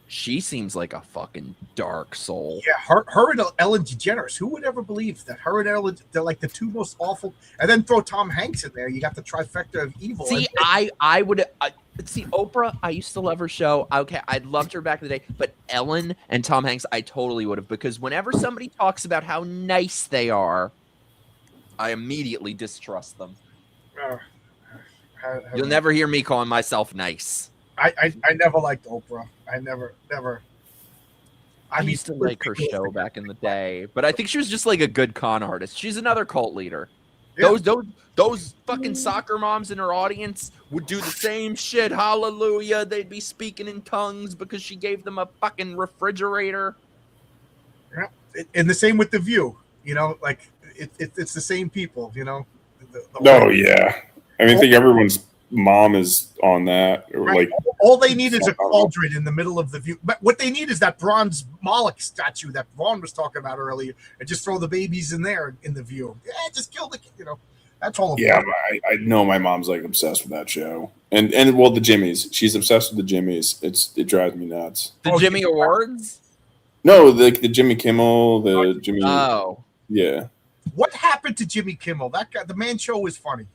She seems like a fucking dark soul. Yeah, her and Ellen DeGeneres. Who would ever believe that her and Ellen, they're like the two most awful? And then throw Tom Hanks in there. You got the trifecta of evil. See, I would see Oprah. I used to love her show. Okay, I loved her back in the day. But Ellen and Tom Hanks, I totally would have, because whenever somebody talks about how nice they are, I immediately distrust them. You'll never hear me calling myself nice. I never liked Oprah. I never. I used to like her show back in the day, but I think she was just like a good con artist. She's another cult leader. Yeah. Those fucking soccer moms in her audience would do the same shit. Hallelujah. They'd be speaking in tongues because she gave them a fucking refrigerator. Yeah. And the same with The View. You know, like it's the same people, you know. Yeah. I mean, I think everyone's mom is on that. Or right. Like, all they need is a cauldron in the middle of The View. But what they need is that bronze Moloch statue that Vaughn was talking about earlier, and just throw the babies in there in The View. Yeah, just kill the, you know. That's all. Yeah, I know my mom's like obsessed with that show, and well, the Jimmys. She's obsessed with the Jimmys. It drives me nuts. The Jimmy Awards? No, the Jimmy Kimmel, the Jimmy. Oh, yeah. What happened to Jimmy Kimmel? That guy, the Man Show was funny.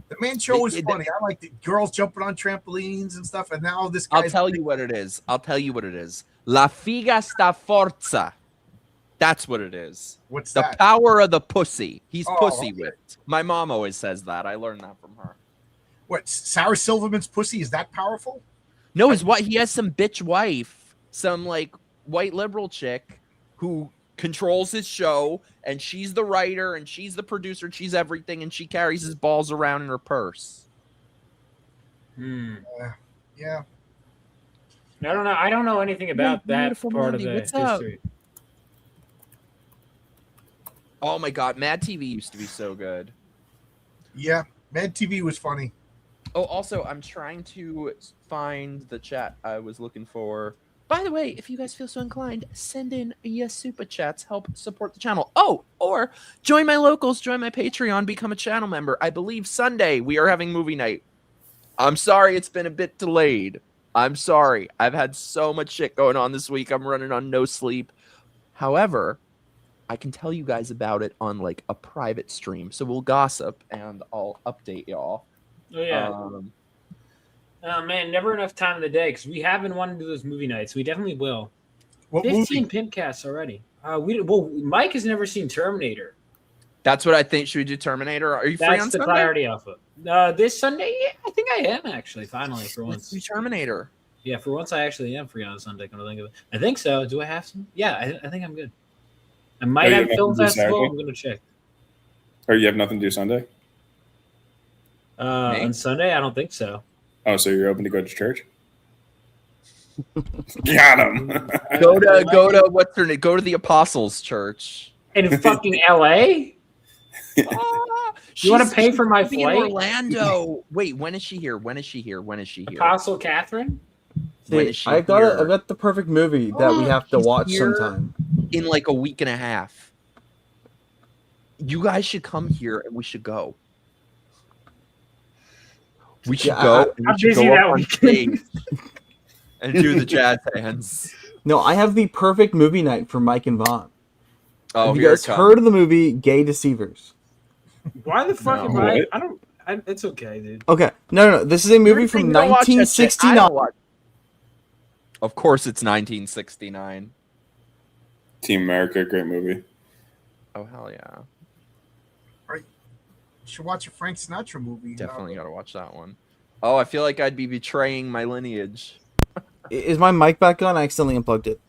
The Man Show was funny. I like the girls jumping on trampolines and stuff. And now this guy. I'll tell you what it is. La figa sta forza. That's what it is. What's the that? Power of the pussy. He's pussy okay. whipped. My mom always says that. I learned that from her. What, Sarah Silverman's pussy is that powerful? No, his what? He has some bitch wife, some like white liberal chick who controls his show, and she's the writer and she's the producer and she's everything, and she carries his balls around in her purse. Yeah. I don't know anything about that part of the history. Oh my god, Mad TV used to be so good. Yeah, Mad TV was funny. Oh, also, I'm trying to find the chat I was looking for. By the way, if you guys feel so inclined, send in your super chats, help support the channel. Oh, or join my locals, join my Patreon, become a channel member. I believe Sunday we are having movie night. I'm sorry it's been a bit delayed. I'm sorry. I've had so much shit going on this week. I'm running on no sleep. However, I can tell you guys about it on like a private stream. So we'll gossip and I'll update y'all. Oh, yeah. Oh, man, never enough time in the day because we have been wanting to do those movie nights. We definitely will. What 15 movie? Pimpcasts already. Mike has never seen Terminator. That's what I think. Should we do Terminator? Are you free on That's the Sunday? priority alpha. This Sunday, yeah, I think I am actually. Finally, for once. Let's do Terminator. Yeah, for once I actually am free on Sunday. Come to think of it, I think so. Do I have some? Yeah, I think I'm good. I might have a film festival. I'm gonna check. Or you have nothing to do Sunday? On Sunday, I don't think so. Oh, so you're open to go to church? Got him. Go to what's her name? Go to the Apostles' Church in fucking LA. You want to pay for my in flight? Orlando. Wait, when is she here? Apostle Catherine. When is she I've got the perfect movie that we have to She's watch here sometime. in like a week and a half. You guys should come here and we should go. We should go. And we should go up on stage and do the jazz hands. No, I have the perfect movie night for Mike and Vaughn. Oh, have you here guys it comes. heard of the movie Gay Deceivers? Why the fuck No. am I? I don't. It's okay, dude. Okay, no. This is a movie from You don't watch that shit. I 1969. don't watch- Of course, it's 1969. Team America, great movie. Oh hell yeah! Right. You should watch a Frank Sinatra movie. Definitely gotta watch that one. Oh, I feel like I'd be betraying my lineage. Is my mic back on? I accidentally unplugged it.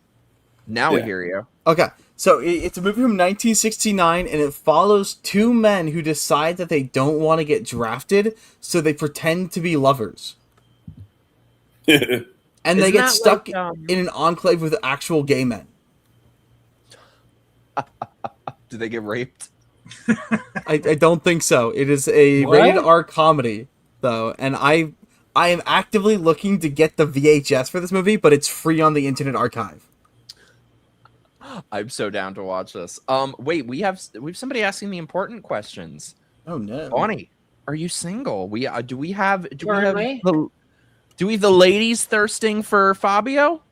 Now we hear you. Okay, so it's a movie from 1969, and it follows two men who decide that they don't want to get drafted, so they pretend to be lovers. And they Isn't get that stuck like, in an enclave with actual gay men. Do they get raped? I don't think so. It is a What? rated R comedy, though, and I am actively looking to get the VHS for this movie, but it's free on the Internet Archive. I'm so down to watch this. Wait, we have somebody asking the important questions. Oh no, Bonnie, are you single? Do we have Currently? the ladies thirsting for Fabio?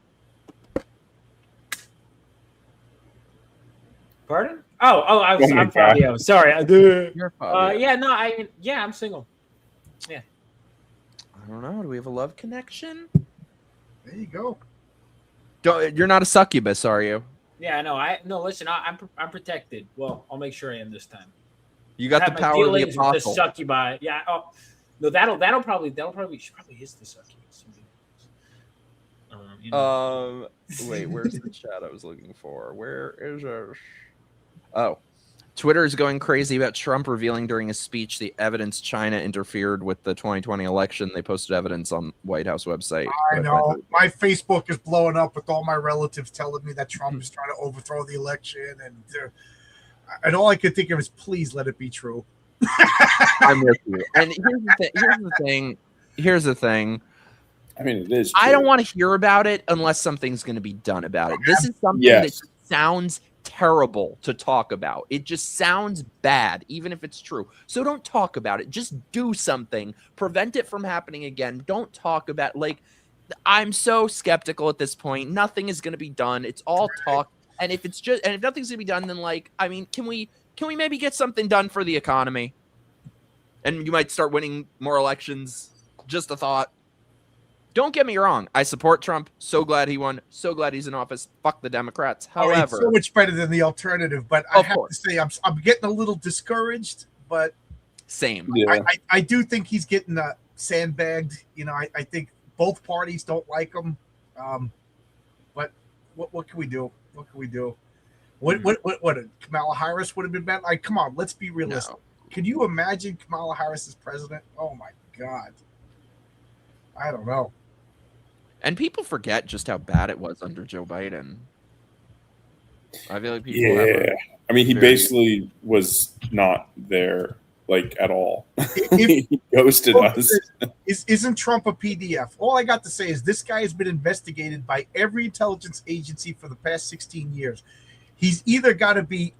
Pardon? I'm my God. Fabio. Sorry. You're Fabio. I'm single. Yeah. I don't know. Do we have a love connection? There you go. You're not a succubus, are you? Yeah, no. Listen, I'm protected. Well, I'll make sure I am this time. You got Have the my power of the dealings with apostle. the succubi. Yeah. Oh, no. That'll probably. She probably is the succubus. Wait, where's the chat I was looking for? Where is our? Oh, Twitter is going crazy about Trump revealing during his speech the evidence China interfered with the 2020 election. They posted evidence on White House website. I know. My Facebook is blowing up with all my relatives telling me that Trump is trying to overthrow the election, and all I could think of is, please let it be true. I'm with you. And here's the thing. I mean, it is. I true. don't want to hear about it unless something's going to be done about it. This is something that just sounds terrible to talk about. It just sounds bad, even if it's true. So don't talk about it. Just do something. Prevent it from happening again. Don't talk about I'm so skeptical at this point. Nothing is going to be done. It's all talk. And if nothing's going to be done, then can we maybe get something done for the economy? And you might start winning more elections. Just a thought. Don't get me wrong. I support Trump. So glad he won. So glad he's in office. Fuck the Democrats. However, it's so much better than the alternative. But I have to say, I'm getting a little discouraged. But same. I do think he's getting sandbagged. I think both parties don't like him. But what can we do? What can we do? What Kamala Harris would have been better? Like, come on, let's be realistic. No. Can you imagine Kamala Harris as president? Oh my God. I don't know. And people forget just how bad it was under Joe Biden. I feel like people. Yeah, I mean, he basically was not there, at all. He ghosted us. Isn't Trump a PDF? All I got to say is this guy has been investigated by every intelligence agency for the past 16 years. He's either got to be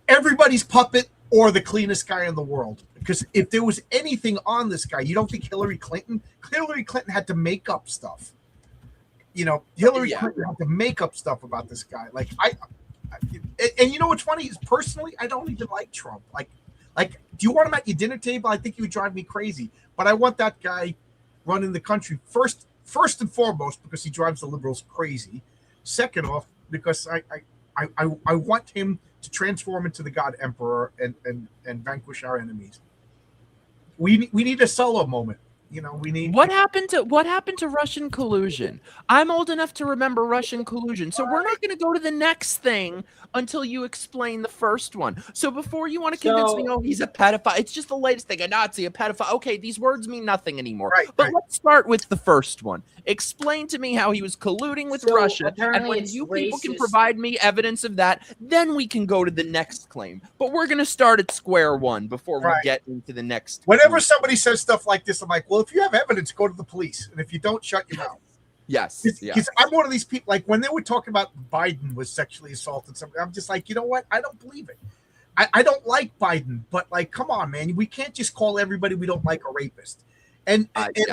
everybody's puppet or the cleanest guy in the world. Because if there was anything on this guy, you don't think Hillary Clinton had to make up stuff. Hillary Clinton had to make up stuff about this guy. And you know what's funny is personally, I don't even like Trump. Do you want him at your dinner table? I think he would drive me crazy. But I want that guy running the country first and foremost because he drives the liberals crazy. Second off, because I want him to transform into the God Emperor and vanquish our enemies. We need a solo moment. We need. What happened to Russian collusion? I'm old enough to remember Russian collusion, so we're not going to go to the next thing until you explain the first one. So before you want to convince me, he's a pedophile. It's just the latest thing, a Nazi, a pedophile. Okay, these words mean nothing anymore. But let's start with the first one. Explain to me how he was colluding with Russia, and when you people can provide me evidence of that, then we can go to the next claim. But we're going to start at square one before we get into the next. Whenever somebody says stuff like this, I'm like, well, if you have evidence, go to the police, and if you don't, shut your mouth. Yes, because I'm one of these people. When they were talking about Biden was sexually assaulted somebody, I'm just like, you know what? I don't believe it. I don't like Biden, but come on, man, we can't just call everybody we don't like a rapist. And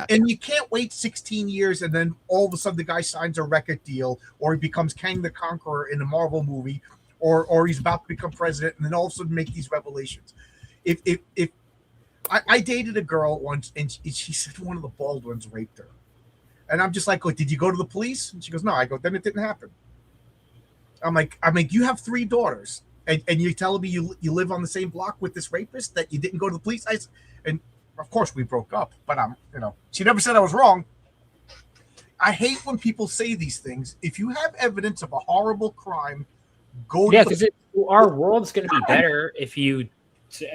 you can't wait 16 years and then all of a sudden the guy signs a record deal, or he becomes Kang the Conqueror in a Marvel movie, or he's about to become president, and then all of a sudden make these revelations. If I dated a girl once, and she said one of the Baldwins raped her. And I'm just like, did you go to the police? And she goes, no. I go, then it didn't happen. I'm like, you have 3 daughters, and you're telling me you live on the same block with this rapist that you didn't go to the police? And of course we broke up, but she never said I was wrong. I hate when people say these things. If you have evidence of a horrible crime, go to because our world's going to be better if you.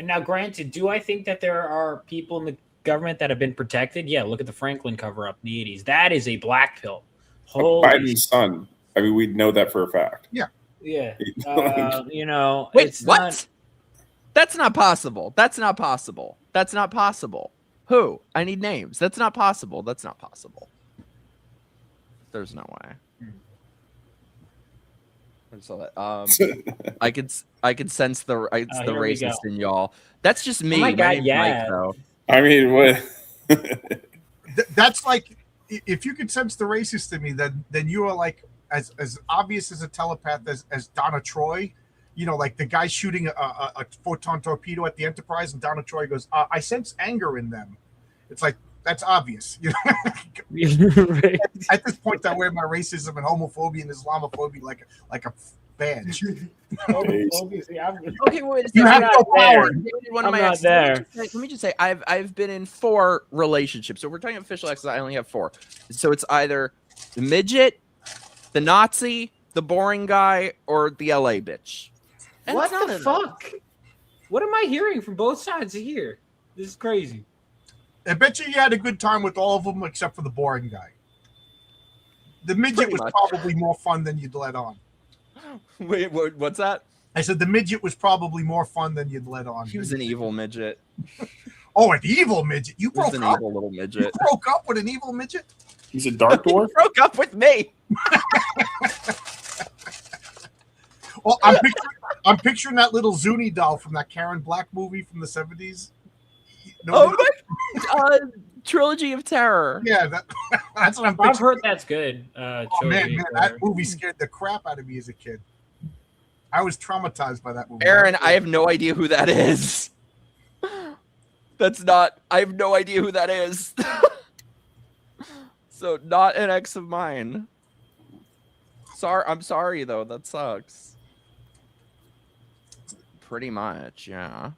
Now, granted, do I think that there are people in the government that have been protected? Yeah, look at the Franklin cover-up in the 80s. That is a black pill. Biden's son. I mean, we know that for a fact. Yeah. Yeah. You know, Wait, it's what? not. That's not possible. That's not possible. That's not possible. Who? I need names. That's not possible. That's not possible. There's no way. I could sense the racist in y'all. That's just me. Oh my God, name's Mike, though. I mean, what? That's like, if you can sense the racist in me, then you are like as obvious as a telepath as Donna Troy. You know, like the guy shooting a photon torpedo at the Enterprise, and Donna Troy goes, "I sense anger in them." It's like, that's obvious. You know, Right. At this point, I wear my racism and homophobia and Islamophobia like a badge. Okay, wait a second. You have no power. One of my exes. Let me just say, I've been in 4 relationships. So we're talking official exes. I only have 4. So it's either the midget, the Nazi, the boring guy, or the LA bitch. And What it's not the enough. fuck? What am I hearing from both sides of here? This is crazy. I bet you had a good time with all of them except for the boring guy. The midget Pretty was much. probably more fun than you'd let on. Wait, what's that? I said the midget was probably more fun than you'd let on. He was an evil midget. Oh, an evil midget. You He was broke an up? evil little You midget. broke up with an evil midget? He's a dark dwarf. He broke up with me. Well, I'm picturing that little Zuni doll from that Karen Black movie from the 70s. Trilogy of Terror. Yeah, that's what I'm I've picturing. heard that's good. Oh, Trilogy man, of that Terror. movie scared the crap out of me as a kid. I was traumatized by that movie. Aaron, I have no idea who that is. I have no idea who that is. So not an ex of mine. I'm sorry though, that sucks. Pretty much, yeah.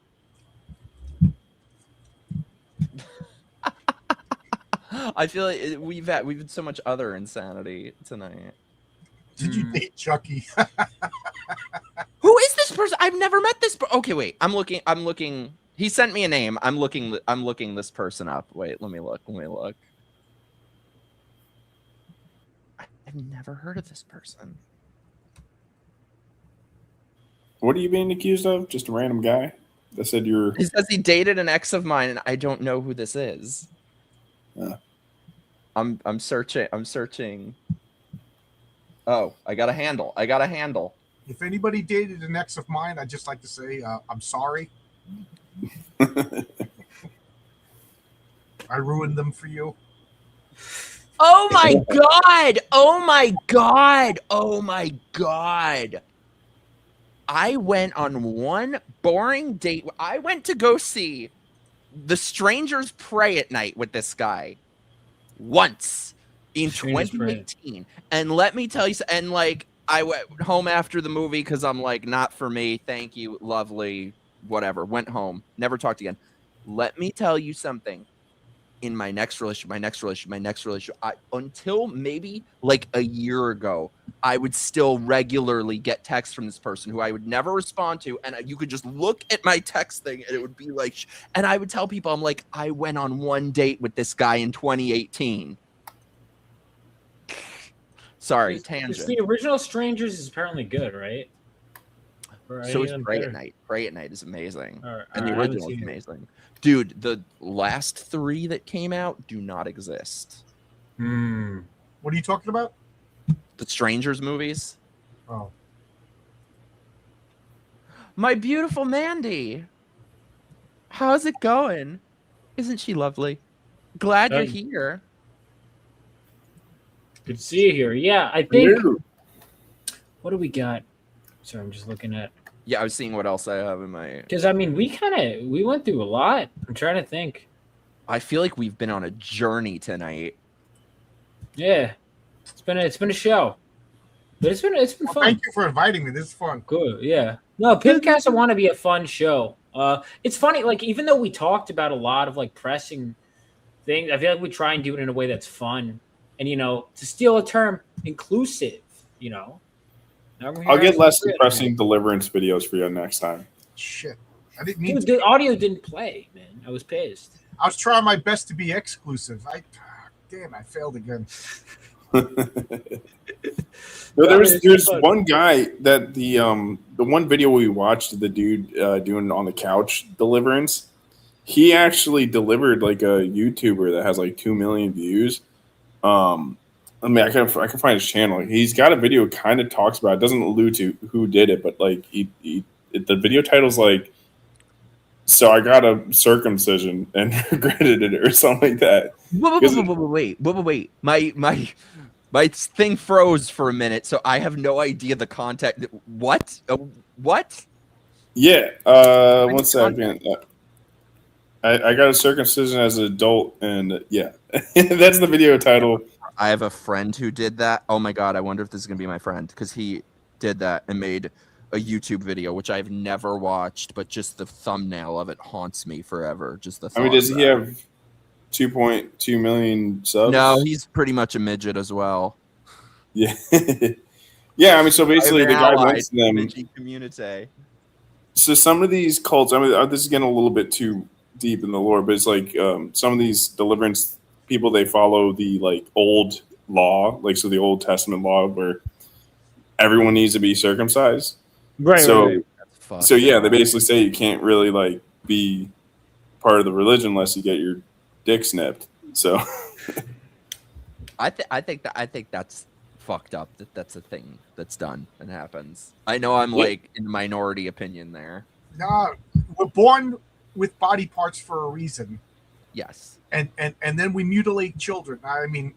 I feel like we've had so much other insanity tonight. Did you date Chucky? Who is this person? I've never met this. Okay, wait. I'm looking. He sent me a name. I'm looking this person up. Wait, let me look. I've never heard of this person. What are you being accused of? Just a random guy that said you're. He says he dated an ex of mine, and I don't know who this is. I'm searching. Oh, I got a handle. If anybody dated an ex of mine, I'd just like to say I'm sorry. I ruined them for you. Oh my god! Oh my god! Oh my god! I went on one boring date. I went to go see The Strangers Pray at Night with this guy once in 2018. And let me tell you, and like I went home after the movie because I'm like, not for me. Thank you, lovely, whatever. Went home, never talked again. Let me tell you something. In my next relationship, until maybe like a year ago, I would still regularly get texts from this person who I would never respond to. And you could just look at my text thing and it would be like, and I would tell people, I'm like, I went on one date with this guy in 2018. Sorry, tangent. The original Strangers is apparently good, right? So is Pray at Night. Pray at Night is amazing. And the I haven't original is seen it. amazing. Dude, the last 3 that came out do not exist. What are you talking about? The Strangers movies. Oh. My beautiful Mandy. How's it going? Isn't she lovely? Glad you're here. Good to see you here. Yeah, I think. What do we got? Sorry, I'm just looking at. Yeah, I was seeing what else I have in my. Because I mean, we went through a lot. I'm trying to think. I feel like we've been on a journey tonight. Yeah, it's been a show, but it's been fun. Thank you for inviting me. This is fun. Good. Yeah. No, PIMPCAST I want to be a fun show. It's funny. Like even though we talked about a lot of like pressing things, I feel like we try and do it in a way that's fun, and to steal a term, inclusive. I'll get less depressing deliverance videos for you next time. Shit. I didn't mean Dude, the audio didn't play, man. I was pissed. I was trying my best to be exclusive. Damn, I failed again. No, there's one guy that the one video we watched, the dude doing on the couch deliverance. He actually delivered like a YouTuber that has like 2 million views. I mean, I can find his channel. He's got a video kind of talks about it. Doesn't allude to who did it, but like the video title's like, "So I got a circumcision and regretted it," or something like that. Wait. My thing froze for a minute, so I have no idea the context. What? What? Yeah. 1 second. I got a circumcision as an adult, and yeah, that's the video title. I have a friend who did that. Oh my god, I wonder if this is gonna be my friend because he did that and made a YouTube video, which I've never watched, but just the thumbnail of it haunts me forever. Just the. I mean, does he have 2.2 million subs? No, he's pretty much a midget as well. Yeah, yeah. I mean, so basically, the guy went to them. Community. So some of these cults. I mean, this is getting a little bit too deep in the lore, but it's like some of these deliverance people, they follow the like old law, like so the Old Testament law where everyone needs to be circumcised. Right. So, right. so yeah, they basically say you can't really like be part of the religion unless you get your dick snipped. So, I think that's fucked up. That's a thing that's done and happens. I know I'm like in the minority opinion there. Nah, we're born with body parts for a reason. Yes. And then we mutilate children. I mean,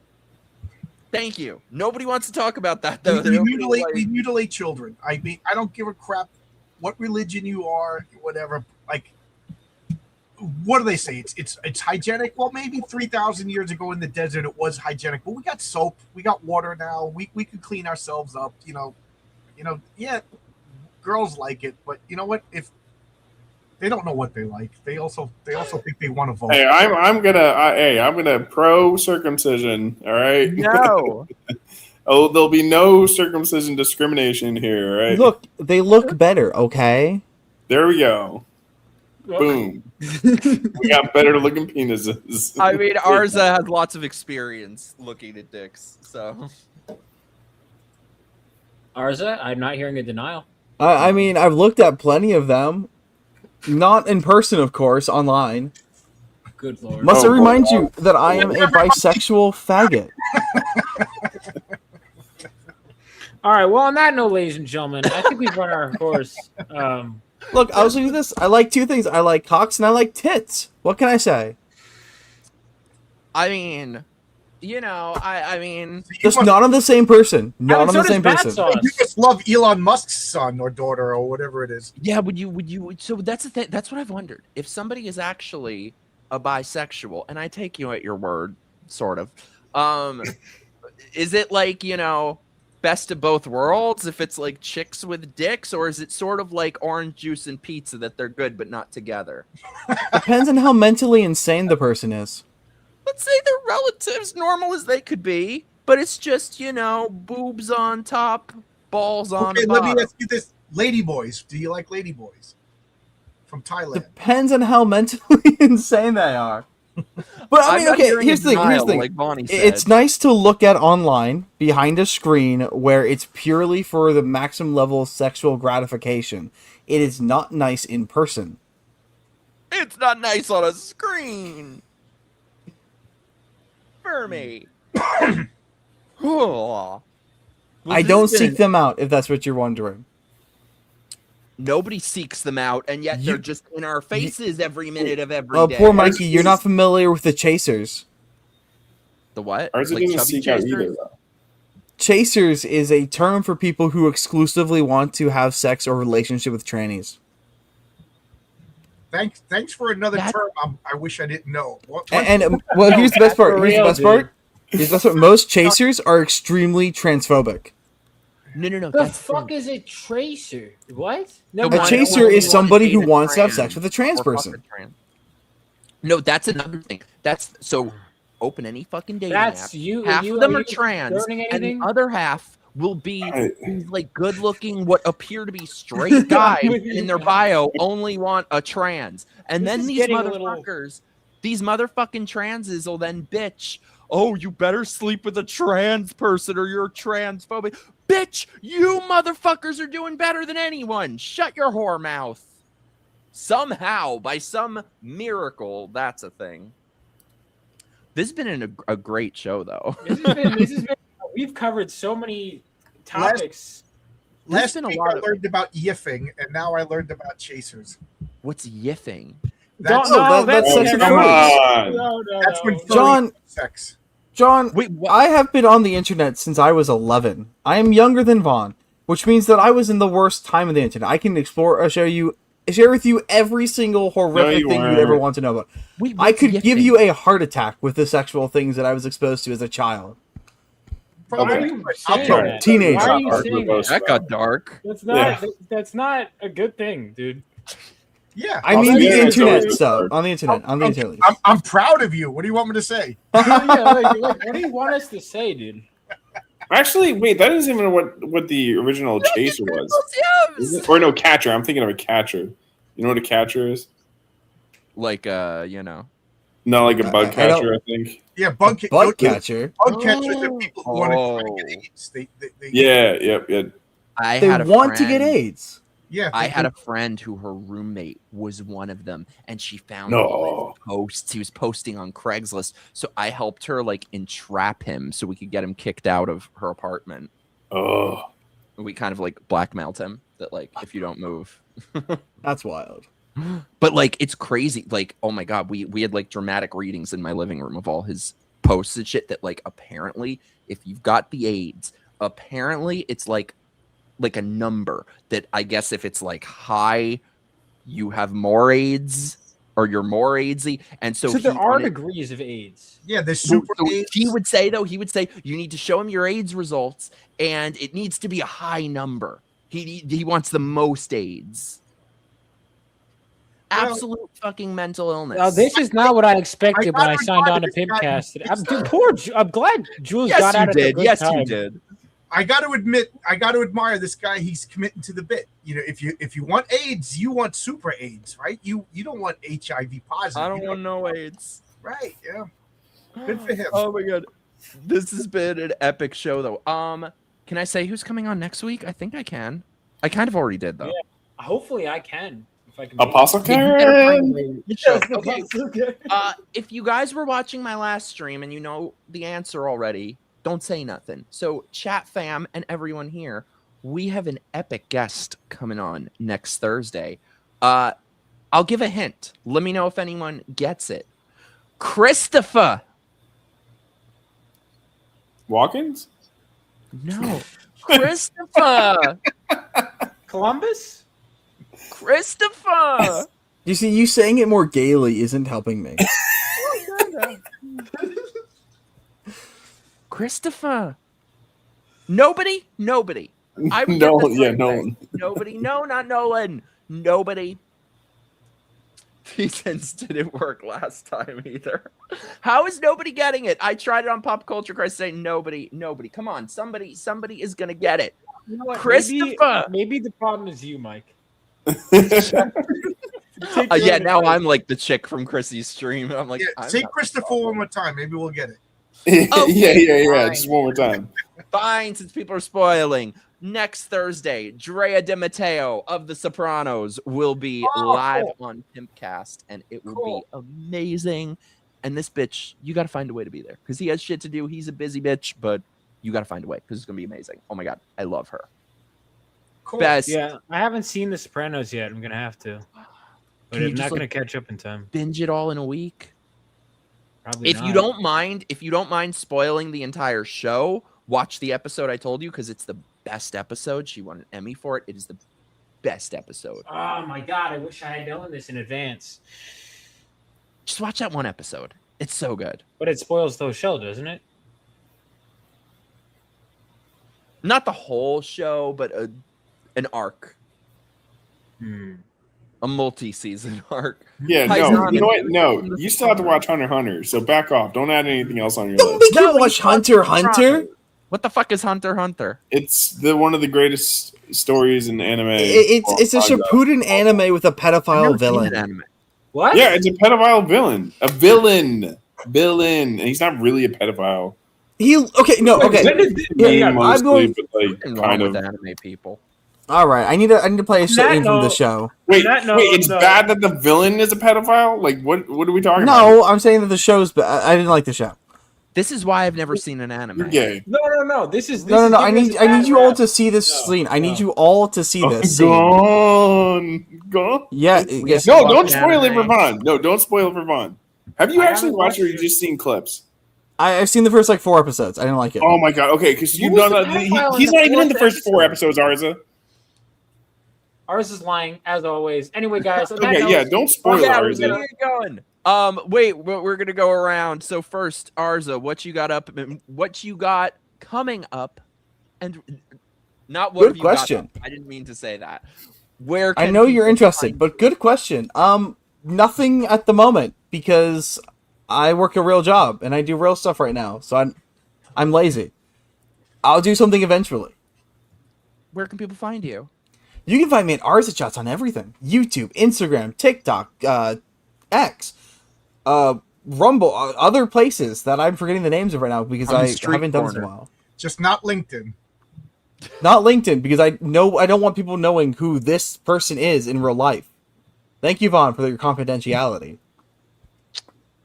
thank you. Nobody wants to talk about that though. We mutilate children. I mean, I don't give a crap what religion you are, whatever. Like, what do they say? It's hygienic. Well, maybe 3,000 years ago in the desert it was hygienic, but we got soap, we got water now. We can clean ourselves up. You know. Yeah, girls like it, but you know what? If they don't know what they like, they also think they want to vote. Hey, I'm gonna pro circumcision. All right. No. Oh, there'll be no circumcision discrimination here. All right. Look, they look better. Okay. There we go. Boom. We got better looking penises. I mean, Arza has lots of experience looking at dicks, so. Arza, I'm not hearing a denial. I mean, I've looked at plenty of them. Not in person, of course, online. Good lord. Must I remind you that I am a bisexual faggot? All right. Well, on that note, ladies and gentlemen, I think we've run our course. Look, I was looking at this. I like two things. I like cocks and I like tits. What can I say? I mean, you know, I mean, just not on the same person. Not on the same person. You just love Elon Musk's son or daughter or whatever it is. Yeah, would you? So that's the thing. That's what I've wondered. If somebody is actually a bisexual, and I take you at your word, sort of, is it like, you know, best of both worlds? If it's like chicks with dicks, or is it sort of like orange juice and pizza that they're good but not together? Depends on how mentally insane the person is. Let's say they're relatives, normal as they could be, but it's just, you know, boobs on top, balls on the bottom. Let me ask you this. Ladyboys. Do you like ladyboys? From Thailand. Depends on how mentally insane they are. But I mean, okay, here's the thing. Like Bonnie said. It's nice to look at online behind a screen where it's purely for the maximum level of sexual gratification. It is not nice in person. It's not nice on a screen. For me. I don't seek them out, if that's what you're wondering. Nobody seeks them out, and yet they're just in our faces every minute of every day. Poor Mikey, you're not familiar with the chasers. The what? Ours Like doesn't chubby seek out chasers? either, though. Chasers is a term for people who exclusively want to have sex or relationship with trannies. Thanks for another term I wish I didn't know. Well, here's the best part. Here's the best part. Most chasers are extremely transphobic. No. The fuck is a tracer? What? A chaser is somebody who wants to have sex with a trans person. No, that's another thing. That's so open any fucking dating That's app. you. Half you, of them are are trans, learning and the anything? other half will be these like good-looking, what appear to be straight guys in their bio only want a trans, and This then is these getting a motherfuckers, these motherfucking transes will then bitch. oh, you better sleep with a trans person or you're transphobic. Bitch, you motherfuckers are doing better than anyone. Shut your whore mouth. Somehow, by some miracle, that's a thing. This has been a great show, though. This has been we've covered so many topics. Last week I learned about yiffing, and now I learned about chasers. What's yiffing? That's when sex. John, I have been on the internet since I was 11. I am younger than Vaughn, which means that I was in the worst time of the internet. I can share with you every single horrific thing you'd ever want to know about. I could give you a heart attack with the sexual things that I was exposed to as a child. Why are you saying that? Teenager. Why are you saying that? That got dark. That's not a good thing, dude. Yeah, I mean the internet stuff. On the internet. I'm proud of you. What do you want me to say? What do you want us to say, dude? Actually, wait, that isn't even what the original chaser was. Or no, catcher. I'm thinking of a catcher. You know what a catcher is? Like, No, like a bug catcher, I think. Yeah, bug catcher. Bug catchers are people who want to get AIDS. Yeah. They want to get AIDS. Yeah, I had a friend who her roommate was one of them, and she found posts. He was posting on Craigslist, so I helped her like entrap him so we could get him kicked out of her apartment. Oh, we kind of like blackmailed him that like if you don't move. That's wild. But like it's crazy. Like, oh my god, we had like dramatic readings in my living room of all his posts and shit that like apparently if you've got the AIDS, apparently it's like a number that I guess if it's like high, you have more AIDS or you're more AIDSy. And so there are degrees of AIDS. Yeah, there's super AIDS. He would say you need to show him your AIDS results and it needs to be a high number. He wants the most AIDS. Absolute fucking mental illness. Now, this is not what I expected when I signed on to PIMPCAST. I'm glad Jules got out of it. Yes, you did. I got to admire this guy. He's committing to the bit. You know, if you want AIDS, you want super AIDS, right? You don't want HIV positive. I don't want no AIDS. Right? Yeah. Good for him. Oh my god, this has been an epic show, though. Can I say who's coming on next week? I think I can. I kind of already did, though. Yeah, hopefully, I can. If I can Apostle Karen. Okay. If you guys were watching my last stream and you know the answer already, don't say nothing. So, chat fam and everyone here, we have an epic guest coming on next Thursday. I'll give a hint. Let me know if anyone gets it. Christopher Watkins? No. Christopher. Columbus? Christopher. You see, you saying it more gaily isn't helping me. Christopher. Nobody. Nolan. Nobody. No, not Nolan. Nobody. These hints didn't work last time either. How is nobody getting it? I tried it on Pop Culture Christ saying nobody. Come on, somebody is gonna get it. You know what? Christopher. Maybe the problem is you, Mike. Yeah, now I'm like the chick from Chrissy's stream. I'm like, say Christopher one more time. Maybe we'll get it. Okay, yeah. fine. Just one more time. Fine, since people are spoiling. Next Thursday, Drea De Matteo of The Sopranos will be live on PIMPCAST, and it will be amazing. And this bitch, you got to find a way to be there because he has shit to do. He's a busy bitch, but you got to find a way because it's going to be amazing. Oh my God, I love her. Cool. Best. Yeah, I haven't seen The Sopranos yet. I'm going to have to. But I'm not going to catch up in time. Binge it all in a week? Probably if you don't mind spoiling the entire show, watch the episode I told you because it's the best episode. She won an Emmy for it. It is the best episode. Oh my God, I wish I had known this in advance. Just watch that one episode. It's so good. But it spoils the show, doesn't it? Not the whole show, but an arc. A multi-season arc. Yeah, no, you know what? No, you still have to watch Hunter x Hunter, so back off. Don't add anything else on your list. You watch Hunter x Hunter? What the fuck is Hunter x Hunter? It's one of the greatest stories in anime. It's a Shippuden anime with a pedophile villain. What? Yeah, it's a pedophile villain. A villain. villain, and he's not really a pedophile. Okay. Yeah, I'm going. but like kind of anime people. All right, I need to play a scene from the show. Wait, it's bad that the villain is a pedophile? Like, what are we talking about? No, I'm saying that the show's. I didn't like the show. This is why I've never seen an anime. You're gay. No. This is No. I need you all to see this scene. I need you all to see this scene. Gone. Yeah. No, don't spoil it for Vaughn. No, don't spoil it for Vaughn. Have you actually watched it or you just seen clips? I've seen the first 4 episodes. I didn't like it. Oh my god. Okay, because he's not even in the first 4 episodes, Arza. Ours is lying as always. Anyway, guys. Don't spoil it. We're gonna get going. Wait, we're gonna go around. So first, Arza, what you got up? What you got coming up? And not what Good have you got question. up. I didn't mean to say that. Where I can know you're people interested, find but good question. Nothing at the moment because I work a real job and I do real stuff right now. So I'm lazy. I'll do something eventually. Where can people find you? You can find me at ArzaChats on everything. YouTube, Instagram, TikTok, X, Rumble, other places that I'm forgetting the names of right now because I haven't done this in a while. Just not LinkedIn. Not LinkedIn because I don't want people knowing who this person is in real life. Thank you, Vaughn, for your confidentiality.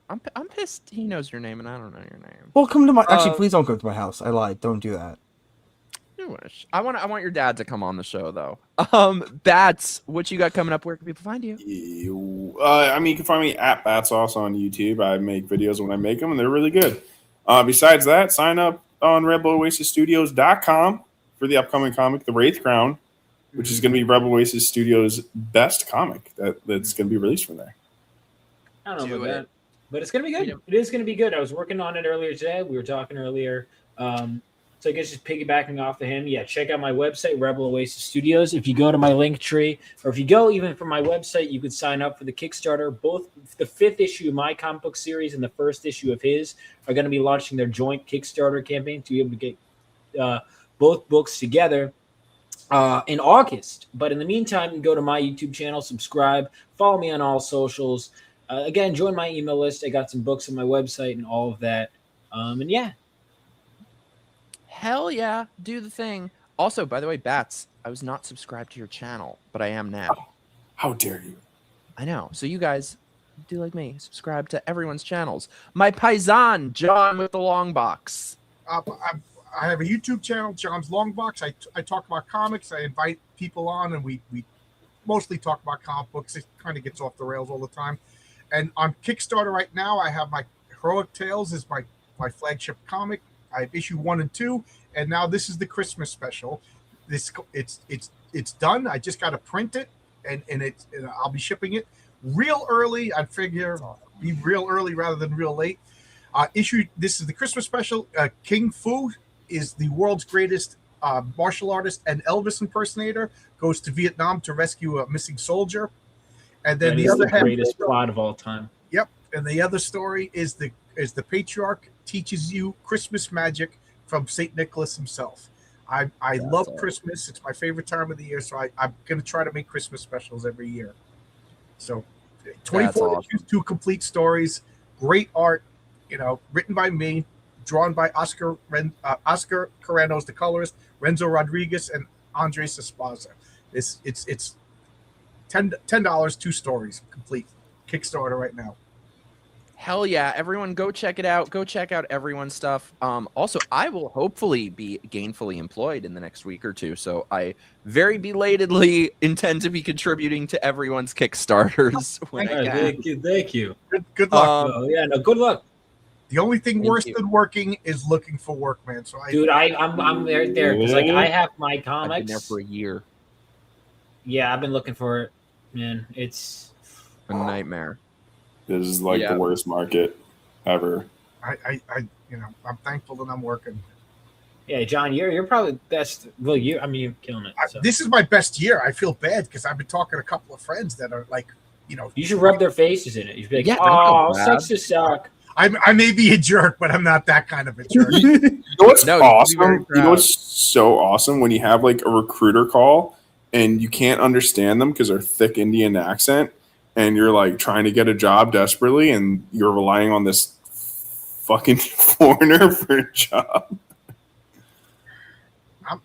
I'm pissed he knows your name and I don't know your name. Well, come to my... Actually, please don't come to my house. I lied. Don't do that. I wish. I want your dad to come on the show, though. Bats, what you got coming up? Where can people find you? You can find me at BatSauce on YouTube. I make videos when I make them, and they're really good. Besides that, sign up on RebelOasisStudios.com for the upcoming comic, The Wraith Crown, which is going to be Rebel Oasis Studios' best comic that's going to be released from there. I don't know about that, but it's going to be good. It is going to be good. I was working on it earlier today. We were talking earlier. So I guess just piggybacking off of him, check out my website, Rebel Oasis Studios. If you go to my link tree, or if you go even from my website, you could sign up for the Kickstarter. Both the 5th issue of my comic book series and the 1st issue of his are going to be launching their joint Kickstarter campaign to be able to get both books together in August. But in the meantime, you can go to my YouTube channel, subscribe, follow me on all socials. Again, join my email list. I got some books on my website and all of that. And yeah. Hell yeah, do the thing. Also, by the way, Bats, I was not subscribed to your channel, but I am now. How dare you? I know. So you guys do like me. Subscribe to everyone's channels. My paisan, John with the Longbox. I have a YouTube channel, John's Longbox. I talk about comics. I invite people on, and we mostly talk about comic books. It kind of gets off the rails all the time. And on Kickstarter right now, I have my Heroic Tales is my flagship comic. I have issue 1 and 2, and now this is the Christmas special. It's done. I just got to print it, and I'll be shipping it real early. I figure be real early rather than real late. This is the Christmas special. King Fu is the world's greatest martial artist and Elvis impersonator. Goes to Vietnam to rescue a missing soldier, and then the other greatest plot of all time. Yep, and the other story is the patriarch teaches you Christmas magic from St. Nicholas himself. I love Christmas. It's my favorite time of the year, so I'm going to try to make Christmas specials every year. So 24 issues, 2 complete stories, great art, written by me, drawn by Oscar Carrenos, the colorist, Renzo Rodriguez, and Andres Esparza. It's $10, 2 stories, complete. Kickstarter right now. Hell yeah, everyone go check it out. Go check out everyone's stuff. Also, I will hopefully be gainfully employed in the next week or 2, so I very belatedly intend to be contributing to everyone's Kickstarters. Thank you. Good luck. Good luck. The only thing worse than working is looking for work, man. So I'm there because I have my comics. I've been there for a year. Yeah, I've been looking for it, man. It's a nightmare. This is the worst market ever. I'm thankful that I'm working. Yeah, John, you're probably best. Well, you're killing it. So. This is my best year. I feel bad because I've been talking to a couple of friends that are You should rub their faces in it. You should be like, "Oh, sucks to suck." I may be a jerk, but I'm not that kind of a jerk. You know what's awesome? You know what's so awesome when you have a recruiter call and you can't understand them because they're thick Indian accent. And you're trying to get a job desperately, and you're relying on this fucking foreigner for a job?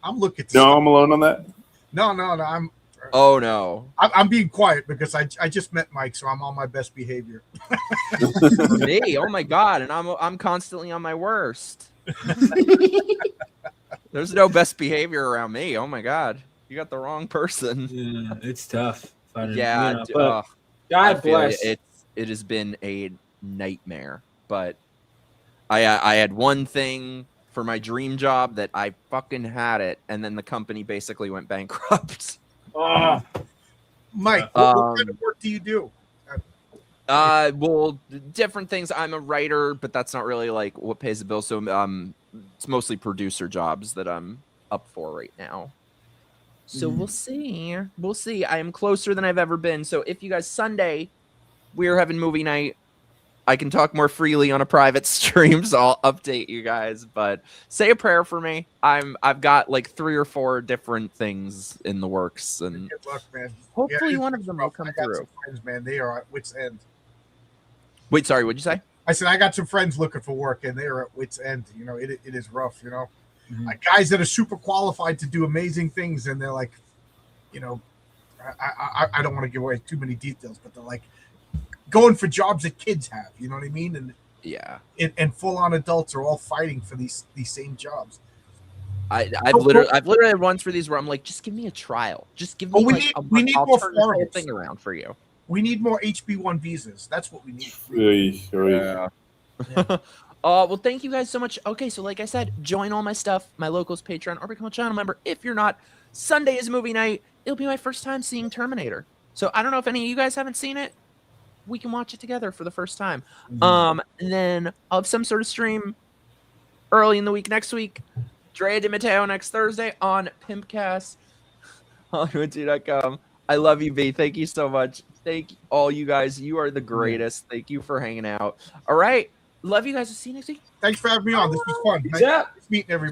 I'm looking. No, I'm alone on that. No. I'm. Oh no. I'm being quiet because I just met Mike, so I'm on my best behavior. Me, oh my god, and I'm constantly on my worst. There's no best behavior around me. Oh my god, you got the wrong person. Yeah, it's tough. Yeah, but I God feel bless. it has been a nightmare, but I had one thing for my dream job that I fucking had it, and then the company basically went bankrupt. Oh, Mike, what kind of work do you do? Well, different things. I'm a writer, but that's not really like what pays the bill. So it's mostly producer jobs that I'm up for right now. So we'll see. We'll see. I am closer than I've ever been. So if you guys Sunday, we're having movie night. I can talk more freely on a private stream, so I'll update you guys. But say a prayer for me. I've got like 3 or 4 different things in the works, and Good luck, man. hopefully Yeah, one of them will come I got through. some friends, man. They are at wit's end. Wait, sorry, what'd you say? I said I got some friends looking for work, and they are at wit's end. You know, it is rough. You know, like guys that are super qualified to do amazing things, and they're like, you know, I don't want to give away too many details, but they're like going for jobs that kids have. You know what I mean? And yeah, and full on adults are all fighting for these same jobs. I've literally had ones for these where I'm like, just give me a trial. Just give me we need I'll more turn this whole foreigners. thing around for you. We need more HB1 visas. That's what we need. Yeah. Well, thank you guys so much. Okay, so like I said, join all my stuff, my locals Patreon, or become a channel member. If you're not, Sunday is movie night. It'll be my first time seeing Terminator. So I don't know if any of you guys haven't seen it. We can watch it together for the first time. And then I'll have some sort of stream early in the week next week. Drea DiMatteo next Thursday on PIMPCAST. Hollywood2.com. I love you, B. Thank you so much. Thank all you guys. You are the greatest. Thank you for hanging out. All right. Love you guys. We'll see you next week. Thanks for having me on. This was fun. Yeah. Nice meeting everybody.